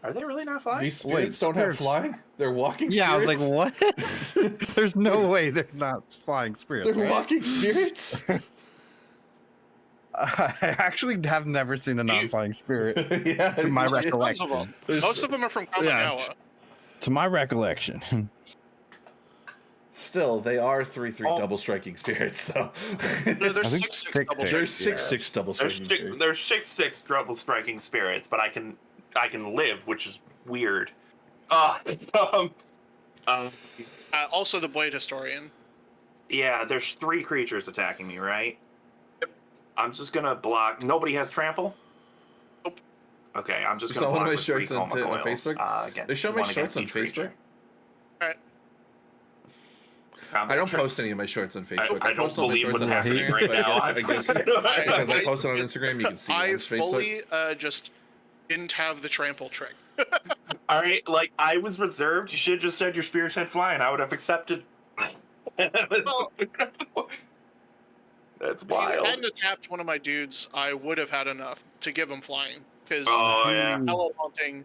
Are they really not flying? These spirits don't have spirits- flying. They're walking. Yeah, spirits? I was like, what? There's no way they're not flying spirits. They're right? walking spirits. I actually have never seen a non-flying spirit. Yeah, To my Tons of recollection. them. There's- Most of them are from Kamigawa. To my recollection. Still, they are 3/3 Oh. double striking spirits, though. No, they're I think 6/6 six, double six. There's strike. 6/6 double striking spirits. There's 6/6 double striking spirits, but I can live, which is weird. Also, the Blade Historian. Yeah, there's 3 creatures attacking me, right? I'm just gonna block. Nobody has trample. Nope. Okay, I'm just Saw gonna one of block my with 3 shorts on Koma coils. Facebook? Against They show my one shorts against on each Facebook? creature. Alright. I don't post any of my shorts on Facebook. I don't post all my believe shorts what's on happening Instagram, right but now. I guess because I post it on Instagram, you can see it I on Facebook. fully just didn't have the trample trick. All right, like I was reserved. You should have just said your spirits had flying. I would have accepted. Well, That's If you wild. hadn't tapped one of my dudes, I would have had enough to give him flying. Because Oh yeah. Hello Haunting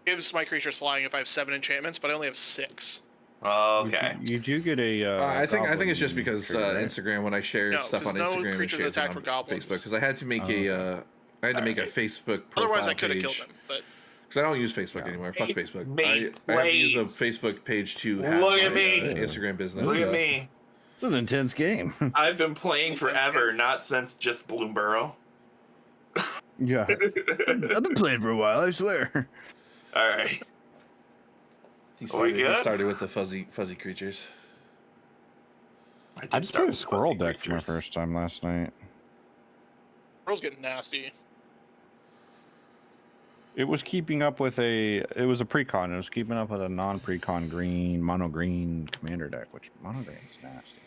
gives my creatures flying if I have 7 enchantments, but I only have 6. Okay. You do get a. I think it's just goblin because trigger, right? Instagram, when I share No, stuff on 'cause no Instagram, it creatures shares attack it for on goblins. Facebook because I had to make a Facebook profile Otherwise, I could have killed page him. But because I don't use Facebook anymore. Fuck Facebook. Mate, I have to use a please. Facebook page to have Look at my, me. Instagram business. Look at me. It's an intense game. I've been playing forever, not since just Bloomburrow. Yeah. I've been playing for a while, I swear. All right. He Are we good? started with the fuzzy creatures. I just played a squirrel deck for my first time last night. Girl's getting nasty. It was keeping up with it was a precon. It was keeping up with a non-precon mono green commander deck, which mono green's nasty.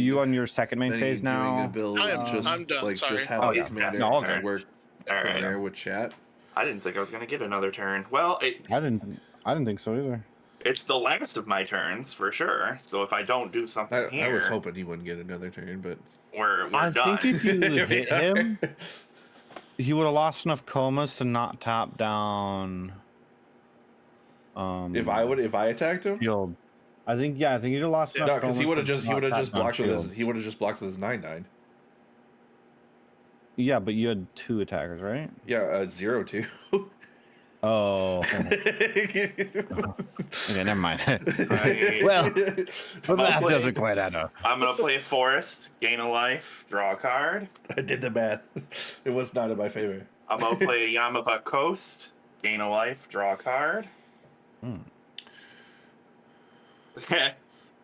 You on your second main phase now? I'm done, sorry. Just have Oh, a he's commander no, all kind of good. work All from right. there with chat. I didn't think I was gonna get another turn. Well, I didn't think so either. it's the last of my turns for sure. So if I don't do something I here, was hoping he wouldn't get another turn, but we're I done. think if you hit him, he would have lost enough comas to not tap down. if I attacked him, Shield. I think he'd have lost enough. no, because he would have comas just to not tap down blocked with his shields. blocked with his 9/9. Yeah, but you had 2 attackers, right? Yeah, 0-2. Oh. Okay, never mind. I- Well, the math play- doesn't quite add up. I'm gonna play a forest, gain a life, draw a card. I did the math. It was not in my favor. I'm gonna play a Yamava Coast, gain a life, draw a card.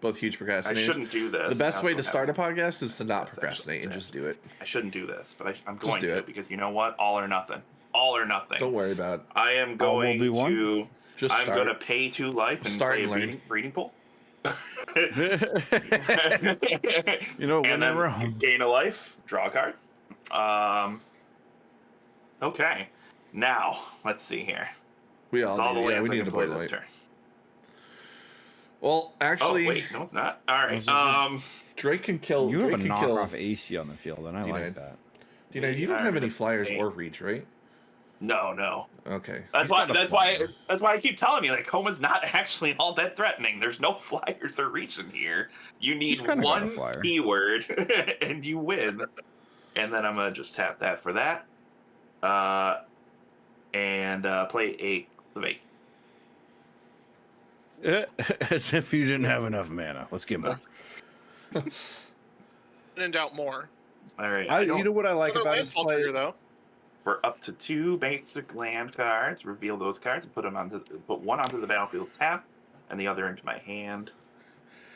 Both huge I procrastinators. shouldn't do this. The best That's way what to start a happened. podcast is to not That's procrastinate actually and just do it. I shouldn't do this, but I'm going do to it. because you know what? All or nothing. All or nothing. Don't worry about it. I am going do one. to. Just I'm start. going to pay 2 life and Start play and a learn. breeding pool. You know, and then whenever gain a life, draw a card. Okay. Now let's see here. We That's all the need, lands we I need can to play play this light. turn. Well, actually, Oh wait, no, it's not. All right. Drake can kill. you have Drake a can kill. knockoff AC on the field, and I Dnide. like that. Dnide, you don't have any flyers or reach, right? No. Okay. That's He's why. got a That's why. flyer. That's why I keep telling you, like, Koma's not actually all that threatening. There's no flyers or reach in here. You need He's kinda got a one flyer. keyword, and you win. And then I'm gonna just tap that for that, and play a Levate. As if you didn't have enough mana. Let's get more. In doubt more. All right. You know what I like Another about his landfall play? trigger, though. For up to 2 basic land cards, reveal those cards and put one onto the battlefield tap, and the other into my hand.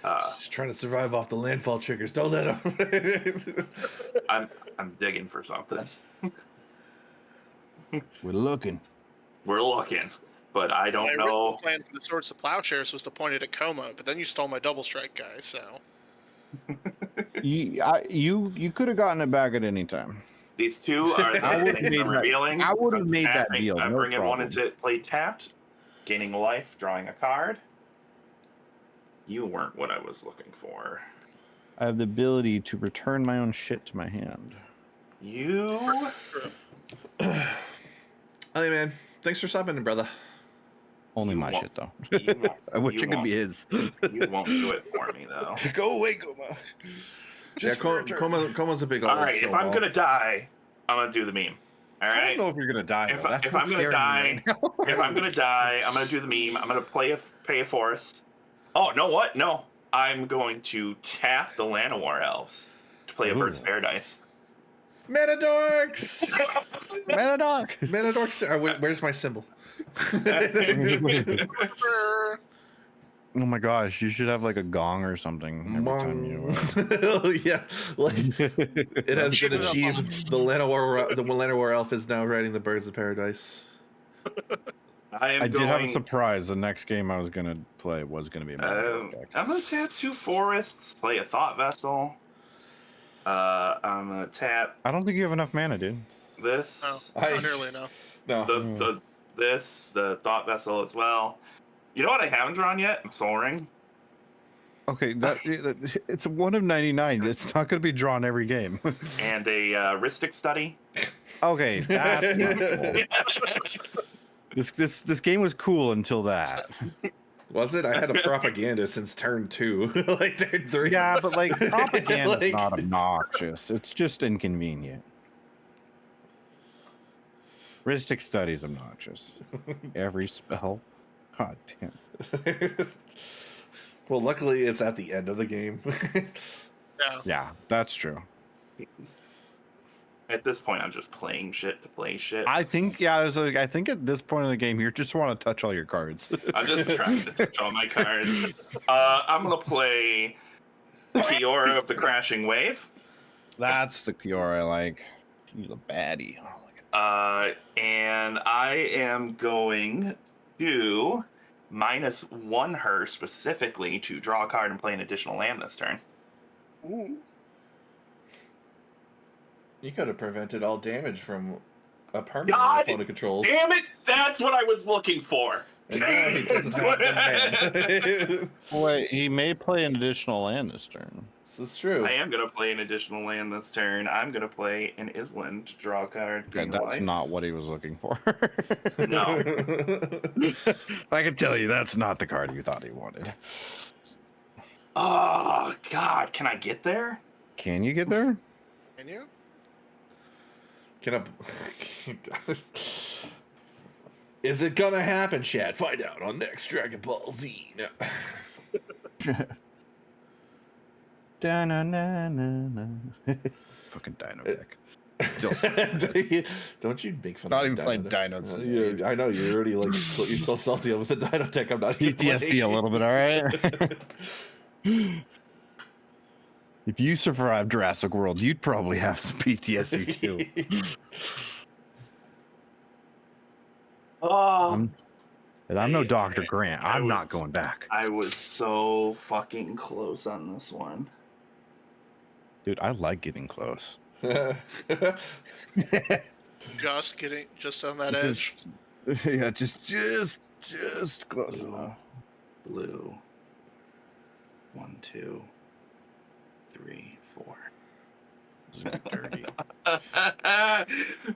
Just trying to survive off the landfall triggers. Don't let him. I'm digging for something. We're looking. We're looking, but I My don't original know. plan for the Swords to Plowshares was to point it at Koma, but then you stole my double strike guy, so. You could have gotten it back at any time. These 2 are I the would've things made I'm that- revealing. I would've I'm made that tapping- deal, I'm no bringing one problem. into play tapped, gaining a life, drawing a card. You weren't what I was looking for. I have the ability to return my own shit to my hand. You. Hey man, thanks for stopping in, brother. Only You my won't- shit, though. you won't- I wish you it could won't- be his. You won't do it for me though. Go away, Koma. Yeah, Koma's a big old All right, if I'm snowball. gonna die, I'm gonna do the meme. All I right. don't know if you're gonna die. If, though. That's if what's I'm gonna scaring me die, right now. if I'm gonna die, I'm gonna do the meme. I'm gonna pay a forest. Oh, no, what? No, I'm going to tap the Llanowar elves to play a Bird's Ooh. Paradise. Mana Dorks. Mana Dork. Mana Dorks. Where's my symbol? Oh my gosh, you should have like a gong or something every time you. Yeah, like it has been achieved. The Llanowar elf is now riding the Birds of Paradise. I did have a surprise. The next game I was gonna play was gonna be a Mana Dork deck. I'm gonna tap 2 forests, play a Thought Vessel. I'm gonna tap I don't think you have enough mana, dude. this. No, not nearly enough. No, The Thought Vessel as well. You know what I haven't drawn yet? Soul Ring. Okay, it's a 1 of 99. It's not going to be drawn every game. And a heuristic study. Okay, that's not cool. This game was cool until that. Was it? I had a propaganda since turn 2, like turn 3. Yeah, but like propaganda Like- not obnoxious. It's just inconvenient. Heuristic study's obnoxious. Every spell. God damn. Well, luckily it's at the end of the game. Yeah. Yeah, that's true. At this point, I'm just playing shit to play shit. I think I think at this point in the game you just want to touch all your cards. I'm just trying to touch all my cards. I'm gonna play Kiora of the Crashing Wave. That's the cure I like. He's a baddie. Oh, look at And I am going to -1 her specifically to draw a card and play an additional land this turn. Ooh. You could have prevented all damage from a permanent God opponent controls. Damn it! That's what I was looking for. And now he doesn't have the man. Wait, he may play an additional land this turn. This is true. I am gonna play an additional land this turn. I'm gonna play an Island to draw a card. Okay, gain that's life. not what he was looking for. No. I can tell you that's not the card you thought he wanted. Oh God! Can I get there? Can you get there? Can you? Can I... Is it gonna happen, Chad? Find out on next Dragon Ball Z. No. Da-na-na-na-na. Fucking Dino deck. Don't you make fun Not of even the playing Dino Dinos. deck. I know you're already like you're so salty with the Dino deck. I'm not even PTSD a little bit, all right? If you survived Jurassic World, you'd probably have some PTSD too. Oh, And I'm no Dr. Grant. I I'm not was- going back. I was so fucking close on this one. Dude, I like getting close. Just on that edge. Yeah, just close Blue. enough. Blue. 1, 2, 3, 4. This is gonna be dirty.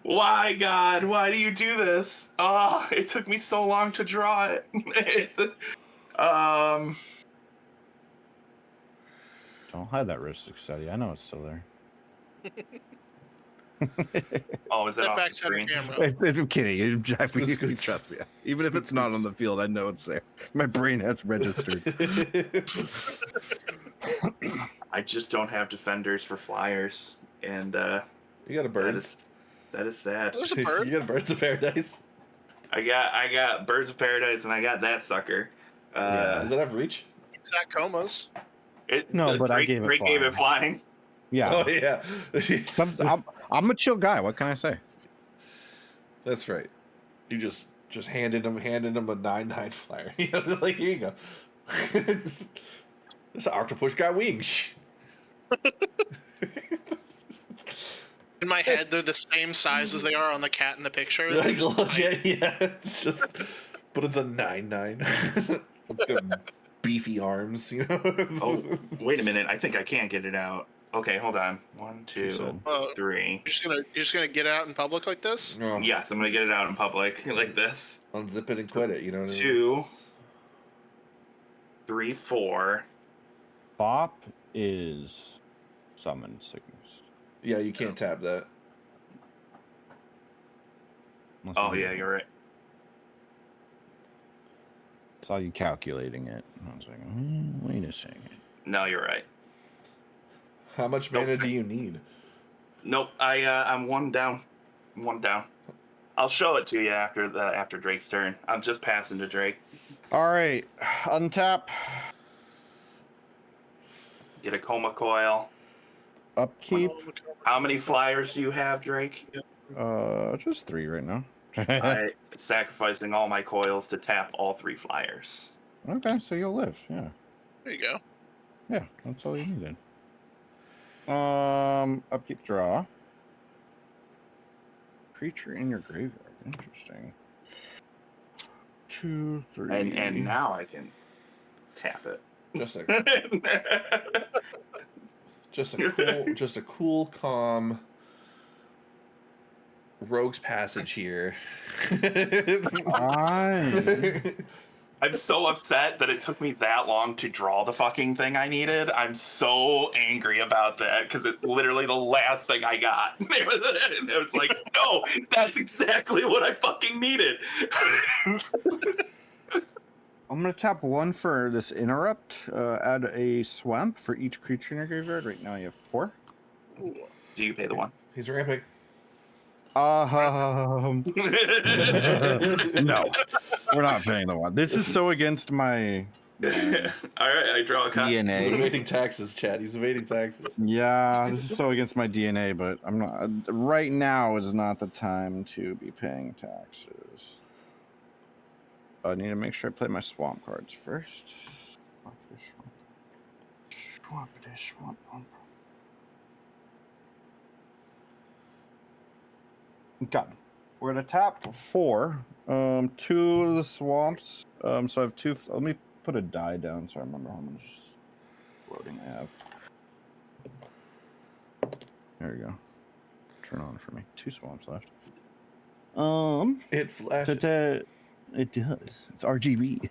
Why, God? Why do you do this? Oh, it took me so long to draw it. Don't hide that heuristic study. I know it's still there. Oh, is it Step off back the center screen? camera. I'm kidding. Jack, you Scoot, can scoot. trust me. Even if it's not on the field, I know it's there. My brain has registered. I just don't have defenders for flyers, and You got a that birds. is sad. There's a bird. You got a birds of paradise. I got Birds of Paradise, and I got that sucker. Does it have reach? Exact comas. No, but I gave it Drake gave it flying. Yeah. Oh yeah. I'm a chill guy. What can I say? That's right. You just handed him a 9/9 flyer. You know, like here you go. This octopus got wings. In my head, they're the same size as they are on the cat in the picture. They're Like, just legit, yeah. It's just, but it's a 9/9. It's got beefy arms, you know. Oh, wait a minute. I think I can't get it out. Okay, hold on. 1, She 2, said. 3. You're just gonna get out in public like this? Oh, Yes, I'm gonna get it out in public like this. unzip it and quit it. You know what I mean? 2, 3, 4. Bop is summon sickness. Yeah, you can't tap that. Unless Oh you yeah, do. you're right. Saw you calculating it. I was like, wait a second. No, you're right. How much mana do you need? Nope. I'm 1 down. 1 down. I'll show it to you after Drake's turn. I'm just passing to Drake. All right, untap, Get a Koma coil. upkeep. How many flyers do you have, Drake? Just 3 right now. I sacrificing all my coils to tap all 3 flyers. Okay, so you'll live. Yeah, There you go. yeah, that's all you needed. Upkeep, draw. Creature in your graveyard. Interesting. 2, 3. And now I can tap it. Just a cool, calm Rogue's Passage here. I'm so upset that it took me that long to draw the fucking thing I needed. I'm so angry about that because it's literally the last thing I got. It was like, no, that's exactly what I fucking needed. I'm going to tap 1 for this interrupt. Add a swamp for each creature in your graveyard. Right now you have 4. Do you pay the 1? He's ramping. No, we're not paying the 1. This is so against my All right, I draw a card. He's DNA. evading taxes, Chad. He's evading taxes. Yeah, this is so against my DNA, but I'm not. Right now is not the time to be paying taxes. I need to make sure I play my swamp cards first. Swamp. Okay. We're gonna tap 4. 2 of the swamps. So I have 2. Let me put a die down so I remember how much loading I have. There we go. Turn on for me. 2 swamps left. It flashes. It does. It's RGB.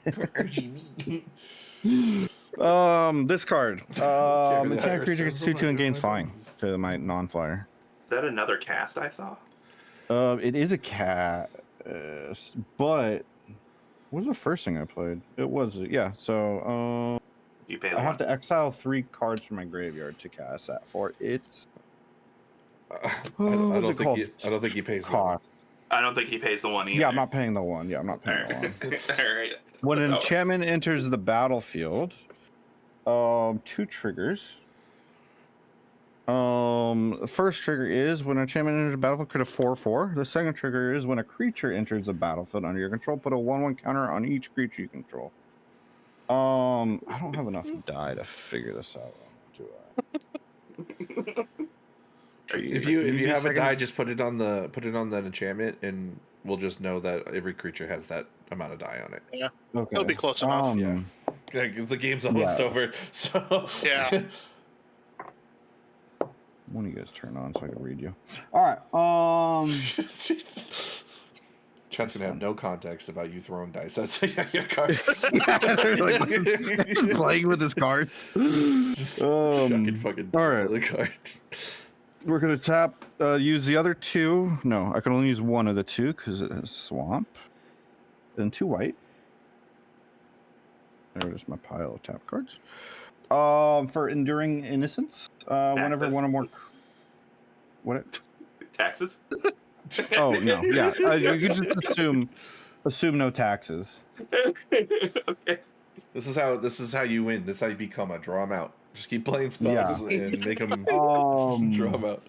RGB. This card. The attack creature gets 2/2 and gains flying to my non-flyer. Is that another cast I saw? It is a cat, but what was the first thing I played? It was yeah. So You pay the I have 1. to exile 3 cards from my graveyard to cast that for its. I don't think he pays the 1. Cost. I don't think he pays the 1 either. Yeah, I'm not paying the 1. Yeah, I'm not paying the 1. All right. When an enchantment enters the battlefield, 2 triggers. The first trigger is when an enchantment enters the battlefield, create a 4/4. The second trigger is when a creature enters the battlefield under your control, put a 1/1 counter on each creature you control. I don't have enough die to figure this out. Do I? If you have a die, just put it on that enchantment, and we'll just know that every creature has that amount of die on it. Yeah, Okay. it'll be close enough. Yeah. The game's almost over, so Yeah. One of you guys turn on so I can read you. All right. Chat's gonna have no context about you throwing dice. That's your card. Just playing with his cards. Just chucking fucking all right. the card. We're gonna tap. Use the other 2. No, I can only use 1 of the 2 because it has swamp. Then 2 white. There's my pile of tap cards. For Enduring Innocence, whenever one or more. What? Taxes? Oh no, yeah. You can just assume no taxes. Okay. This is how you win. This is how you become a draw 'em out. Just keep playing spells and make them draw 'em out.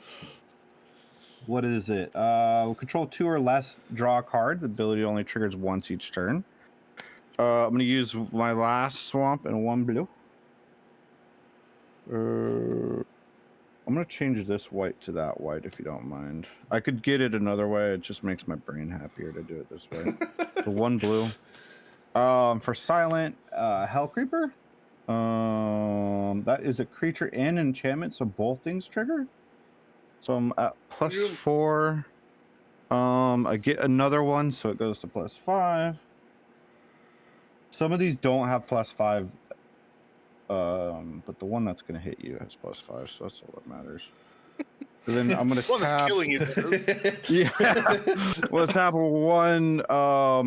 What is it? Control 2 or less, draw a card. The ability only triggers once each turn. I'm gonna use my last swamp and 1 blue. I'm gonna change this white to that white if you don't mind. I could get it another way. It just makes my brain happier to do it this way. So 1 blue. For silent, Hell Creeper. That is a creature and enchantment, so both things trigger. So I'm at +4. I get another one, so it goes to +5. Some of these don't have +5. But the one that's going to hit you has +5, so that's all that matters. So then I'm going to One that's tap. killing you. Yeah. Well, tap 1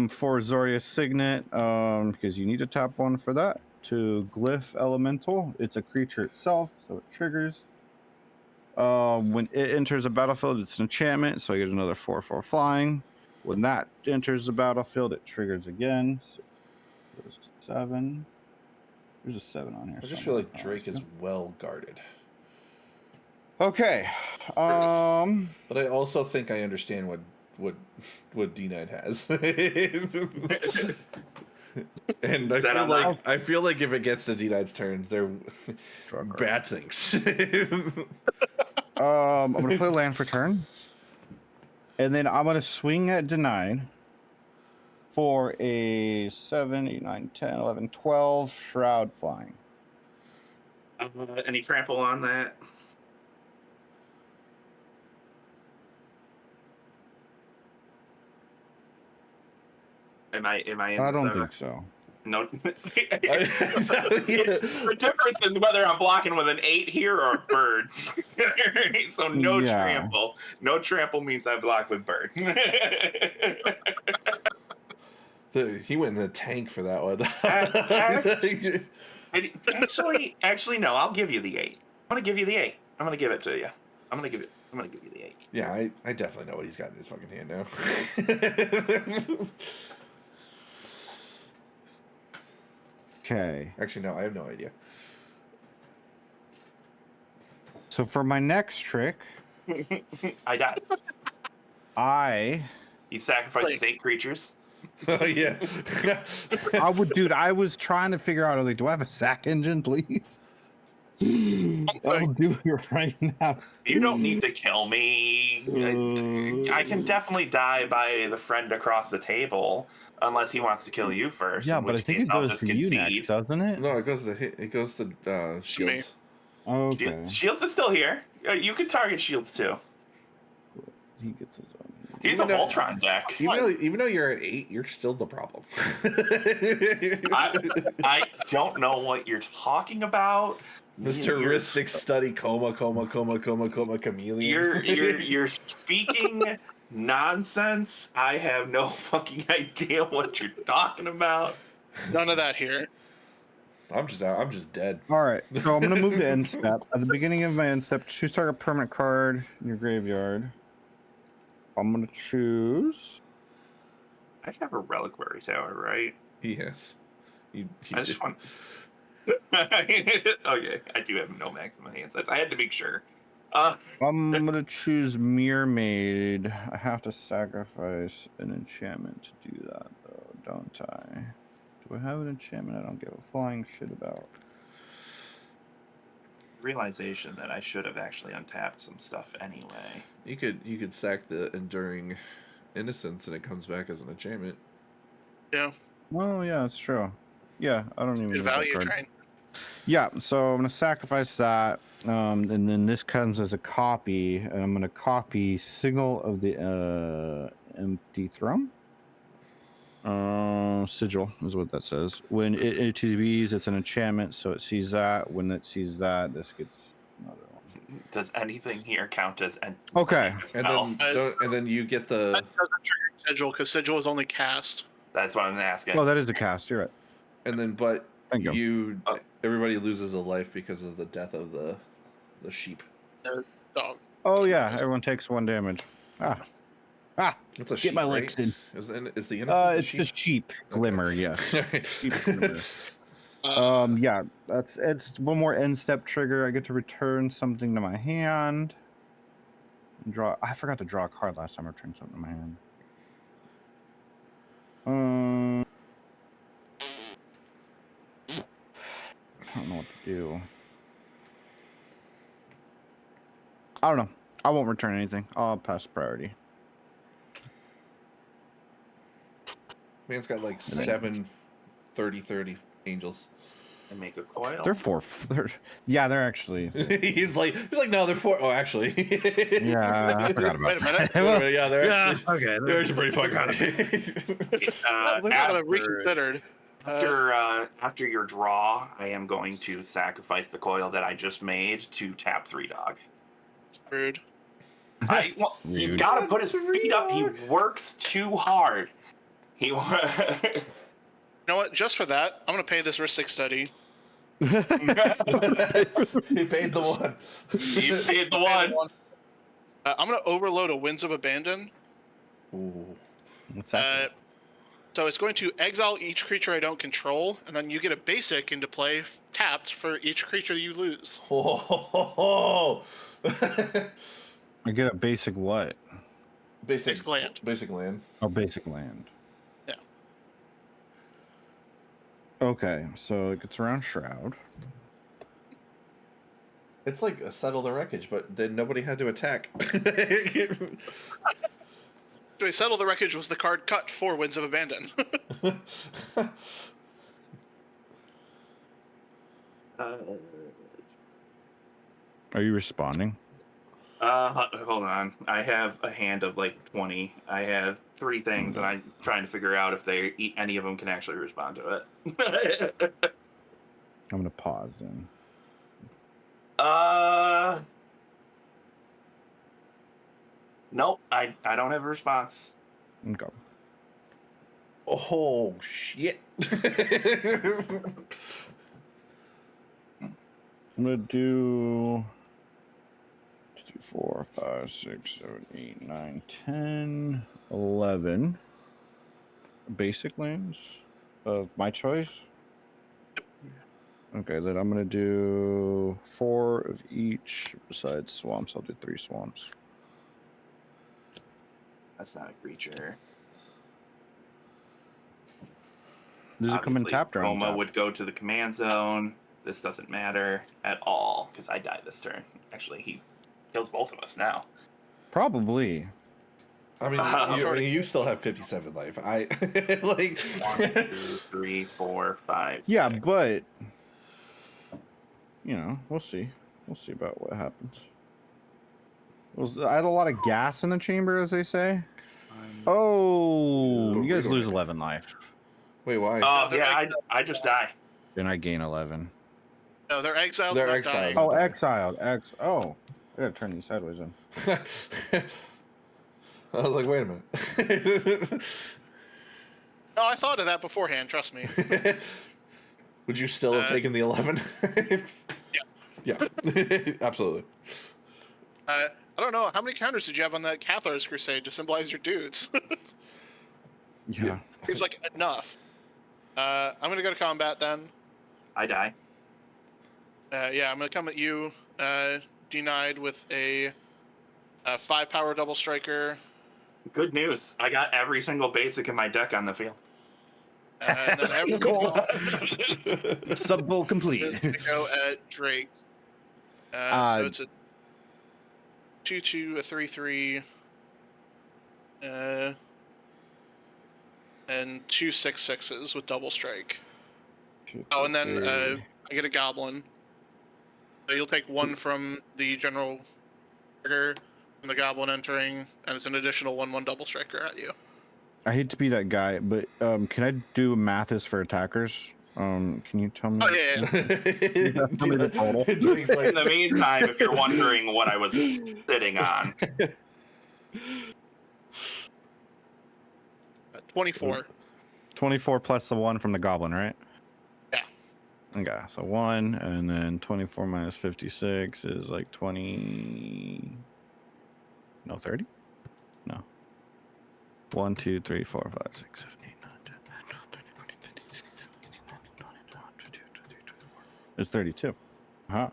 for Zoria Signet because you need to tap 1 for that. To Glyph Elemental, it's a creature itself, so it triggers. When it enters a battlefield, it's an enchantment, so I get another 4/4 flying. When that enters the battlefield, it triggers again. So it goes to 7. There's a 7 on here. I just feel like Drake is well guarded. Okay. But I also think I understand what Dnide has. And I feel like if it gets to Dnide's turn, they're bad things. I'm gonna play land for turn. And then I'm gonna swing at Dnide for a 7, 8, 9, 10, 11, 12 shroud flying. Any trample on that? Am I in I the don't zone? think so. No. Yeah. The difference is whether I'm blocking with an 8 here or a bird. So no Yeah. trample. No trample means I block with bird. He went in the tank for that one. Actually, no. I'll give you the 8. I'm gonna give you the 8. I'm gonna give it to you. I'm gonna give you the 8. Yeah, I definitely know what he's got in his fucking hand now. Okay. Actually, no, I have no idea. So for my next trick, I got it. He sacrifices 8 creatures. Oh yeah. I was trying to figure out, I was like, do I have a sack engine, please? I'll do it right now. You don't need to kill me. I can definitely die by the friend across the table, unless he wants to kill you first. Yeah, in but I which think case it I'll goes just to you concede. next, doesn't it? No, it goes to Shields. Okay. Shields is still here. You can target Shields too. He gets his own. He's a Voltron deck. Even though you're at 8, you're still the problem. I don't know what you're talking about. Mr. Ristic study Koma chameleon. You're speaking nonsense. I have no fucking idea what you're talking about. None of that here. I'm just dead. All right, so I'm gonna move to end step. At the beginning of my end step, choose target permanent card in your graveyard. I'm gonna choose. I have a reliquary tower, right? Yes. You I just want. Okay, I do have no maximum hand size. I had to make sure. I'm gonna choose Mirror Maid. I have to sacrifice an enchantment to do that, though, don't I? Do I have an enchantment I don't give a flying shit about? Realization that I should have actually untapped some stuff anyway. You could sack the Enduring Innocence and it comes back as an enchantment. Yeah. Oh yeah, that's true. Yeah, I don't even Good need that value card. train. Yeah, so I'm gonna sacrifice that, and then this comes as a copy, and I'm gonna copy Signal of the Empty Throne. Sigil is what that says. When it TVs, it's an enchantment, so it sees that. When it sees that, this gets another one. Does anything here count as an Okay. And then you get the. That doesn't trigger Sigil because Sigil is only cast. That's what I'm asking. Well, that is the cast. You're right. And then, but Thank you. everybody loses a life because of the death of the sheep. Dog. Oh yeah, everyone takes 1 damage. It's a Get sheep, my right? legs in. Is the innocence It's the sheep glimmer. Yes. Sheep glimmer. Uh, Yeah, it's one more end step trigger. I get to return something to my hand. Draw. I forgot to draw a card last time I returned something to my hand. I don't know what to do. I don't know. I won't return anything. I'll pass priority. Man's got like 7 30 angels. And make a coil. They're 4. They're actually. he's like no, they're 4. Oh, actually. Yeah, I forgot about Wait a minute. that. Yeah, they're actually, okay. they're actually pretty fucking. I gotta reconsidered. After your draw, I am going to sacrifice the coil that I just made to tap 3 dog. Rude. He's Rude. got to put his feet up. He works too hard. You know what? Just for that, I'm gonna pay this Ristic study. He paid the 1. He paid the 1. I'm gonna overload a Winds of Abandon. Ooh. What's that? So it's going to exile each creature I don't control, and then you get a basic into play tapped for each creature you lose. Oh. I get a basic what? Basic land. Basic land. Oh, basic land. Yeah. Okay, so it gets around Shroud. It's like a Settle the Wreckage, but then nobody had to attack. So Settle the Wreckage was the card cut for Winds of Abandon. Are you responding? Hold on. I have a hand of like 20. I have 3 things, and I'm trying to figure out if any of them can actually respond to it. I'm gonna pause then. Nope. I don't have a response. Okay. Oh shit. I'm gonna do 2, 4, 5, 6, 7, 8, 9, 10, 11 basic lands of my choice. Okay, then I'm gonna do 4 of each besides swamps. I'll do 3 swamps. That's not a creature. Does it come in Obviously, tapped or Koma untapped? would go to the command zone. This doesn't matter at all because I died this turn. Actually, he kills both of us now. Probably. I mean, you still have 57 life. I like 1, 2, 3, 4, 5. Yeah, 6. but we'll see. We'll see about what happens. I had a lot of gas in the chamber, as they say. Oh, you guys lose 11 life. Wait, why? Oh, they're yeah, I just die. Then I gain 11. No, they're exiled. They're not exiled. dying. Oh, die. exiled. Oh, I gotta turn these sideways in. I was like, wait a minute. No, I thought of that beforehand. Trust me. Would you still have taken the 11? Yeah. Yeah, absolutely. I don't know. How many counters did you have on that Cathar's Crusade to symbolize your dudes? Yeah. Seems like enough. I'm going to go to combat then. I die. Yeah, I'm going to come at you, Dnide, with a 5-power double striker. Good news. I got every single basic in my deck on the field. And then every Sub bowl complete. is going to go at Drake. So it's a 2/2, a 3/3, and 2 6/6s with double strike. Oh, and then I get a goblin. So you'll take 1 from the general trigger from the goblin entering, and it's an additional 1/1 double striker at you. I hate to be that guy, but can I do Mathis for attackers? Can you tell me? Oh yeah. Tell me the total. In the meantime, if you're wondering what I was sitting on, 24. 24 plus the 1 from the goblin, right? Yeah. Okay, so 1, and then 24 minus 56 is like 20. No, 30? No. 1, 2, 3, 4, 5, 6, 7, 8, 9, 10, 11, 12, 13, 14, 15, 16, 17, 18, 19, 20, 21, 22, 23, 24. It's 32. Huh.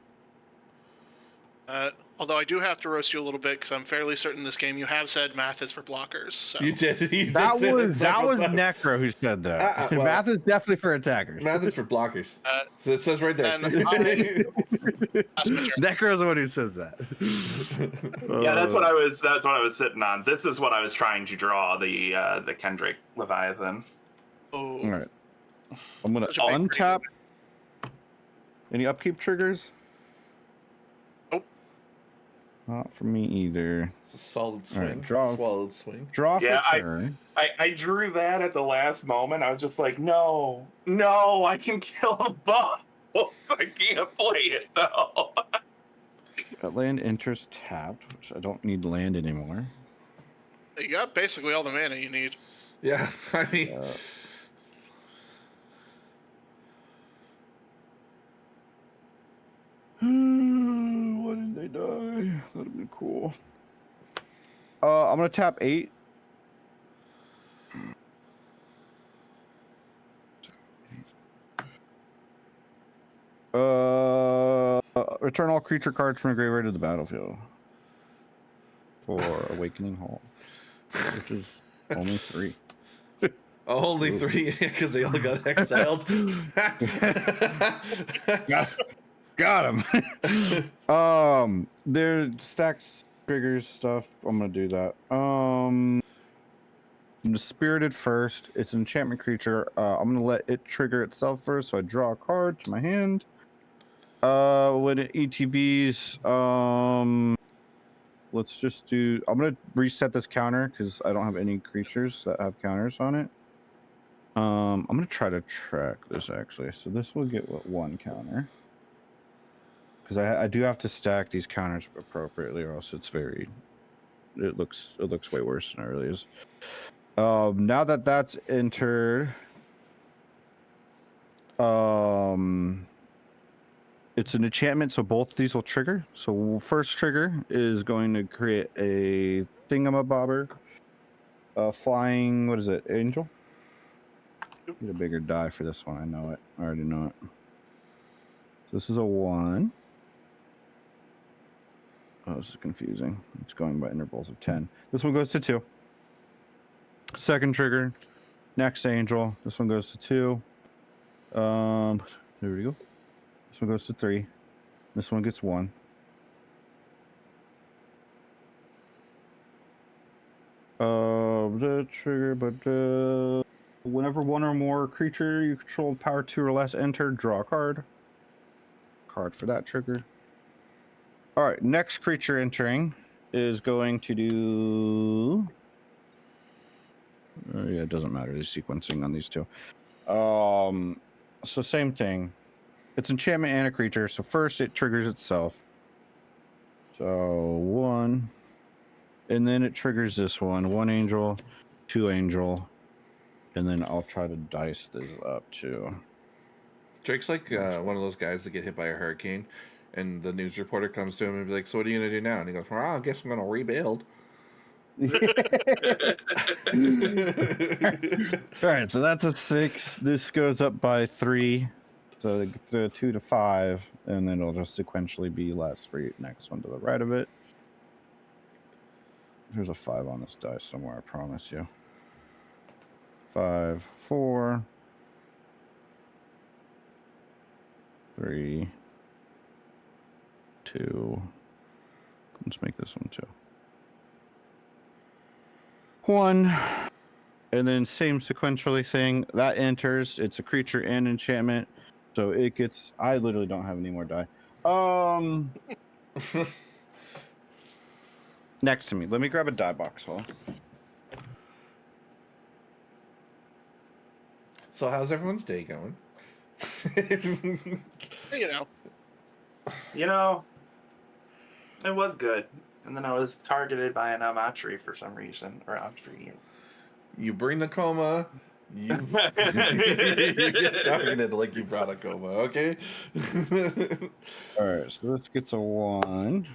Although I do have to roast you a little bit because I'm fairly certain this game you have said math is for blockers. So. You did. That was Necro who said that. well, Math is definitely for attackers. Math is for blockers. So it says right there. Necro's the one who says that. yeah, that's what I was sitting on. This is what I was trying to draw, the Kendrick Leviathan. Oh. All right. I'm gonna untap. Any upkeep triggers? Nope. Not for me either. It's a solid swing. Right, draw. Solid swing. Draw for Yeah, turn. I drew that at the last moment. I was just like, no, I can kill a both. I can't play it though. That land enters tapped, which I don't need land anymore. You got basically all the mana you need. Yeah, I mean. Why did they die? That'd be cool. I'm gonna tap 8. Return all creature cards from the graveyard to the battlefield for Awakening Hall, which is only 3. Only 3 because they all got exiled. Got him. They're stacked triggers stuff. I'm gonna do that. The Spirited first. It's an enchantment creature. I'm gonna let it trigger itself first, so I draw a card to my hand. When it ETBs, let's just do. I'm gonna reset this counter because I don't have any creatures that have counters on it. I'm gonna try to track this actually. So this will get what, 1 counter. Because I do have to stack these counters appropriately, or else it's very. It looks way worse than it really is. Now that that's entered, it's an enchantment, so both of these will trigger. So first trigger is going to create a thingamabobber, flying. What is it? Angel. Need a bigger die for this one. I know it. I already know it. So this is a 1. Oh, this is confusing. It's going by intervals of 10. This one goes to 2. Second trigger. Next angel. This one goes to 2. There we go. This one goes to 3. This one gets 1. The trigger, but whenever one or more creature you control power 2 or less enter, draw a card. Card for that trigger. All right, next creature entering is going to do. Yeah, it doesn't matter. The sequencing on these two. So same thing. It's enchantment and a creature. So first it triggers itself. So 1, and then it triggers this one. 1 angel, 2 angel, and then I'll try to dice this up too. Drake's like one of those guys that get hit by a hurricane, and the news reporter comes to him and be like, "So what are you gonna do now?" And he goes, "Well, I guess I'm gonna rebuild." All right, so that's a 6. This goes up by 3, so 2 to 5, and then it'll just sequentially be less for your next one to the right of it. There's a 5 on this dice somewhere, I promise you. 5, 4, 3, 2. Let's make this one 2. 1, and then same sequentially thing that enters. It's a creature and enchantment, so it gets. I literally don't have any more die. Next to me. Let me grab a die box. Hold on. So how's everyone's day going? You know. It was good. And then I was targeted by an Otrimi for some reason. Or Otrimi. You bring the Koma. You get targeted like you brought a Koma, okay? Alright, so this gets a 1.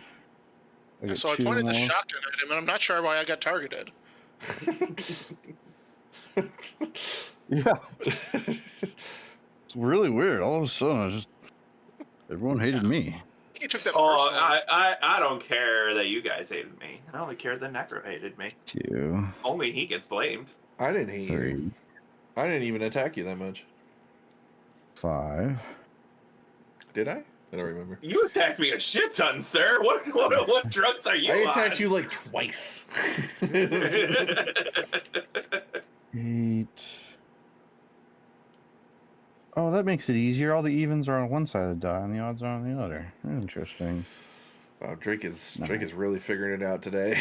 So I pointed the shotgun at him, and I'm not sure why I got targeted. Yeah. It's really weird. All of a sudden, everyone hated me. He took that Oh, personally. I don't care that you guys hated me. I only care that Necro hated me. 2, Only he gets blamed. I didn't hate 3, you. I didn't even attack you that much. 5. Did I? I don't remember. You attacked me a shit ton, sir. What drugs are you I on? attacked you like twice. 8. Oh, that makes it easier. All the evens are on one side of the die, and the odds are on the other. Interesting. Wow, Drake is really figuring it out today.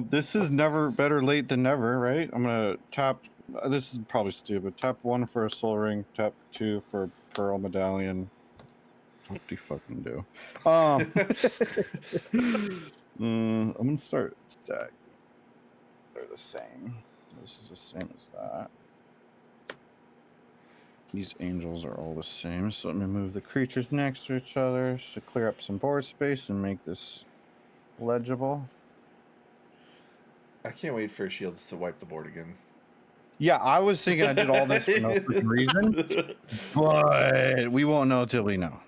This is never better late than never, right? I'm gonna tap. This is probably stupid. Tap 1 for a soul ring. Tap 2 for a pearl medallion. What do you fucking do? I'm gonna start stack. They're the same. This is the same as that. These angels are all the same, so let me move the creatures next to each other to clear up some board space and make this legible. I can't wait for Shields to wipe the board again. Yeah, I was thinking I did all this for no freaking reason, but we won't know till we know.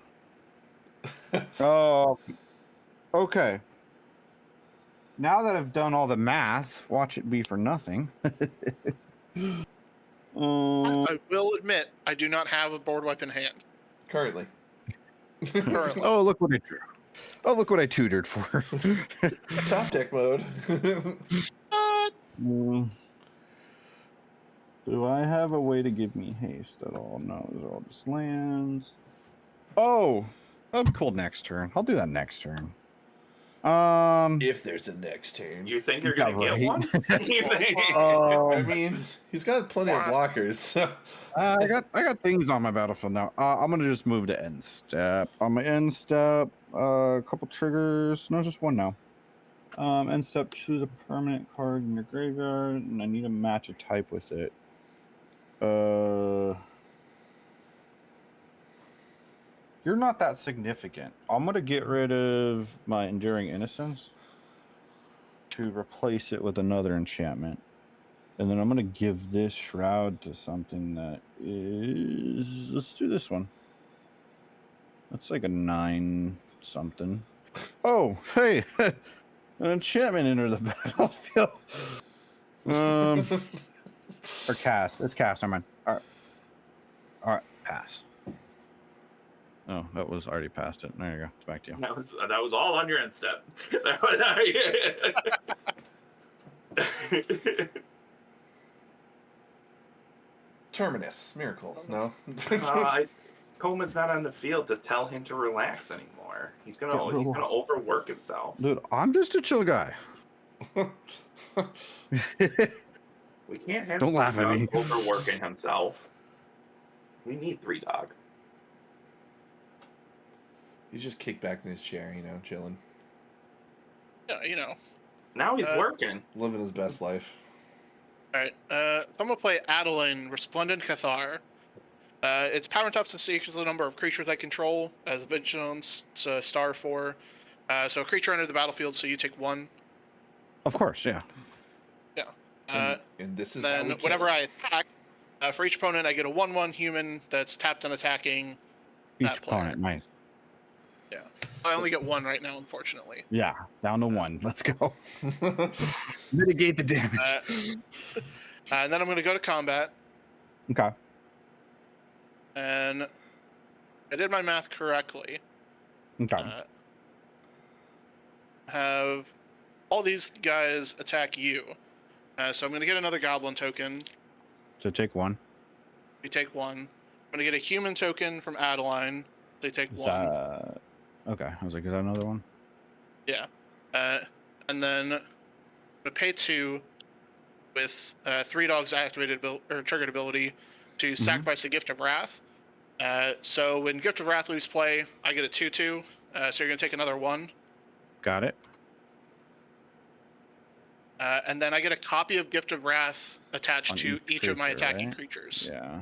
Oh, okay. Now that I've done all the math, watch it be for nothing. I will admit, I do not have a board wipe in hand. Currently. Currently. Oh, look what I drew. Oh, look what I tutored for. Top deck mode. Do I have a way to give me haste at all? No, those are all just lands. Oh, that'd be cool next turn. I'll do that next turn. If there's a next turn. You think you're Yeah, gonna get right. one? You think- I mean, he's got plenty of blockers. So. I got things on my battlefield now. I'm gonna just move to end step. On my end step, a couple triggers. No, just one now. End step, choose a permanent card in your graveyard, and I need to match a type with it. You're not that significant. I'm gonna get rid of my Enduring Innocence to replace it with another enchantment. And then I'm gonna give this shroud to something that is, let's do this one. That's like a 9 something. Oh, hey, an enchantment entered the battlefield. Or cast. It's cast. Never mind. All right, pass. Oh, that was already past it. There you go. It's back to you. That was all on your end step. Terminus. Miracle. No? Koma's not on the field to tell him to relax anymore. He's gonna overwork himself. Dude, I'm just a chill guy. We can't have Don't laugh at me. overworking himself. We need 3-Dog. He's just kicked back in his chair, chilling. Yeah, Now he's working. Living his best life. Alright, I'm gonna play Adeline, Resplendent Cathar. Its power and toughness equals the number of creatures I control as a vigilance. It's a star 4. So a creature entered the battlefield, so you take 1. Of course, yeah. Yeah. And this is Then how we whenever kill. I attack, for each opponent, I get a 1/1 human that's tapped and attacking. Each that player. opponent, nice. Yeah. I only get 1 right now, unfortunately. Yeah, down to 1. Let's go. Mitigate the damage. And then I'm going to go to combat. Okay. And I did my math correctly. Okay. Have all these guys attack you. So I'm going to get another goblin token. So take 1. You take 1. I'm going to get a human token from Adeline. They take Is 1. that... Okay, I was like, is that another one? Yeah. And then I'm going to pay 2 with 3 dogs activated or triggered ability to sacrifice the Gift of Wrath. So when Gift of Wrath leaves play, I get a 2/2. So you're going to take another 1. Got it. And then I get a copy of Gift of Wrath attached On to each of my creature, attacking right? creatures. Yeah.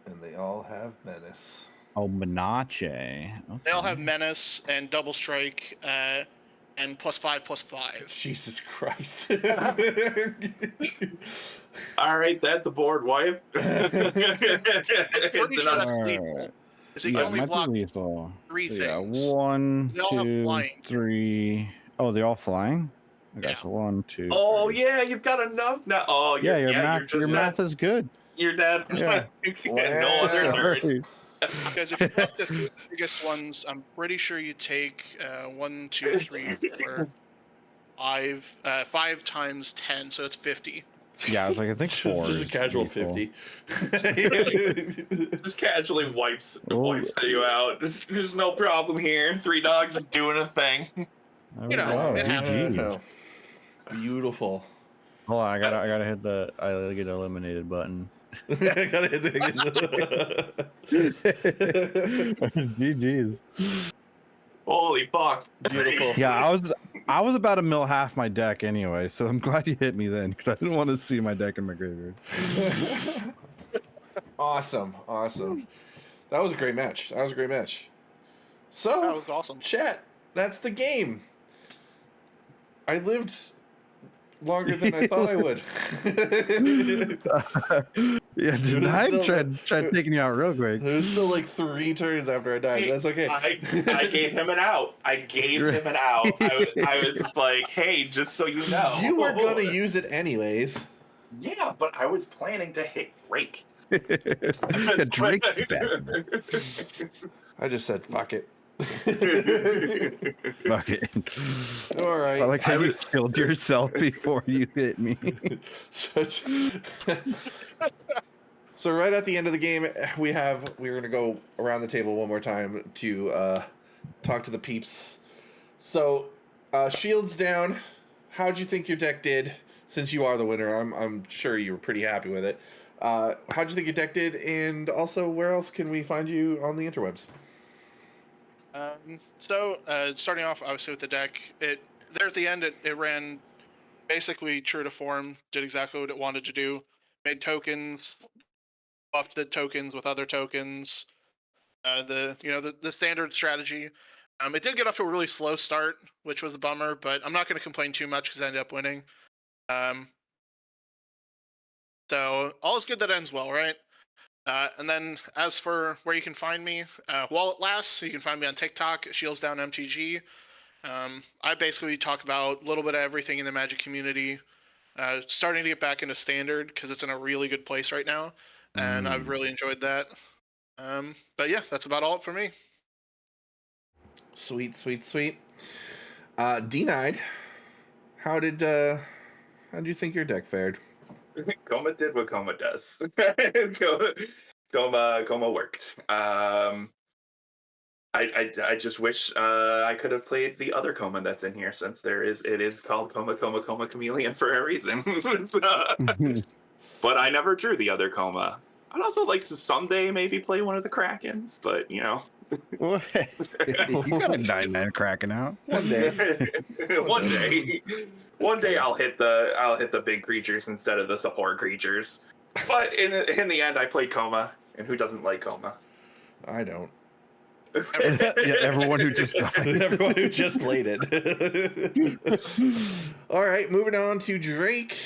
And they all have menace. Oh, Menace. Okay. They all have Menace and Double Strike and +5/+5. Jesus Christ. All right, that's a board wipe. Pretty sure that's lethal. Alright. So you can Yeah, only might be block lethal. 3 So, things. Yeah, 1, They all have 2, flying. 3. Oh, they're all flying? Okay, Yeah. so 1, 2. Oh 3. yeah, you've got enough now. Oh Yeah, your you're math is good. You're dead. Yeah. No other Wow. turn. Because if you block the 3 biggest ones, I'm pretty sure you take 1, 2, 3, 4, 5 times 10, so it's 50. Yeah, I was like, I think 4. Just a is casual lethal. 50. Just casually wipes Oh. you out. There's no problem here. 3-Dog just doing a thing. There You we know, go. it happens. GG. Beautiful. Hold on, I gotta hit the I get eliminated button. I gotta hit GG's. Holy fuck. Beautiful. Yeah, I was about to mill half my deck anyway, so I'm glad you hit me then because I didn't want to see my deck in my graveyard. Awesome. That was a great match. So, That was awesome. chat, that's the game. I lived longer than I thought I would. Yeah, Dnide tried taking you out real quick. There was still like 3 turns after I died. That's okay. I gave him an out. I was just like, hey, just so you know. You were gonna use it anyways. Yeah, but I was planning to hit Drake. Yeah, Drake's better. I just said fuck it. Fuck it. All right. I like how you killed yourself before you hit me. So right at the end of the game, we're gonna go around the table one more time to talk to the peeps. So, Shields Down. How'd you think your deck did? Since you are the winner, I'm sure you were pretty happy with it. How'd you think your deck did? And also, where else can we find you on the interwebs? Starting off obviously with the deck, there at the end it ran basically true to form, did exactly what it wanted to do, made tokens, buffed the tokens with other tokens, the standard strategy. It did get off to a really slow start, which was a bummer, but I'm not going to complain too much because I ended up winning. So all is good that ends well, right? And then as for where you can find me, while it lasts, you can find me on TikTok, ShieldsDownMTG. I basically talk about a little bit of everything in the Magic community. Starting to get back into Standard because it's in a really good place right now, and I've really enjoyed that. But yeah, that's about all for me. Sweet. Dnide, how did you think your deck fared? Koma did what Koma does. Koma worked. I just wish I could have played the other Koma that's in here, since it is called Koma Chameleon for a reason. But I never drew the other Koma. I'd also like to someday maybe play one of the Krakens, but you know. You got a 9/9 Kraken out. One day. One day I'll hit the big creatures instead of the support creatures. But in the end, I played Koma, and who doesn't like Koma? I don't. Yeah, everyone who just played it. All right, moving on to Drake.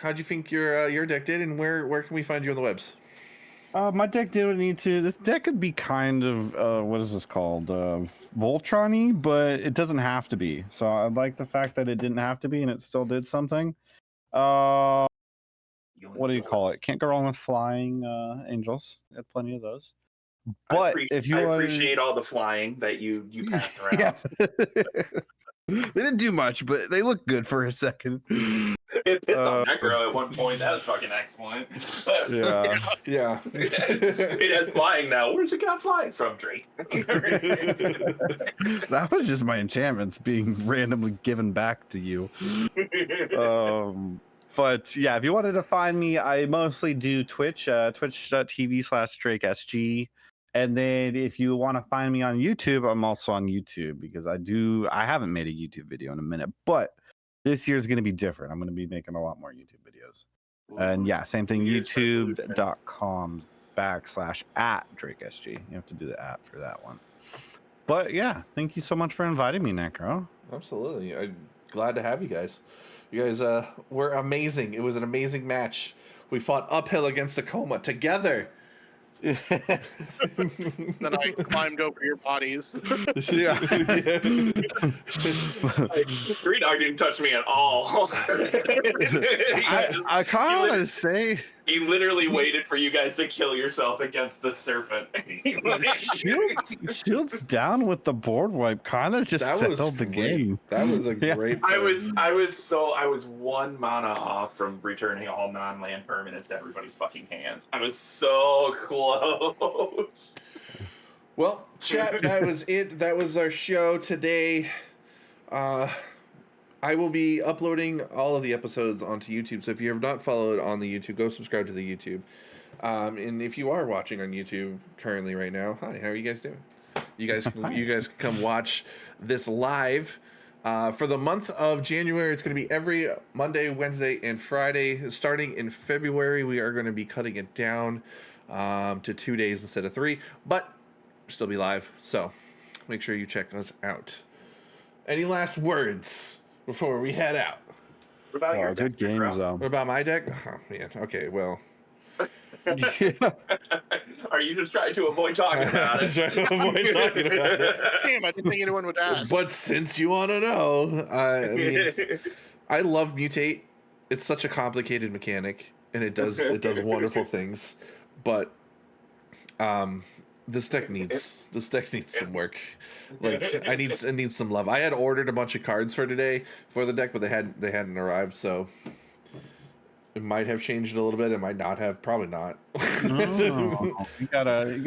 How'd you think your deck did, and where can we find you on the webs? My deck didn't need to. This deck could be kind of what is this called? Voltron-y, but it doesn't have to be. So I like the fact that it didn't have to be, and it still did something. What do you call it? Can't go wrong with flying angels. Got plenty of those. But if you appreciate all the flying that you passed around. Yeah. They didn't do much, but they looked good for a second. It pissed on Necro at one point. That was fucking excellent. Yeah. It has flying now. Where's it got flying from, Drake? That was just my enchantments being randomly given back to you. But yeah, if you wanted to find me, I mostly do Twitch, twitch.tv/DrakeSG. And then if you want to find me on YouTube, I'm also on YouTube because I haven't made a YouTube video in a minute, but this year is going to be different. I'm going to be making a lot more YouTube videos. And yeah, same thing, youtube.com/@DrakeSG. You have to do the @ for that one. But yeah, thank you so much for inviting me, Necro. Absolutely. I'm glad to have you guys. You guys were amazing. It was an amazing match. We fought uphill against the Koma together. Then I climbed over your bodies. Yeah. Green Dog didn't touch me at all. I kind of want to say he literally waited for you guys to kill yourself against the serpent. Shields down with the board wipe kind of just settled the game. That was a great play. I was one mana off from returning all non-land permanents to everybody's fucking hands. I was so close. Well, chat, that was it. That was our show today. I will be uploading all of the episodes onto YouTube. So if you have not followed on the YouTube, go subscribe to the YouTube. And if you are watching on YouTube currently right now, hi, how are you guys doing? You guys can come watch this live. For the month of January, it's going to be every Monday, Wednesday, and Friday. Starting in February, we are going to be cutting it down to 2 days instead of 3, but still be live. So make sure you check us out. Any last words before we head out? What about your good deck, games, bro? What about my deck? Oh, man. Okay, well. Are you just trying to avoid talking about it? Damn, I didn't think anyone would ask. But since you want to know, I mean, I love Mutate. It's such a complicated mechanic, and it does wonderful things. But This deck needs some work. Like it needs some love. I had ordered a bunch of cards for today for the deck, but they hadn't arrived, so it might have changed a little bit. It might not have. Probably not. Oh, you got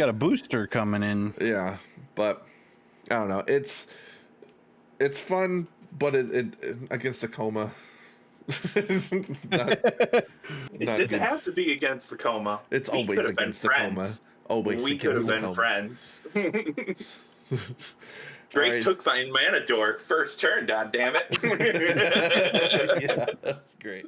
a booster coming in. Yeah, but I don't know. It's fun, but it against the Koma. It's not It didn't good. have to be against the Koma. It's We always could have been against the Koma. friends. Always We could against have the been Koma. friends. Drake Alright. took my Mana Dork first turn, god damn it. Yeah, that's great.